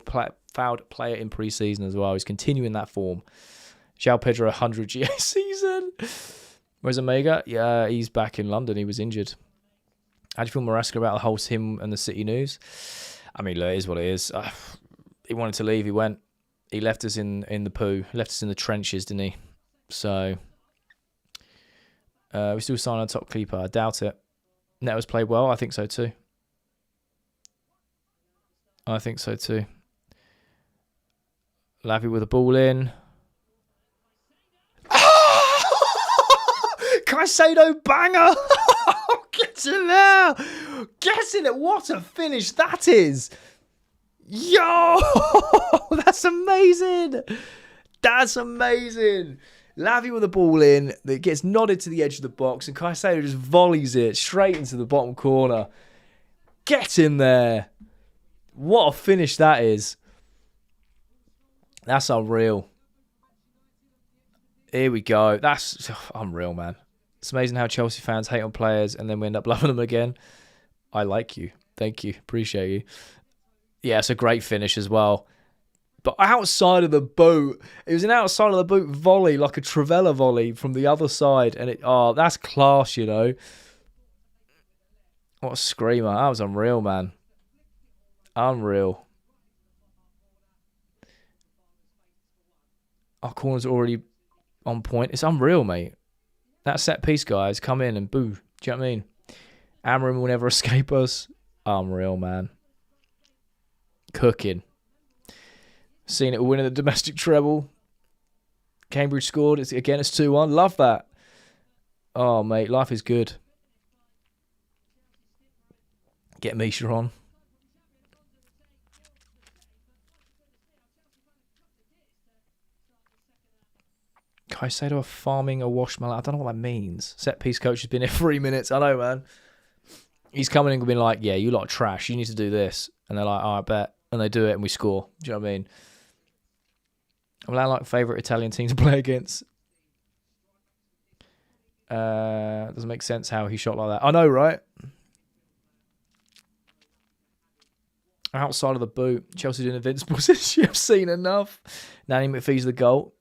in pre-season as well. He's continuing that form. João Pedro, 100 GA season. Where's Omega? Yeah, he's back in London. He was injured. How do you feel, Maresca, about the whole him and the City news? I mean, look, it is what it is. He wanted to leave. He went. He left us in the poo. Left us in the trenches, didn't he? So we still sign our top keeper. I doubt it. Neto's played well. I think so too. Lavy with the ball in. Caicedo banger! Get in there! Get in it! What a finish that is! Yo! That's amazing! That's amazing! Lavy with the ball in, that gets nodded to the edge of the box, and Caicedo just volleys it straight into the bottom corner. Get in there! What a finish that is. That's unreal. Here we go. That's unreal, man. It's amazing how Chelsea fans hate on players and then we end up loving them again. I like you. Thank you. Appreciate you. Yeah, it's a great finish as well. But outside of the boot, it was an outside of the boot volley, like a Trivela volley from the other side. And that's class, you know. What a screamer. That was unreal, man. Unreal. Our corner's already on point. It's unreal, mate. That set piece, guys, come in and boo. Do you know what I mean? Amarim will never escape us. Unreal, man. Cooking. Seen it winning the domestic treble. Cambridge scored. It's 2-1. Love that. Oh, mate, life is good. Get Misha on. Caicedo farming a washmallow. I don't know what that means. Set piece coach has been here 3 minutes. I know, man. He's coming in and being like, yeah, you lot are trash. You need to do this. And they're like, I bet. And they do it and we score. Do you know what I mean? Milan like favourite Italian team to play against. Doesn't make sense how he shot like that. I know, right? Outside of the boot. Chelsea doing invincible since you've seen enough. Nanny McPhee's the goal.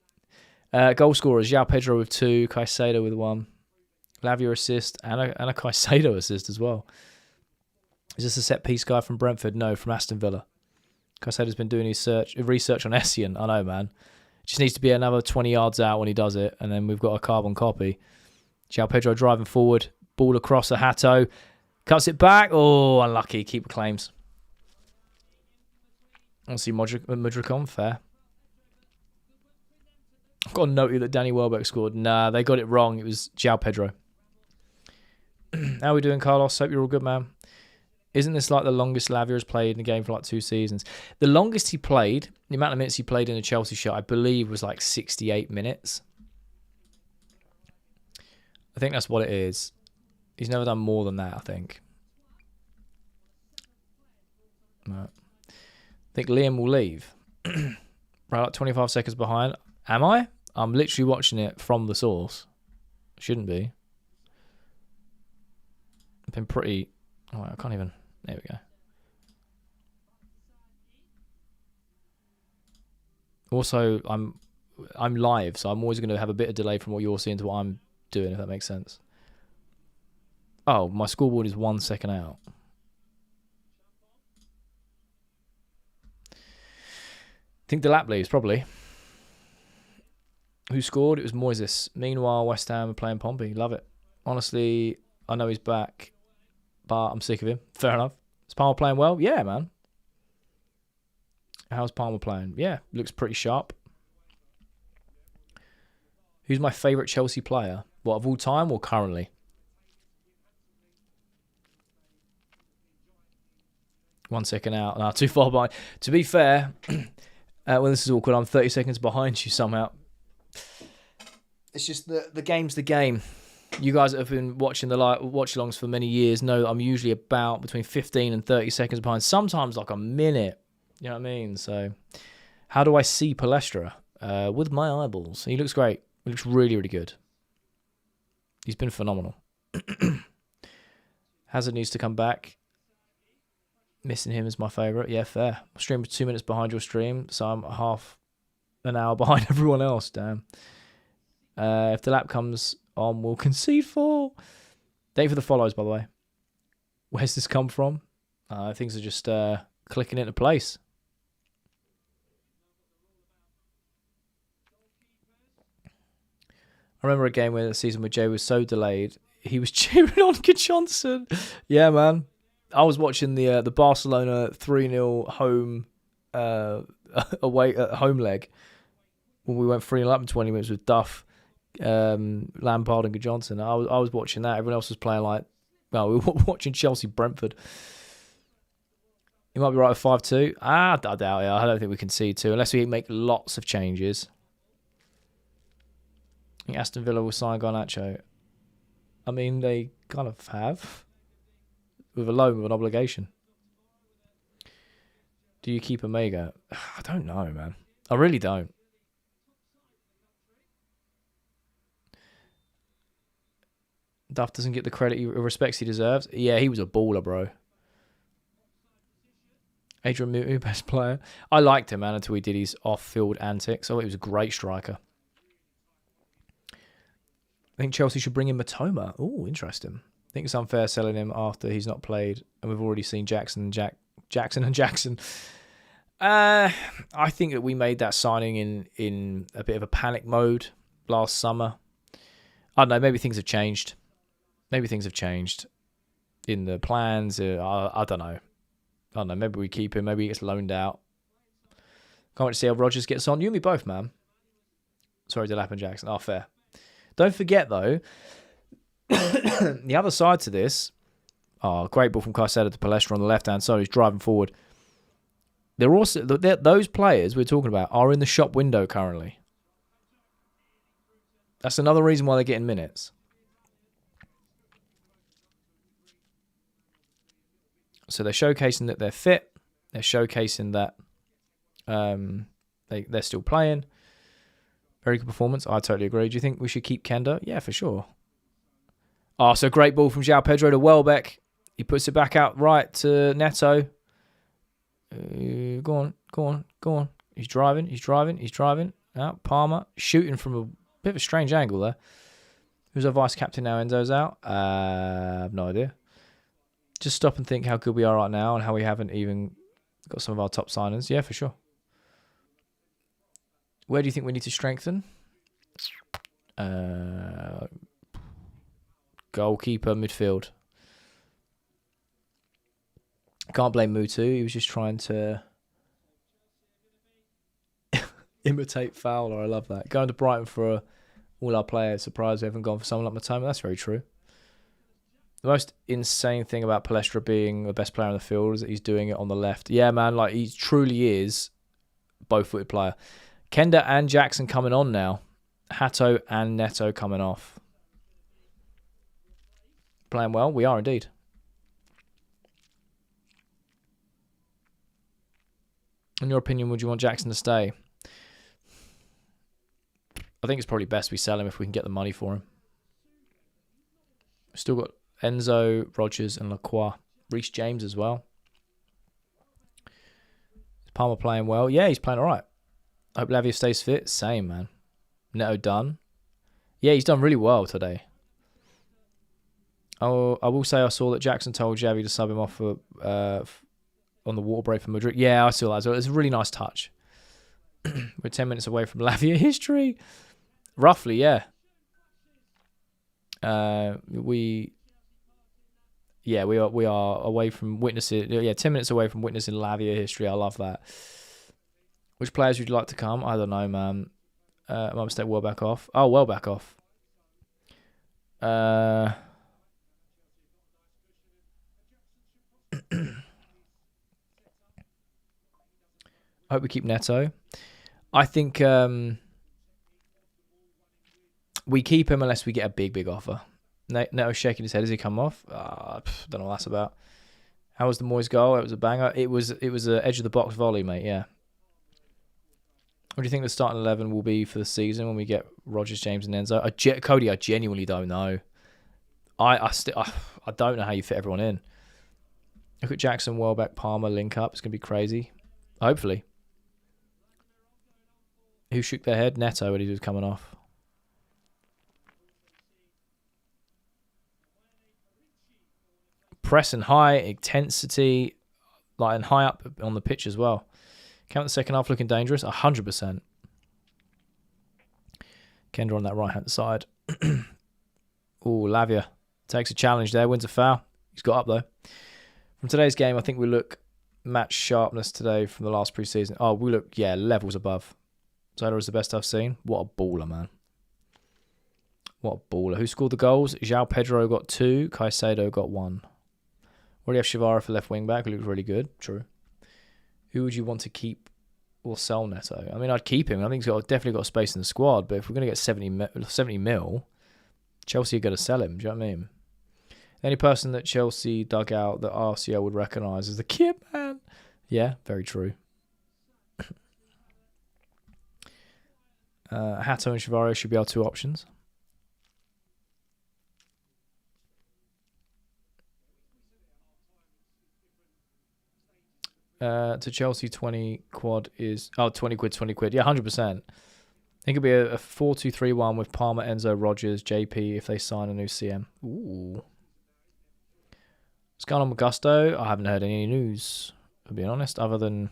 Goal scorers, João Pedro with 2, Caicedo with 1. Lavia assist and a Caicedo assist as well. Is this a set-piece guy from Brentford? No, from Aston Villa. Caicedo's been doing his research on Essien. I know, man. Just needs to be another 20 yards out when he does it, and then we've got a carbon copy. João Pedro driving forward. Ball across a Hato. Cuts it back. Oh, unlucky. Keeper claims. I'll see Mudryk on. Fair. I've got to note here that Danny Welbeck scored. Nah, they got it wrong. It was João Pedro. How are we doing, Carlos? Hope you're all good, man. Isn't this like the longest Lavia has played in the game for like 2 seasons? The longest he played, the amount of minutes he played in a Chelsea shirt, I believe was like 68 minutes. I think that's what it is. He's never done more than that, I think. No. I think Liam will leave. Right, like 25 seconds behind. Am I? I'm literally watching it from the source. Shouldn't be. I've been pretty... Oh, I can't even... There we go. Also, I'm live, so I'm always going to have a bit of delay from what you're seeing to what I'm doing, if that makes sense. Oh, my scoreboard is 1 second out. I think the lap leaves, probably. Who scored? It was Moises. Meanwhile, West Ham are playing Pompey. Love it. Honestly, I know he's back, but I'm sick of him. Fair enough. Is Palmer playing well? Yeah, man. How's Palmer playing? Yeah, looks pretty sharp. Who's my favourite Chelsea player? What, of all time or currently? One second out. No, too far behind. To be fair, when this is awkward, I'm 30 seconds behind you somehow. It's just the game's the game. You guys that have been watching the watch-alongs for many years know that I'm usually about between 15 and 30 seconds behind. Sometimes like a minute. You know what I mean? So, how do I see Palestra? With my eyeballs. He looks great. He looks really, really good. He's been phenomenal. Hazard needs to come back. Missing him is my favourite. Yeah, fair. My stream was 2 minutes behind your stream, so I'm half an hour behind everyone else. Damn. If the lap comes on, we'll concede 4. Thank you for the follows, by the way. Where's this come from? Things are just clicking into place. I remember a game where the season where Jay was so delayed, he was cheering on Johnson. Yeah, man. I was watching the Barcelona 3-0 home away home leg when we went 3-0 up in 20 minutes with Duff, Lampard and Johnson. I was watching that. Everyone else was playing like, well, we were watching Chelsea Brentford. You might be right with 5-2. I doubt it. I don't think we can see 2 unless we make lots of changes. I think Aston Villa will sign Garnacho. I mean, they kind of have. With a loan, with an obligation. Do you keep Omega? I don't know, man. I really don't. Duff doesn't get the credit or respects he deserves. Yeah, he was a baller, bro. Adrian Mutu, best player. I liked him, man, until he did his off-field antics. Oh, he was a great striker. I think Chelsea should bring in Matoma. Oh, interesting. I think it's unfair selling him after he's not played, and we've already seen Jackson and Jackson. I think that we made that signing in a bit of a panic mode last summer. I don't know. Maybe things have changed. Maybe things have changed in the plans. I don't know. I don't know. Maybe we keep him. Maybe he gets loaned out. Can't wait to see how Rodgers gets on. You and me both, man. Sorry, Delap and Jackson. Oh, fair. Don't forget, though, the other side to this, great ball from Caicedo to Palestra on the left-hand side. He's driving forward. Those players we're talking about are in the shop window currently. That's another reason why they're getting minutes. So they're showcasing that they're fit. They're showcasing that they're still playing. Very good performance. I totally agree. Do you think we should keep Kenda? Yeah, for sure. Oh, so great ball from João Pedro to Welbeck. He puts it back out right to Neto. Go on. He's driving. Out. Palmer shooting from a bit of a strange angle there. Who's our vice captain now? Enzo's out. I have no idea. Just stop and think how good we are right now and how we haven't even got some of our top signings. Yeah, for sure. Where do you think we need to strengthen? Goalkeeper, midfield. Can't blame Mutu. He was just trying to imitate Fowler. I love that. Going to Brighton for all our players. Surprised we haven't gone for someone like Matoma. That's very true. The most insane thing about Palestra being the best player on the field is that he's doing it on the left. Yeah, man, like he truly is both-footed player. Kenda and Jackson coming on now. Hato and Neto coming off. Playing well? We are indeed. In your opinion, would you want Jackson to stay? I think it's probably best we sell him if we can get the money for him. We've still got Enzo, Rodgers and Lacroix. Reece James as well. Is Palmer playing well? Yeah, he's playing all right. I hope Lavia stays fit. Same, man. Neto done. Yeah, he's done really well today. Oh, I will say I saw that Jackson told Xavi to sub him off for, on the water break for Madrid. Yeah, I saw that as well. It's a really nice touch. We're 10 minutes away from Lavia history. Roughly, yeah. We are away from witnessing. Yeah, 10 minutes away from witnessing Lavia history. I love that. Which players would you like to come? I don't know, man. My mistake. Welbeck off. Oh, Welbeck off. I hope we keep Neto. I think we keep him unless we get a big offer. Neto's shaking his head as he come off. Don't know what that's about. How was the Moyes goal? It was a banger. It was an edge of the box volley, mate. Yeah. What do you think the starting 11 will be for the season when we get Rodgers, James, and Enzo? Cody, I genuinely don't know. I don't know how you fit everyone in. Look at Jackson, Welbeck, Palmer link up. It's gonna be crazy. Hopefully. Who shook their head? Neto when he was coming off. pressing high, intensity, like and high up on the pitch as well. Count the second half looking dangerous, 100%. Kender on that right-hand side. Lavia takes a challenge there, wins a foul. He's got up, though. From today's game, I think we look match sharpness today from the last preseason. Oh, we look, levels above. Zola is the best I've seen. What a baller, man. What a baller. Who scored the goals? João Pedro got 2. Caicedo got 1. Already have Chivara for left wing back, who looks really good. True. Who would you want to keep or sell Neto? I mean, I'd keep him. I think he's definitely got space in the squad, but if we're going to get 70 mil, Chelsea are going to sell him. Do you know what I mean? The only person that Chelsea dug out that RCL would recognise is the kid, man. Yeah, very true. Hato and Chivara should be our 2 options. To Chelsea, 20 quid is... Oh, 20 quid. Yeah, 100%. I think it'll be a 4-2-3-1 with Palmer, Enzo, Rogers, JP if they sign a new CM. Ooh. What's going on with Gusto? I haven't heard any news, to be honest, other than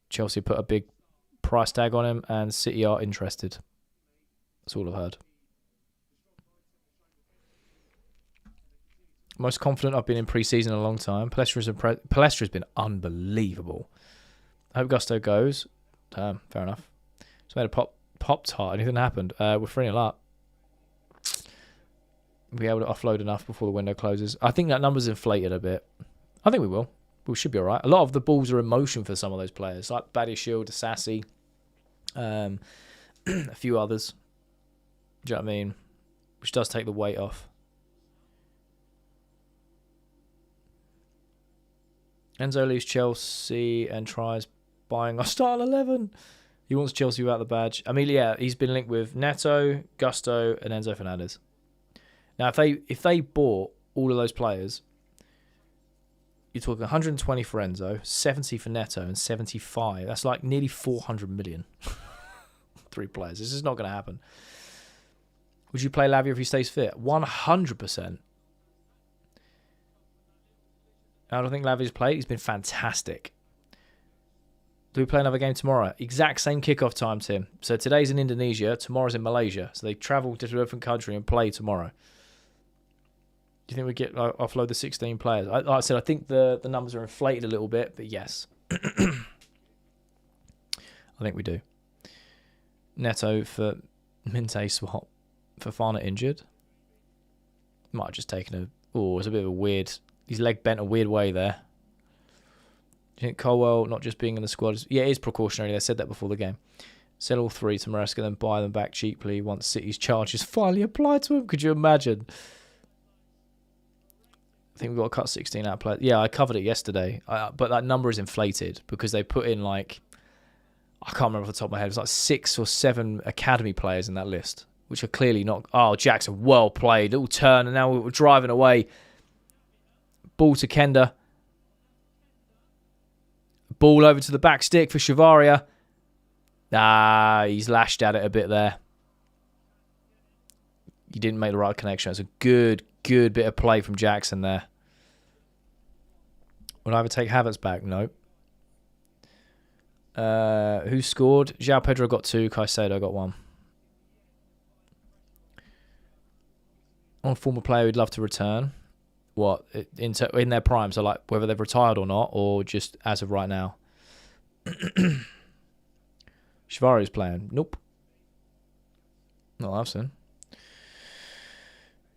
Chelsea put a big price tag on him and City are interested. That's all I've heard. Most confident I've been in pre-season in a long time. Palestra's been unbelievable. I hope Gusto goes. Damn, fair enough. Just made a Pop-Tart. Anything happened? We're 3-0 up. We'll be able to offload enough before the window closes. I think that number's inflated a bit. I think we will. We should be all right. A lot of the balls are in motion for some of those players, like Badiashile, Sassy, a few others. Do you know what I mean? Which does take the weight off. Enzo leaves Chelsea and tries buying our starting 11. He wants Chelsea without the badge. I mean, yeah, he's been linked with Neto, Gusto, and Enzo Fernandez. Now, if they bought all of those players, you're talking 120 for Enzo, 70 for Neto, and 75. That's like nearly 400 million. 3 players. This is not going to happen. Would you play Lavia if he stays fit? 100%. I don't think Lavia's played. He's been fantastic. Do we play another game tomorrow? Exact same kickoff time, Tim. So today's in Indonesia, tomorrow's in Malaysia. So they travel to a different country and play tomorrow. Do you think we get offload the 16 players? Like I said, I think the numbers are inflated a little bit, but yes. I think we do. Neto for Minte swap. Fofana injured. Might have just taken a... Oh, it's a bit of a weird... His leg bent a weird way there. Do you think Colwell not just being in the squad is... Yeah, it is precautionary. They said that before the game. Sell all 3 to Maresca, then buy them back cheaply once City's charge is finally applied to him. Could you imagine? I think we've got to cut 16 out of play. Yeah, I covered it yesterday. But that number is inflated because they put in like... I can't remember off the top of my head. It was like 6 or 7 academy players in that list, which are clearly not... Oh, Jackson, well played. Little turn, and now we're driving away. Ball to Kender. Ball over to the back stick for Chavaria. He's lashed at it a bit there. He didn't make the right connection. It's a good bit of play from Jackson there. Would I ever take Havertz back? No. Who scored? João Pedro got 2. Caicedo got 1. On former player we'd love to return. What? In their prime, so like whether they've retired or not, or just as of right now. Chivari's playing. Nope. Not I've seen.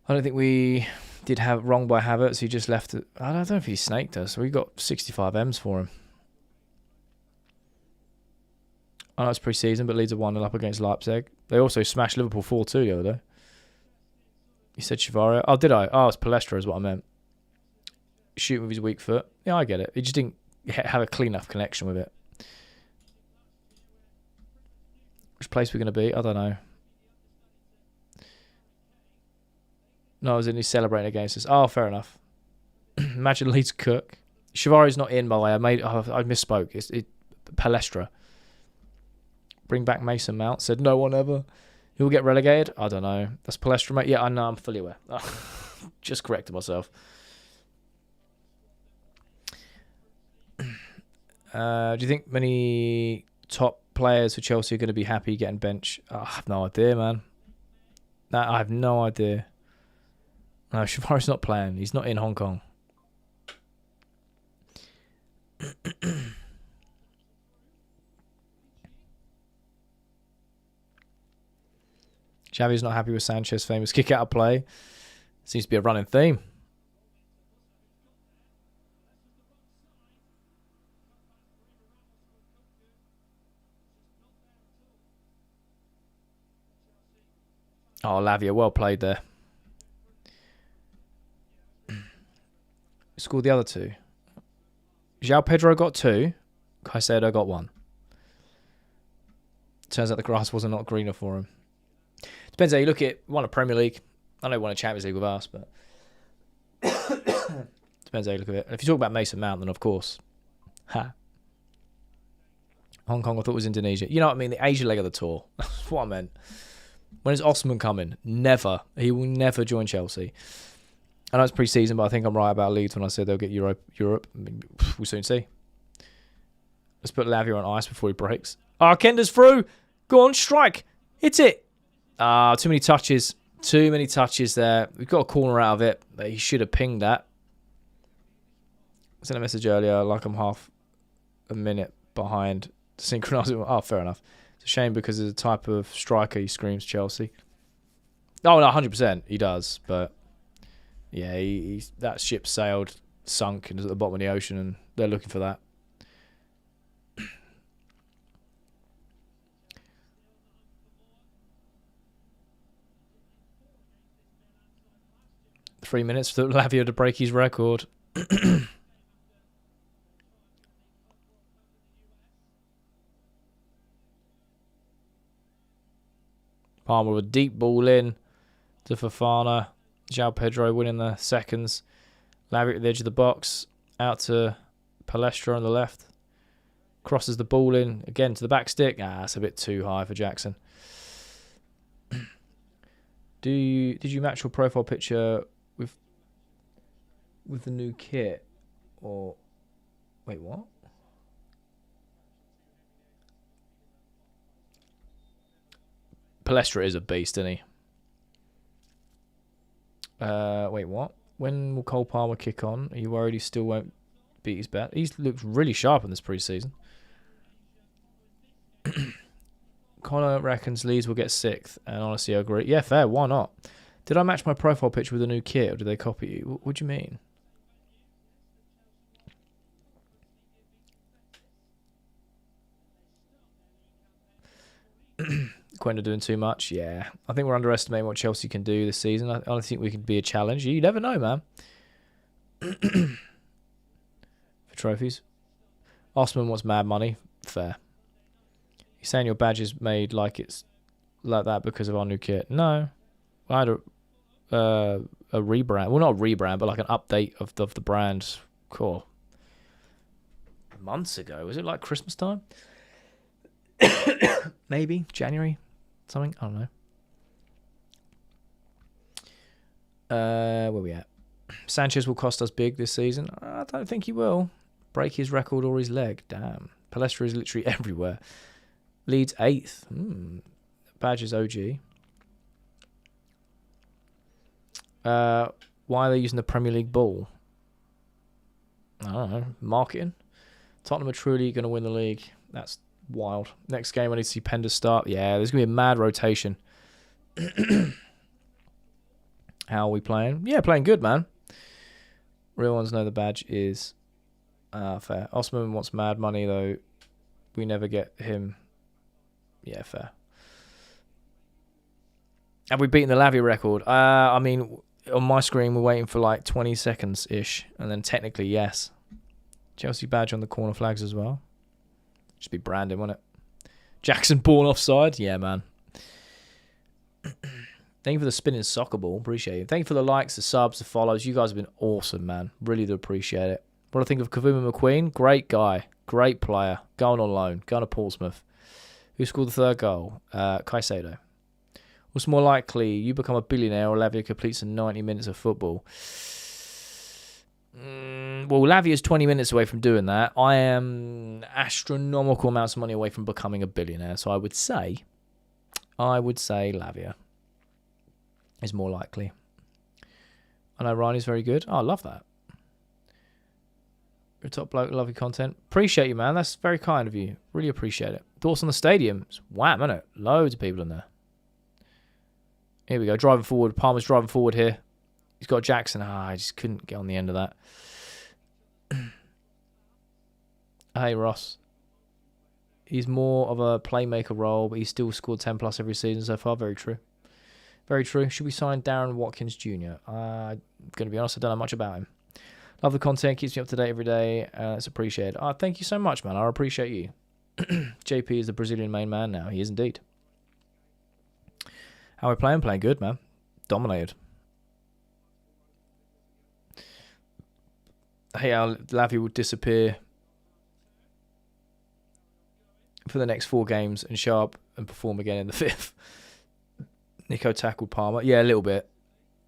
I don't think we did have wrong by Havertz. He just left it. I don't know if he snaked us. We got 65 M's for him. I know it's pre-season, but Leeds are 1-0 up against Leipzig. They also smashed Liverpool 4-2 the other day. You said Chavaria. Oh, did I? Oh, it's Palestra is what I meant. Shooting with his weak foot. Yeah, I get it. He just didn't have a clean enough connection with it. Which place we're going to be? I don't know. No, as in he's celebrating against us. Oh, fair enough. Imagine Leeds cook. Chivari's not in, by the way. I misspoke. It's Palestra. Bring back Mason Mount. Said no one ever. He'll get relegated? I don't know. That's Palestra, mate. Yeah, I know. I'm fully aware. Just corrected myself. Do you think many top players for Chelsea are going to be happy getting bench? Oh, I have no idea, man. I have no idea. No, Shavari's not playing. He's not in Hong Kong. Xavi's not happy with Sanchez' famous kick out of play. Seems to be a running theme. Oh, Lavia, well played there. Scored the other two. João Pedro got 2. Caicedo got 1. Turns out the grass was not greener for him. Depends how you look at it. Won a Premier League. I know he won a Champions League with us, but depends how you look at it. And if you talk about Mason Mount, then of course. Ha. Hong Kong, I thought was Indonesia. You know what I mean? The Asia leg of the tour. That's what I meant. When is Osman coming? Never. He will never join Chelsea. I know it's pre-season, but I think I'm right about Leeds when I said they'll get Europe. I mean, we'll soon see. Let's put Lavia on ice before he breaks. Kenda's through. Go on, strike. Hit it. Too many touches. Too many touches there. We've got a corner out of it. But he should have pinged that. I sent a message earlier, like I'm half a minute behind to synchronise it. Oh, fair enough. It's a shame because of the type of striker he screams Chelsea. Oh, no, 100% he does. But, yeah, that ship sailed, sunk, and is at the bottom of the ocean, and they're looking for that. Three minutes for Lavia to break his record. Palmer with a deep ball in to Fofana. João Pedro winning the seconds. Lavia at the edge of the box. Out to Palestra on the left. Crosses the ball in. Again to the back stick. That's a bit too high for Jackson. Did you match your profile picture with the new kit? Or wait, what? Palestra is a beast, isn't he? Wait, what? When will Cole Palmer kick on? Are you worried he still won't beat his bet? He's looked really sharp in this pre-season. Connor reckons Leeds will get 6th, and honestly, I agree. Yeah, fair. Why not? Did I match my profile picture with a new kit, or did they copy you? What do you mean? Quenda doing too much? Yeah. I think we're underestimating what Chelsea can do this season. I don't think we can be a challenge. You never know, man. For trophies. Osman wants mad money. Fair. You're saying your badge is made like it's like that because of our new kit? No. I had a rebrand. Well, not a rebrand, but like an update of the brand. Cool. Months ago. Was it like Christmas time? Maybe January, something. I don't know. Where we at? Sanchez will cost us big this season. I don't think he will. Break his record or his leg. Damn. Palestra is literally everywhere. Leeds 8th. Badge is OG. Why are they using the Premier League ball? I don't know. Marketing. Tottenham are truly going to win the league. That's wild. Next game, I need to see Pender start. Yeah, there's going to be a mad rotation. How are we playing? Yeah, playing good, man. Real ones know the badge is fair. Osman wants mad money, though. We never get him. Yeah, fair. Have we beaten the Lavia record? I mean, on my screen, we're waiting for like 20 seconds-ish. And then technically, yes. Chelsea badge on the corner flags as well. Just be branding, wouldn't it? Jackson ball offside? Yeah, man. Thank you for the spinning soccer ball. Appreciate it. Thank you for the likes, the subs, the follows. You guys have been awesome, man. Really do appreciate it. What do I think of Kavuma McQueen? Great guy. Great player. Going on loan. Going to Portsmouth. Who scored the third goal? Caicedo. What's more likely? You become a billionaire or Lavia completes 90 minutes of football? Well, Lavia's 20 minutes away from doing that. I am astronomical amounts of money away from becoming a billionaire. So I would say Lavia is more likely. I know Ryan is very good. Oh, I love that. You're a top bloke, love your content. Appreciate you, man. That's very kind of you. Really appreciate it. Thoughts on the stadium? It's wham, isn't it? Loads of people in there. Here we go. Driving forward. Palmer's driving forward here. He's got Jackson. I just couldn't get on the end of that. Hey, Ross. He's more of a playmaker role, but he's still scored 10 plus every season so far. Very true. Very true. Should we sign Darren Watkins Jr.? I'm going to be honest, I don't know much about him. Love the content. Keeps me up to date every day. It's appreciated. Thank you so much, man. I appreciate you. JP is the Brazilian main man now. He is indeed. How are we playing? Playing good, man. Dominated. Hey, Lavi will disappear for the next 4 games and show up and perform again in the 5th. Nico tackled Palmer. Yeah, a little bit.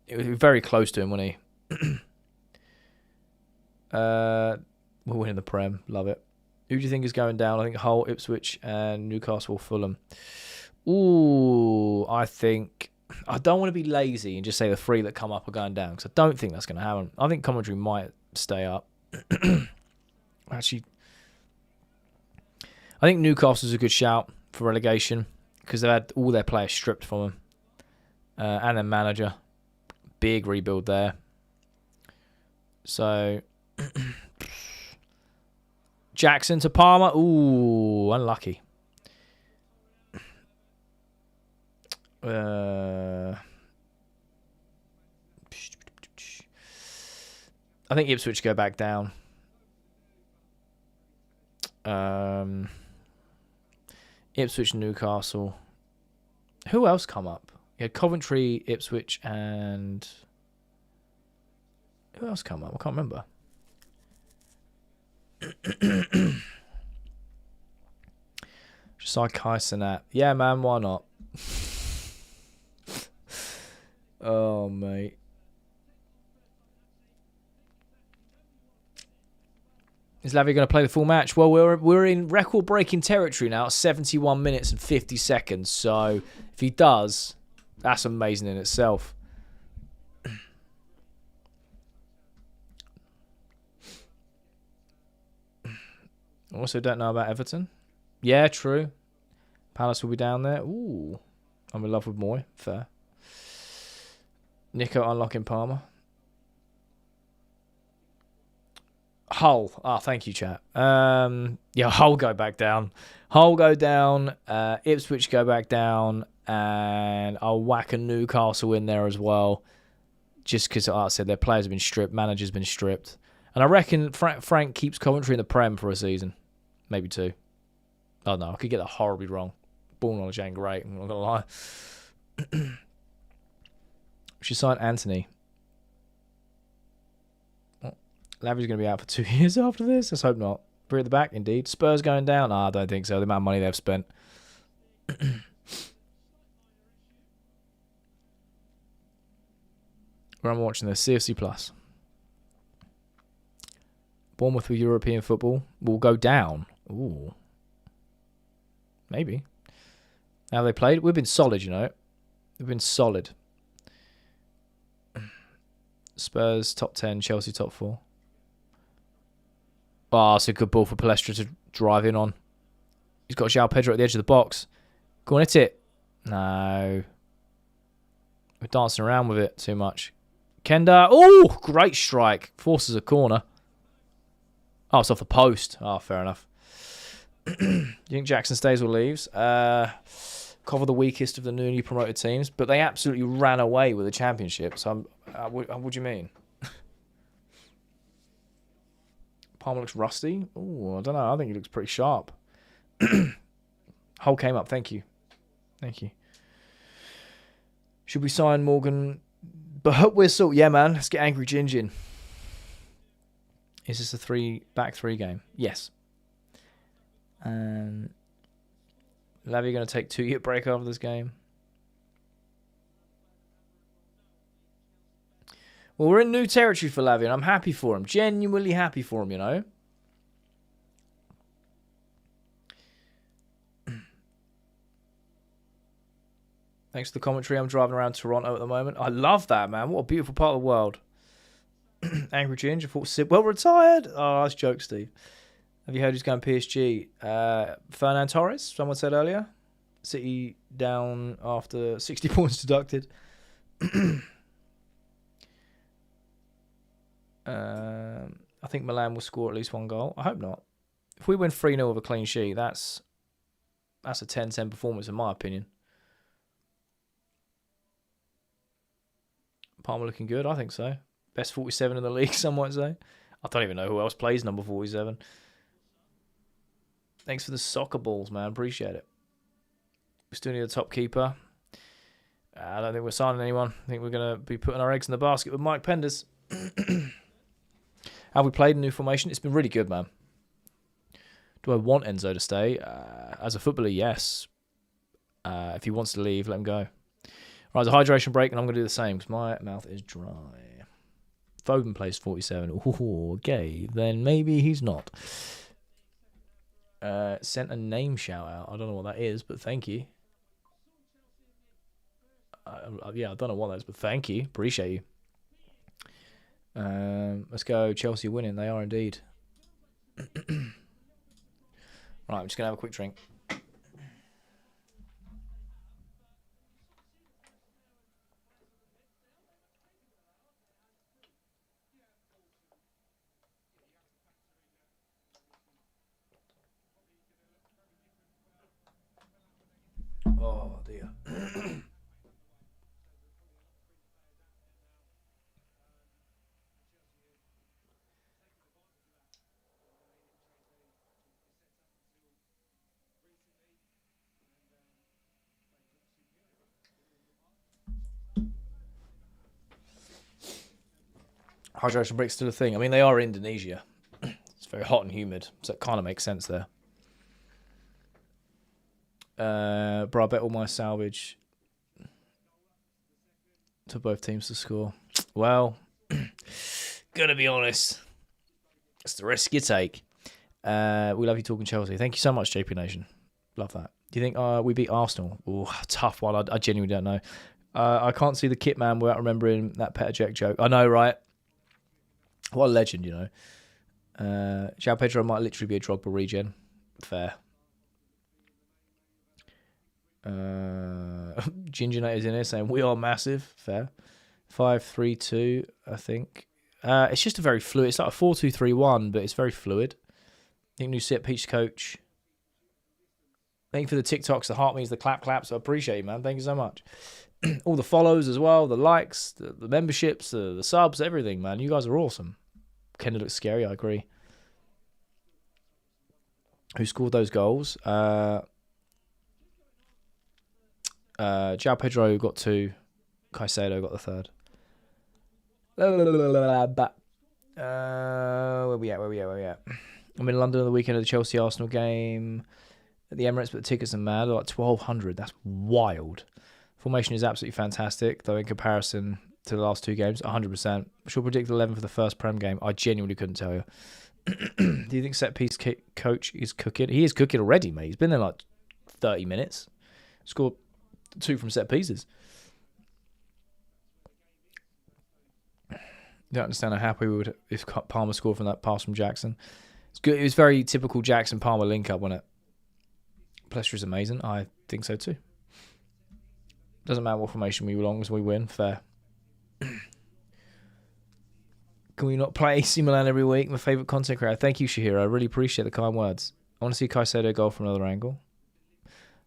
It was very close to him, wasn't he? We're winning the Prem. Love it. Who do you think is going down? I think Hull, Ipswich, and Newcastle, Fulham. Ooh, I don't want to be lazy and just say the 3 that come up are going down, because I don't think that's going to happen. I think Coventry might stay up. Actually, I think Newcastle's a good shout for relegation, because they've had all their players stripped from them. And their manager. Big rebuild there. So, Jackson to Palmer. Ooh, unlucky. I think Ipswich go back down. Ipswich, Newcastle. Who else come up? Yeah, Coventry, Ipswich, and who else come up? I can't remember. Josiah Kaisenat. Yeah, man, why not? Oh, mate. Is Lavia going to play the full match? Well, we're in record-breaking territory now, 71 minutes and 50 seconds. So if he does, that's amazing in itself. Also, don't know about Everton. Yeah, true. Palace will be down there. Ooh, I'm in love with Moy. Fair. Nico unlocking Palmer. Hull. Thank you, chat. Yeah, Hull go back down. Hull go down. Ipswich go back down. And I'll whack a Newcastle in there as well. Just because, like I said, their players have been stripped. Managers been stripped. And I reckon Frank keeps Coventry in the Prem for a season. Maybe 2. Oh, no. I could get that horribly wrong. Ball knowledge ain't great. I'm not going to lie. We should sign Anthony. Lavia's going to be out for 2 years after this. Let's hope not. We're at the back, indeed. Spurs going down? I don't think so. The amount of money they've spent. Where I'm watching this, CFC Plus. Bournemouth with European football will go down. Ooh. Maybe. How they played? We've been solid, you know. We've been solid. Spurs top 10, Chelsea top 4. Oh, it's a good ball for Palestra to drive in on. He's got João Pedro at the edge of the box. Go on, hit it. No. We're dancing around with it too much. Kenda. Oh, great strike. Forces a corner. Oh, it's off the post. Oh, fair enough. You think Jackson stays or leaves? Cover the weakest of the newly promoted teams, but they absolutely ran away with the championship. So, what do you mean? Palmer looks rusty. Oh, I don't know. I think he looks pretty sharp. Hull came up. Thank you. Thank you. Should we sign Morgan? But whistle. Yeah, man. Let's get Angry Gingin. Is this a back three game? Yes. Lavia going to take 2-year break after this game. Well, we're in new territory for Lavia, and I'm happy for him. Genuinely happy for him, you know. Thanks for the commentary. I'm driving around Toronto at the moment. I love that, man. What a beautiful part of the world. Angry Ginger, I thought Sid well retired. Oh, that's a joke, Steve. Have you heard who's going PSG? Fernan Torres, someone said earlier. City down after 60 points deducted. I think Milan will score at least one goal. I hope not. If we win 3-0 with a clean sheet, that's a 10-10 performance in my opinion. Palmer looking good, I think so. Best 47 in the league, some might say. I don't even know who else plays number 47. Thanks for the soccer balls, man. Appreciate it. We still need a top keeper. I don't think we're signing anyone. I think we're going to be putting our eggs in the basket with Mike Penders. Have we played a new formation? It's been really good, man. Do I want Enzo to stay? As a footballer, yes. If he wants to leave, let him go. Right, there's a hydration break, and I'm going to do the same because my mouth is dry. Foden plays 47. Ooh, okay. Then maybe he's not. Sent a name shout out. I don't know what that is, but thank you. Yeah, I don't know what that is, but thank you. Appreciate you. Let's go. Chelsea winning. They are indeed. Right, I'm just going to have a quick drink. Oh, dear. Hydration break's still a thing. I mean, they are Indonesia. It's very hot and humid, so it kind of makes sense there. Bro, I bet all my salvage to both teams to score. Well, gonna be honest, it's the risk you take. We love you talking Chelsea. Thank you so much, JP Nation. Love that. Do you think we beat Arsenal? Oh, tough one. I genuinely don't know. I can't see the kit man without remembering that Petr Cech joke. I know, right? What a legend, you know. João Pedro might literally be a Drogba regen. Fair. Gingernator's in here saying we are massive. Fair. 5-3-2, I think. It's just a very fluid. It's like a 4-2-3-1, but it's very fluid. I think new set piece coach. Thank you for the TikToks, the heart means the claps. I appreciate you, man. Thank you so much. All the follows as well, the likes, the memberships, the subs, everything, man. You guys are awesome. Kendall looks scary, I agree. Who scored those goals? João Pedro got 2. Caicedo got the 3rd. Where we at? I'm in London on the weekend of the Chelsea-Arsenal game at the Emirates, but the tickets are mad. They're like 1,200. That's wild. Formation is absolutely fantastic, though in comparison to the last 2 games, 100%. She'll predict 11 for the first Prem game. I genuinely couldn't tell you. Do you think set piece coach is cooking? He is cooking already, mate. He's been there like 30 minutes. Scored 2 from set pieces. Don't understand how happy we would if Palmer scored from that pass from Jackson. It's good. It was very typical Jackson Palmer link up, wasn't it? Plester is amazing. I think so too. Doesn't matter what formation we belong as we win. Fair. Can we not play AC Milan every week? My favourite content creator. Thank you, Shahira. I really appreciate the kind words. I want to see Caicedo go from another angle.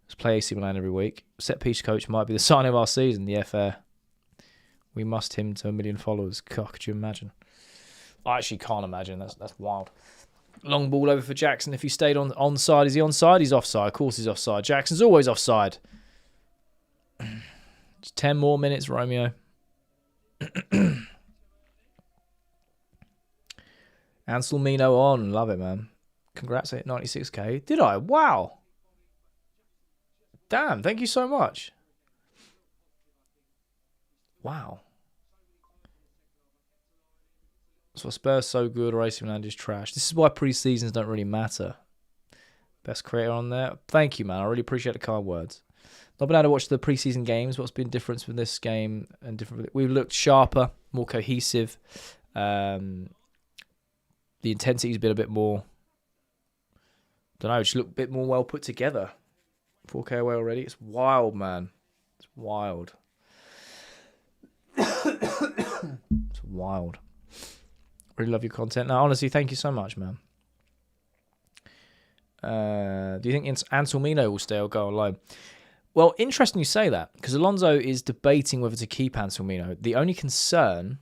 Let's play AC Milan every week. Set piece coach might be the sign of our season. Yeah, fair. We must him to 1 million followers. God, could you imagine? I actually can't imagine. That's wild. Long ball over for Jackson. If he stayed onside, is he onside? He's offside. Of course he's offside. Jackson's always offside. Just 10 more minutes, Romeo. Ansel Mino on. Love it, man. Congrats at 96k. Did I? Wow. Damn, thank you so much. Wow. So Spurs so good, or AC Milan is trash. This is why pre-seasons don't really matter. Best creator on there. Thank you, man. I really appreciate the kind words. Not been able to watch the pre-season games. What's been different with this game and different? We've looked sharper, more cohesive. The intensity's been a bit more. Don't know. Just look a bit more well put together. 4K away already. It's wild, man. It's wild. It's wild. Really love your content. No, honestly, thank you so much, man. Do you think Anselmino will stay or go on loan? Well, interesting you say that, because Alonso is debating whether to keep Anselmino. The only concern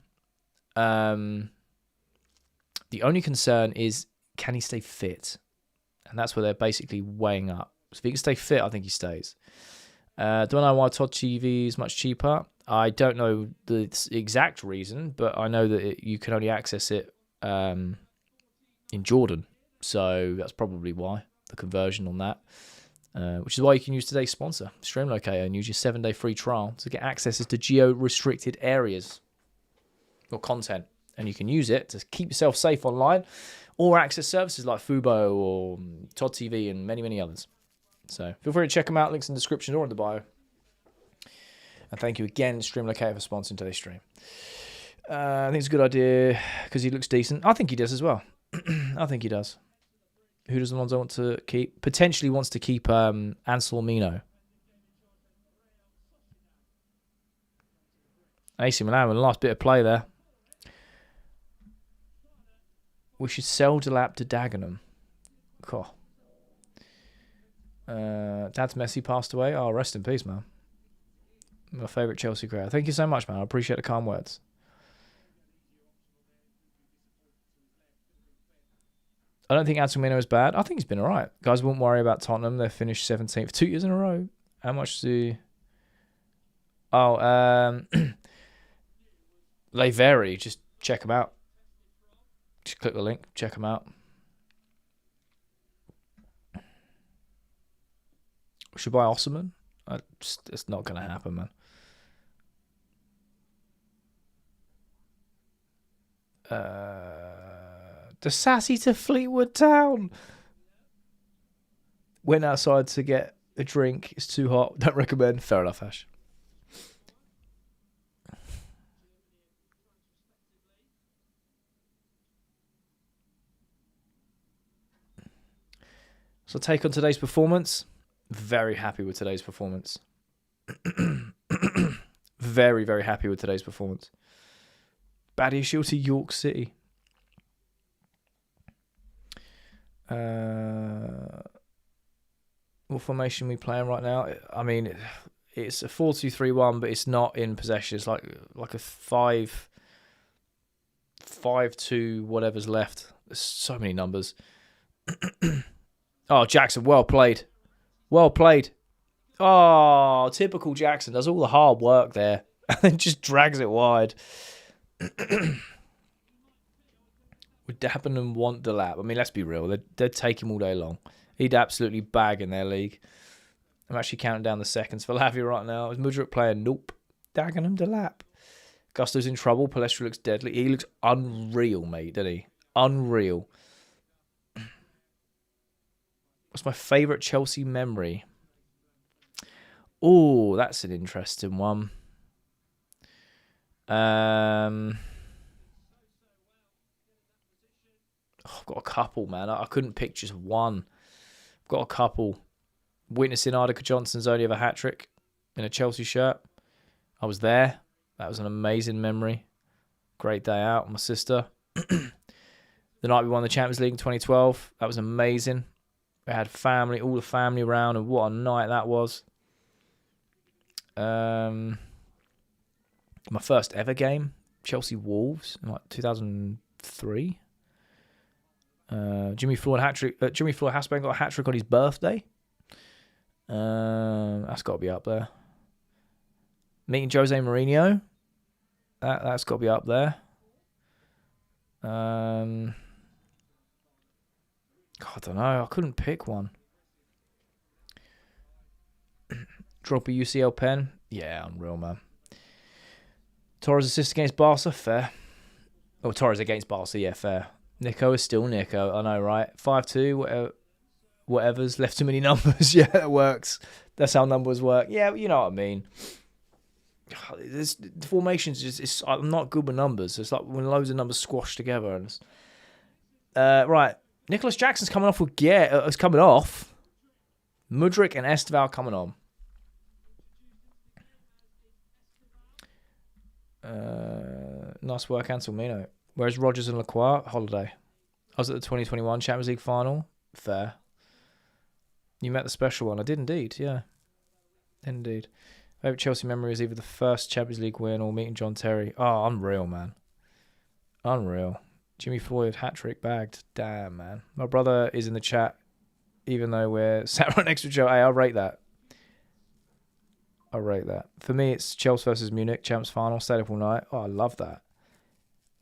is, can he stay fit? And that's where they're basically weighing up. So if he can stay fit, I think he stays. Don't know why Todd TV is much cheaper. I don't know the exact reason, but I know that you can only access it in Jordan. So that's probably why, the conversion on that. Which is why you can use today's sponsor, Stream Locator, and use your 7-day free trial to get access to geo-restricted areas or content. And you can use it to keep yourself safe online or access services like Fubo or Todd TV and many, many others. So feel free to check them out. Links in the description or in the bio. And thank you again, Stream Locator, for sponsoring today's stream. I think it's a good idea because he looks decent. I think he does as well. I think he does. Who does Alonso want to keep? Potentially wants to keep Anselmino. AC Milan with a last bit of play there. We should sell Delap to Dagenham. Cool. Dad's Messi passed away. Oh, rest in peace, man. My favourite Chelsea creator. Thank you so much, man. I appreciate the kind words. I don't think Anselmino is bad. I think he's been all right. Guys, won't worry about Tottenham. They're finished 17th 2 years in a row. How much do... Oh, they vary. Just check them out. Just click the link. Check them out. We should buy Osman. It's not going to happen, man. The Sassy to Fleetwood Town. Went outside to get a drink. It's too hot. Don't recommend. Fair enough, Ash. So take on today's performance. Very happy with today's performance. Very, very happy with today's performance. Badia Shield to York City. What formation are we playing right now? I mean, it's a 4-2-3-1, but it's not in possession. It's like a 5-2, whatever's left. There's so many numbers. Oh, Jackson, well played. Well played. Oh, typical Jackson. Does all the hard work there and then just drags it wide. Would Dagenham want the lap? I mean, let's be real. They'd take him all day long. He'd absolutely bag in their league. I'm actually counting down the seconds for Lavia right now. Is Mudryk playing? Nope. Dagenham to lap. Gusto's in trouble. Palestra looks deadly. He looks unreal, mate, doesn't he? Unreal. What's my favourite Chelsea memory? Oh, that's an interesting one. I've got a couple, man. I couldn't pick just one. I've got a couple. Witnessing Ardica Johnson's only ever hat-trick in a Chelsea shirt. I was there. That was an amazing memory. Great day out with my sister. The night we won the Champions League in 2012. That was amazing. We had family, all the family around, and what a night that was. My first ever game, Chelsea Wolves, in like 2003. Jimmy Floyd Hasbane got a hat trick on his birthday. That's got to be up there. Meeting Jose Mourinho, that's got to be up there. I don't know. I couldn't pick one. Drop a UCL pen. Yeah, unreal, man. Torres assist against Barca. Fair. Oh, Torres against Barca. Yeah, fair. Nico is still Nico. I know, right? 5-2, whatever's left too many numbers. Yeah, it works. That's how numbers work. Yeah, you know what I mean. The formations I'm not good with numbers. It's like when loads of numbers squash together. And right, Nicholas Jackson's coming off with Gear. It's coming off. Mudryk and Esteval coming on. Nice work, Anselmino. Whereas Rogers and Lacroix, holiday. I was at the 2021 Champions League final. Fair. You met the special one. I did indeed, yeah. Indeed. Favorite Chelsea memory is either the first Champions League win or meeting John Terry. Oh, unreal, man. Unreal. Jimmy Floyd, hat-trick bagged. Damn, man. My brother is in the chat, even though we're sat right next to each other. Hey, I'll rate that. I'll rate that. For me, it's Chelsea versus Munich, Champs final. Stayed up all night. Oh, I love that.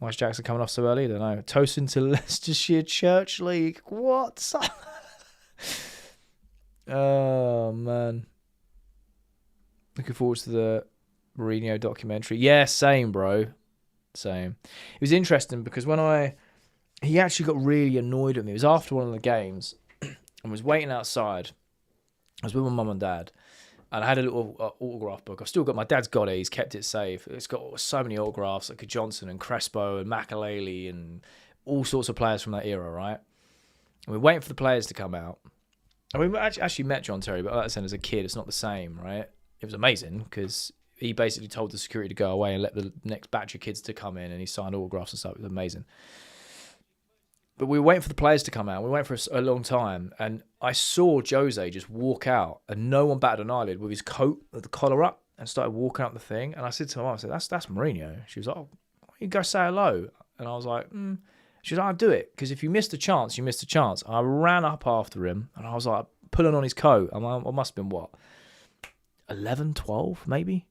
Why is Jackson coming off so early? I don't know. Toasting to Leicestershire Church League. What? Oh, man. Looking forward to the Mourinho documentary. Yeah, same, bro. Same. It was interesting because he actually got really annoyed at me. It was after one of the games and was waiting outside. I was with my mum and dad. And I had a little autograph book. I've still got, my dad's got it. He's kept it safe. It's got so many autographs, like Johnson and Crespo and Makelele and all sorts of players from that era, right? And we're waiting for the players to come out. And we actually met John Terry, but like I said, as a kid, it's not the same, right? It was amazing because he basically told the security to go away and let the next batch of kids to come in, and he signed autographs and stuff. It was amazing. But we were waiting for the players to come out. We went for a long time, and I saw Jose just walk out, and no one batted an eyelid with his coat, with the collar up, and started walking up the thing. And I said to my mum, I said, that's Mourinho. She was like, oh, why don't you go say hello? And I was like, She was like, I'll do it, because if you missed a chance, you missed a chance. And I ran up after him, and I was like, pulling on his coat. I must have been, what, 11, 12, maybe?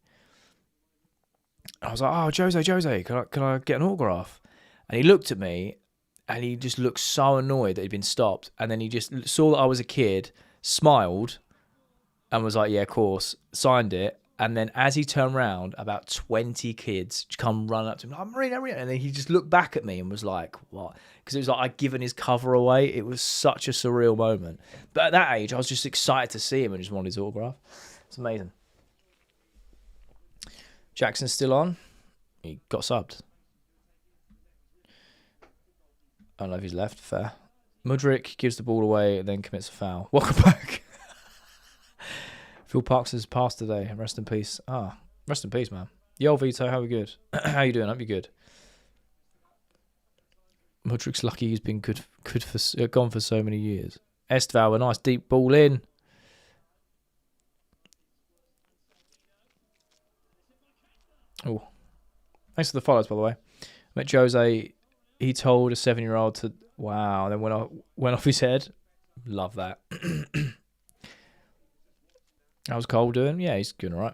I was like, oh, Jose, can I get an autograph? And he looked at me, and he just looked so annoyed that he'd been stopped. And then he just saw that I was a kid, smiled, and was like, yeah, of course, signed it. And then as he turned around, about 20 kids come running up to him, like, Marina. And then he just looked back at me and was like, what? Because it was like I'd given his cover away. It was such a surreal moment. But at that age, I was just excited to see him and just wanted his autograph. It's amazing. Jackson's still on. He got subbed. I don't know if he's left. Fair. Mudryk gives the ball away and then commits a foul. Welcome back. Phil Parks has passed today. Rest in peace. Rest in peace, man. Yo, Vito, how are we good? How you doing? Hope you're good. Mudryk's lucky he's been gone for so many years. Esteval, a nice deep ball in. Oh, thanks for the follows, by the way. Met Jose. He told a 7-year-old to, wow, then went off his head. Love that. How's Cole doing? Yeah, he's doing all right.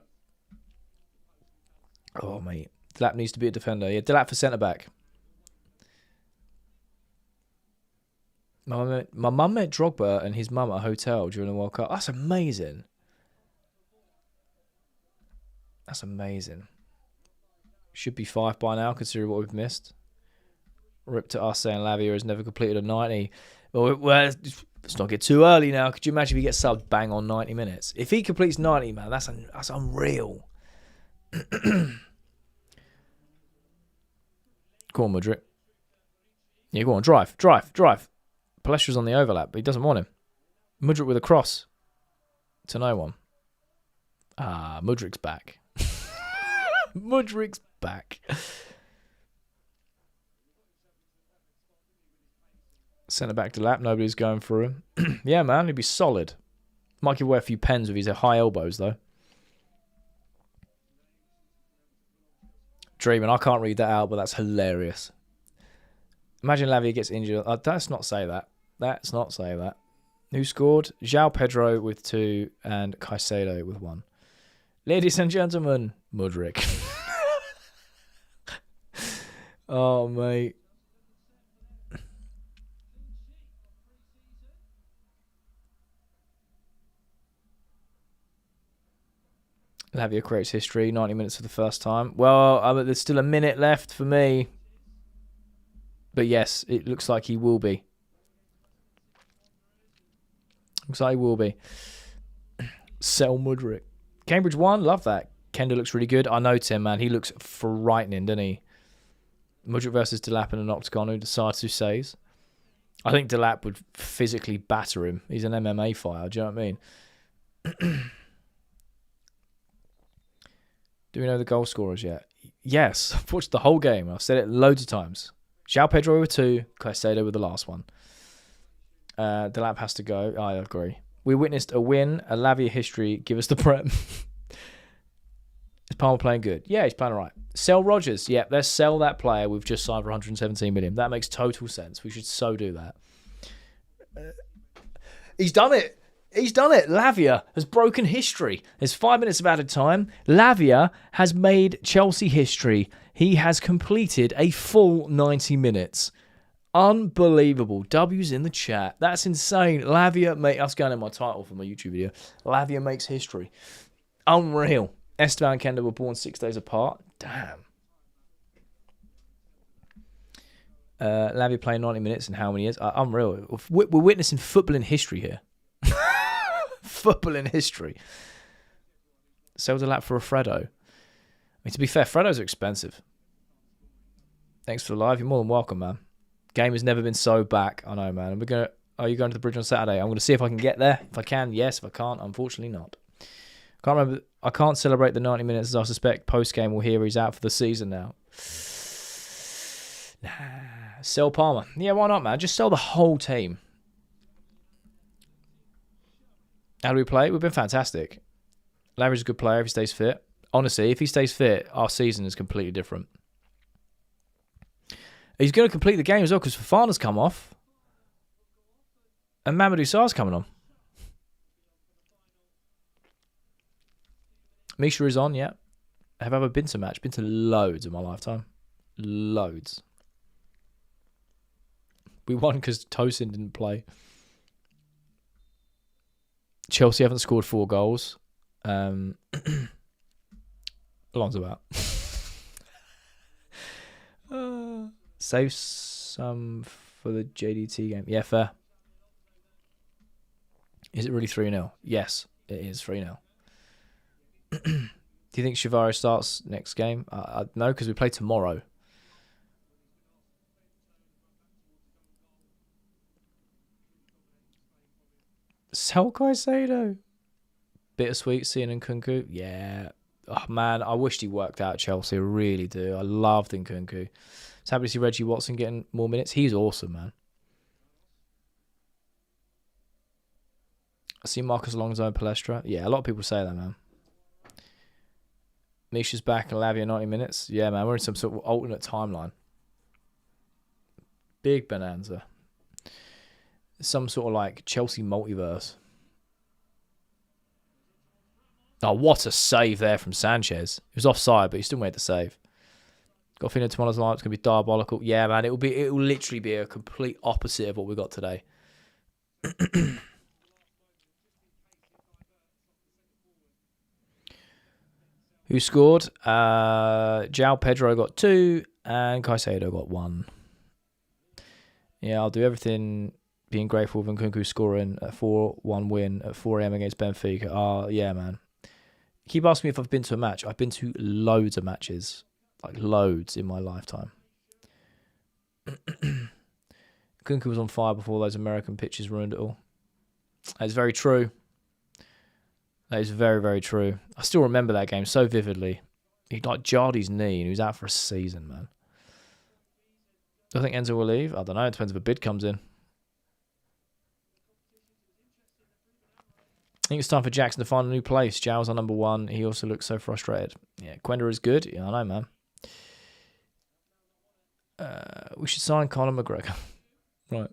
Oh, mate. Delap needs to be a defender. Yeah, Delap for centre-back. My mum met Drogba and his mum at a hotel during the World Cup. That's amazing. That's amazing. Should be 5 by now, considering what we've missed. Rip to us saying Lavia has never completed a 90. Well, let's not get too early now. Could you imagine if he gets subbed bang on 90 minutes? If he completes 90, man, that's unreal. Go on, Mudryk. Yeah, go on, drive. Palestra's on the overlap, but he doesn't want him. Mudryk with a cross to no one. Mudryk's back. Mudryk's back. Centre back to lap, nobody's going for him. Yeah, man, he'd be solid. Might give away a few pens with his high elbows, though. Dreaming, I can't read that out, but that's hilarious. Imagine Lavia gets injured. Let's not say that. Let's not say that. Who scored? João Pedro with 2 and Caicedo with 1. Ladies and gentlemen, Mudryk. Oh, mate. Lavia creates history, 90 minutes for the first time. Well, there's still a minute left for me. But yes, it looks like he will be. Looks like he will be. Sell Mudrick. Cambridge 1, love that. Kenda looks really good. I know Tim, man. He looks frightening, doesn't he? Mudrick versus Delap in an octagon. Who decides who saves? I think Delap would physically batter him. He's an MMA fighter. Do you know what I mean? Do we know the goal scorers yet? Yes. I've watched the whole game. I've said it loads of times. João Pedro with 2. Caicedo with the last one. Delap has to go. I agree. We witnessed a win, a Lavia history. Give us the prep. Is Palmer playing good? Yeah, he's playing all right. Sell Rogers. Yep, let's sell that player we've just signed for 117 million. That makes total sense. We should so do that. He's done it. He's done it. Lavia has broken history. There's 5 minutes of added time. Lavia has made Chelsea history. He has completed a full 90 minutes. Unbelievable. W's in the chat. That's insane. Lavia, mate. That's going in my title for my YouTube video. Lavia makes history. Unreal. Esteban and Kenda were born 6 days apart. Damn. Lavia playing 90 minutes in how many years? Unreal. We're witnessing football in history here. Football in history. Sells a lap for a Fredo. I mean, to be fair, Fredos are expensive. Thanks for the live. You're more than welcome, man. Game has never been so back. I know, man. Are you going to the bridge on Saturday? I'm going to see if I can get there. If I can, yes. If I can't, unfortunately not. Can't remember. I can't celebrate the 90 minutes as I suspect post-game will hear he's out for the season now. Nah. Sell Palmer. Yeah, why not, man? Just sell the whole team. How do we play? We've been fantastic. Larry's a good player if he stays fit. Honestly, if he stays fit, our season is completely different. He's going to complete the game as well because Fafana's come off. And Mamadou Sarr's coming on. Misha is on, yeah. Have I ever been to a match? Been to loads in my lifetime. Loads. We won because Tosin didn't play. Chelsea haven't scored 4 goals. Alonso out. Save some for the JDT game. Yeah, fair. Is it really 3-0? Yes, it is 3-0. Do you think Chivaro starts next game? No, because we play tomorrow. Sell Caicedo. Bittersweet seeing Nkunku. Yeah. Oh, man, I wished he worked out at Chelsea. I really do. I loved Nkunku. It's happy to see Reggie Watson getting more minutes. He's awesome, man. I see Marcus Alonso and Palestra. Yeah, a lot of people say that, man. Misha's back and Lavia 90 minutes. Yeah, man, we're in some sort of alternate timeline. Big bonanza. Some sort of like Chelsea multiverse. Oh, what a save there from Sanchez. He was offside, but he still made the save. Got a feeling tomorrow's lineup is going to be diabolical. Yeah, man, it will literally be a complete opposite of what we got today. Who scored? João Pedro got 2 and Caicedo got 1. Yeah, I'll do everything being grateful of Nkunku scoring a 4-1 win at 4 a.m. against Benfica. Yeah, man. Keep asking me if I've been to a match. I've been to loads of matches. Like loads in my lifetime. Nkunku was on fire before those American pitches ruined it all. That's very true. That is very, very true. I still remember that game so vividly. He like jarred his knee and he was out for a season, man. Do I think Enzo will leave? I don't know. It depends if a bid comes in. I think it's time for Jackson to find a new place. João's on number 1. He also looks so frustrated. Yeah, Quenda is good. Yeah, I know, man. We should sign Conor McGregor. Right.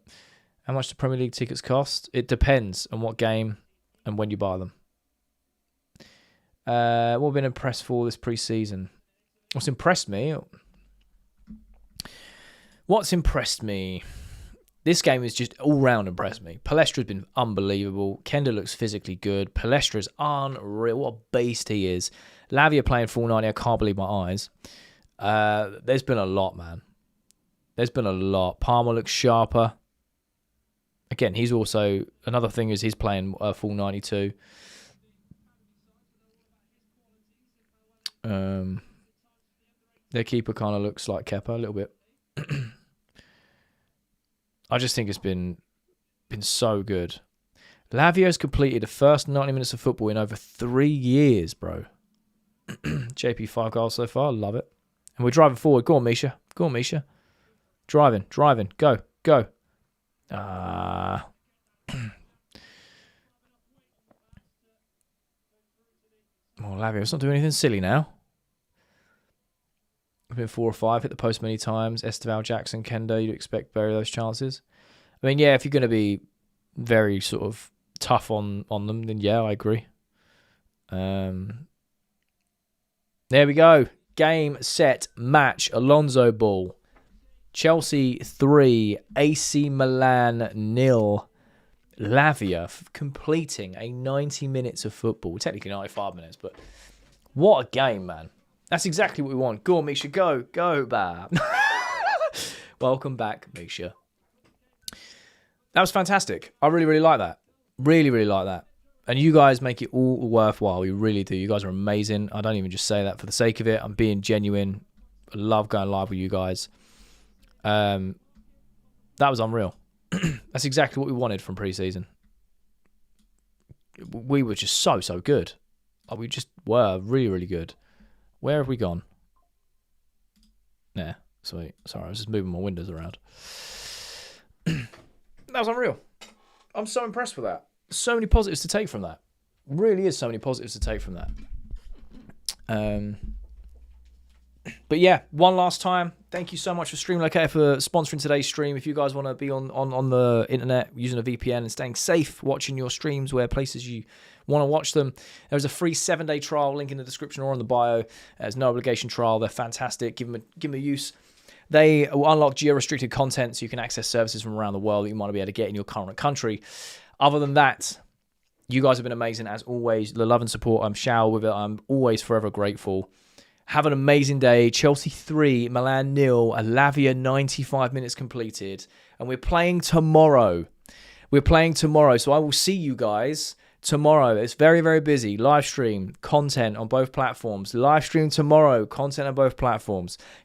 How much do Premier League tickets cost? It depends on what game and when you buy them. What have we been impressed for this pre-season? What's impressed me? This game has just all-round impressed me. Palestra's been unbelievable. Kenda looks physically good. Palestra's unreal. What a beast he is. Lavia playing full 90. I can't believe my eyes. There's been a lot, man. There's been a lot. Palmer looks sharper. Again, he's also... Another thing is he's playing a full 92. Their keeper kind of looks like Kepa a little bit. I just think it's been so good. Lavio's completed the first 90 minutes of football in over 3 years, bro. JP 5 goals so far. Love it. And we're driving forward. Go on, Misha. Go on, Misha. Driving. Go. Oh, Lavio's not doing anything silly now. We've been 4 or 5, hit the post many times. Esteval, Jackson, Kendo, you'd expect bury those chances. I mean, yeah, if you're going to be very sort of tough on them, then yeah, I agree. There we go. Game, set, match. Alonso ball. Chelsea 3, AC Milan 0. Lavia completing a 90 minutes of football. Technically 95 minutes, but what a game, man. That's exactly what we want. Go on, Misha. Go, Bab. Welcome back, Misha. That was fantastic. I really, really like that. Really, really like that. And you guys make it all worthwhile. You really do. You guys are amazing. I don't even just say that for the sake of it. I'm being genuine. I love going live with you guys. That was unreal. That's exactly what we wanted from pre-season. We were just so good. We just were really, really good. Where have we gone? Nah, sweet. Sorry, I was just moving my windows around. That was unreal. I'm so impressed with that. So many positives to take from that. Really is so many positives to take from that. But yeah, one last time, thank you so much for Stream Locator for sponsoring today's stream. If you guys want to be on the internet using a VPN and staying safe, watching your streams where places you want to watch them, there's a free 7-day trial, link in the description or on the bio. There's no obligation trial. They're fantastic. Give them a use. They will unlock geo-restricted content so you can access services from around the world that you might be able to get in your current country. Other than that, you guys have been amazing as always. The love and support, I'm showered with it. I'm always forever grateful. Have an amazing day. Chelsea 3, Milan 0, Lavia 95 minutes completed. And we're playing tomorrow. So I will see you guys tomorrow. It's very, very busy. Live stream, content on both platforms. Live stream tomorrow, content on both platforms.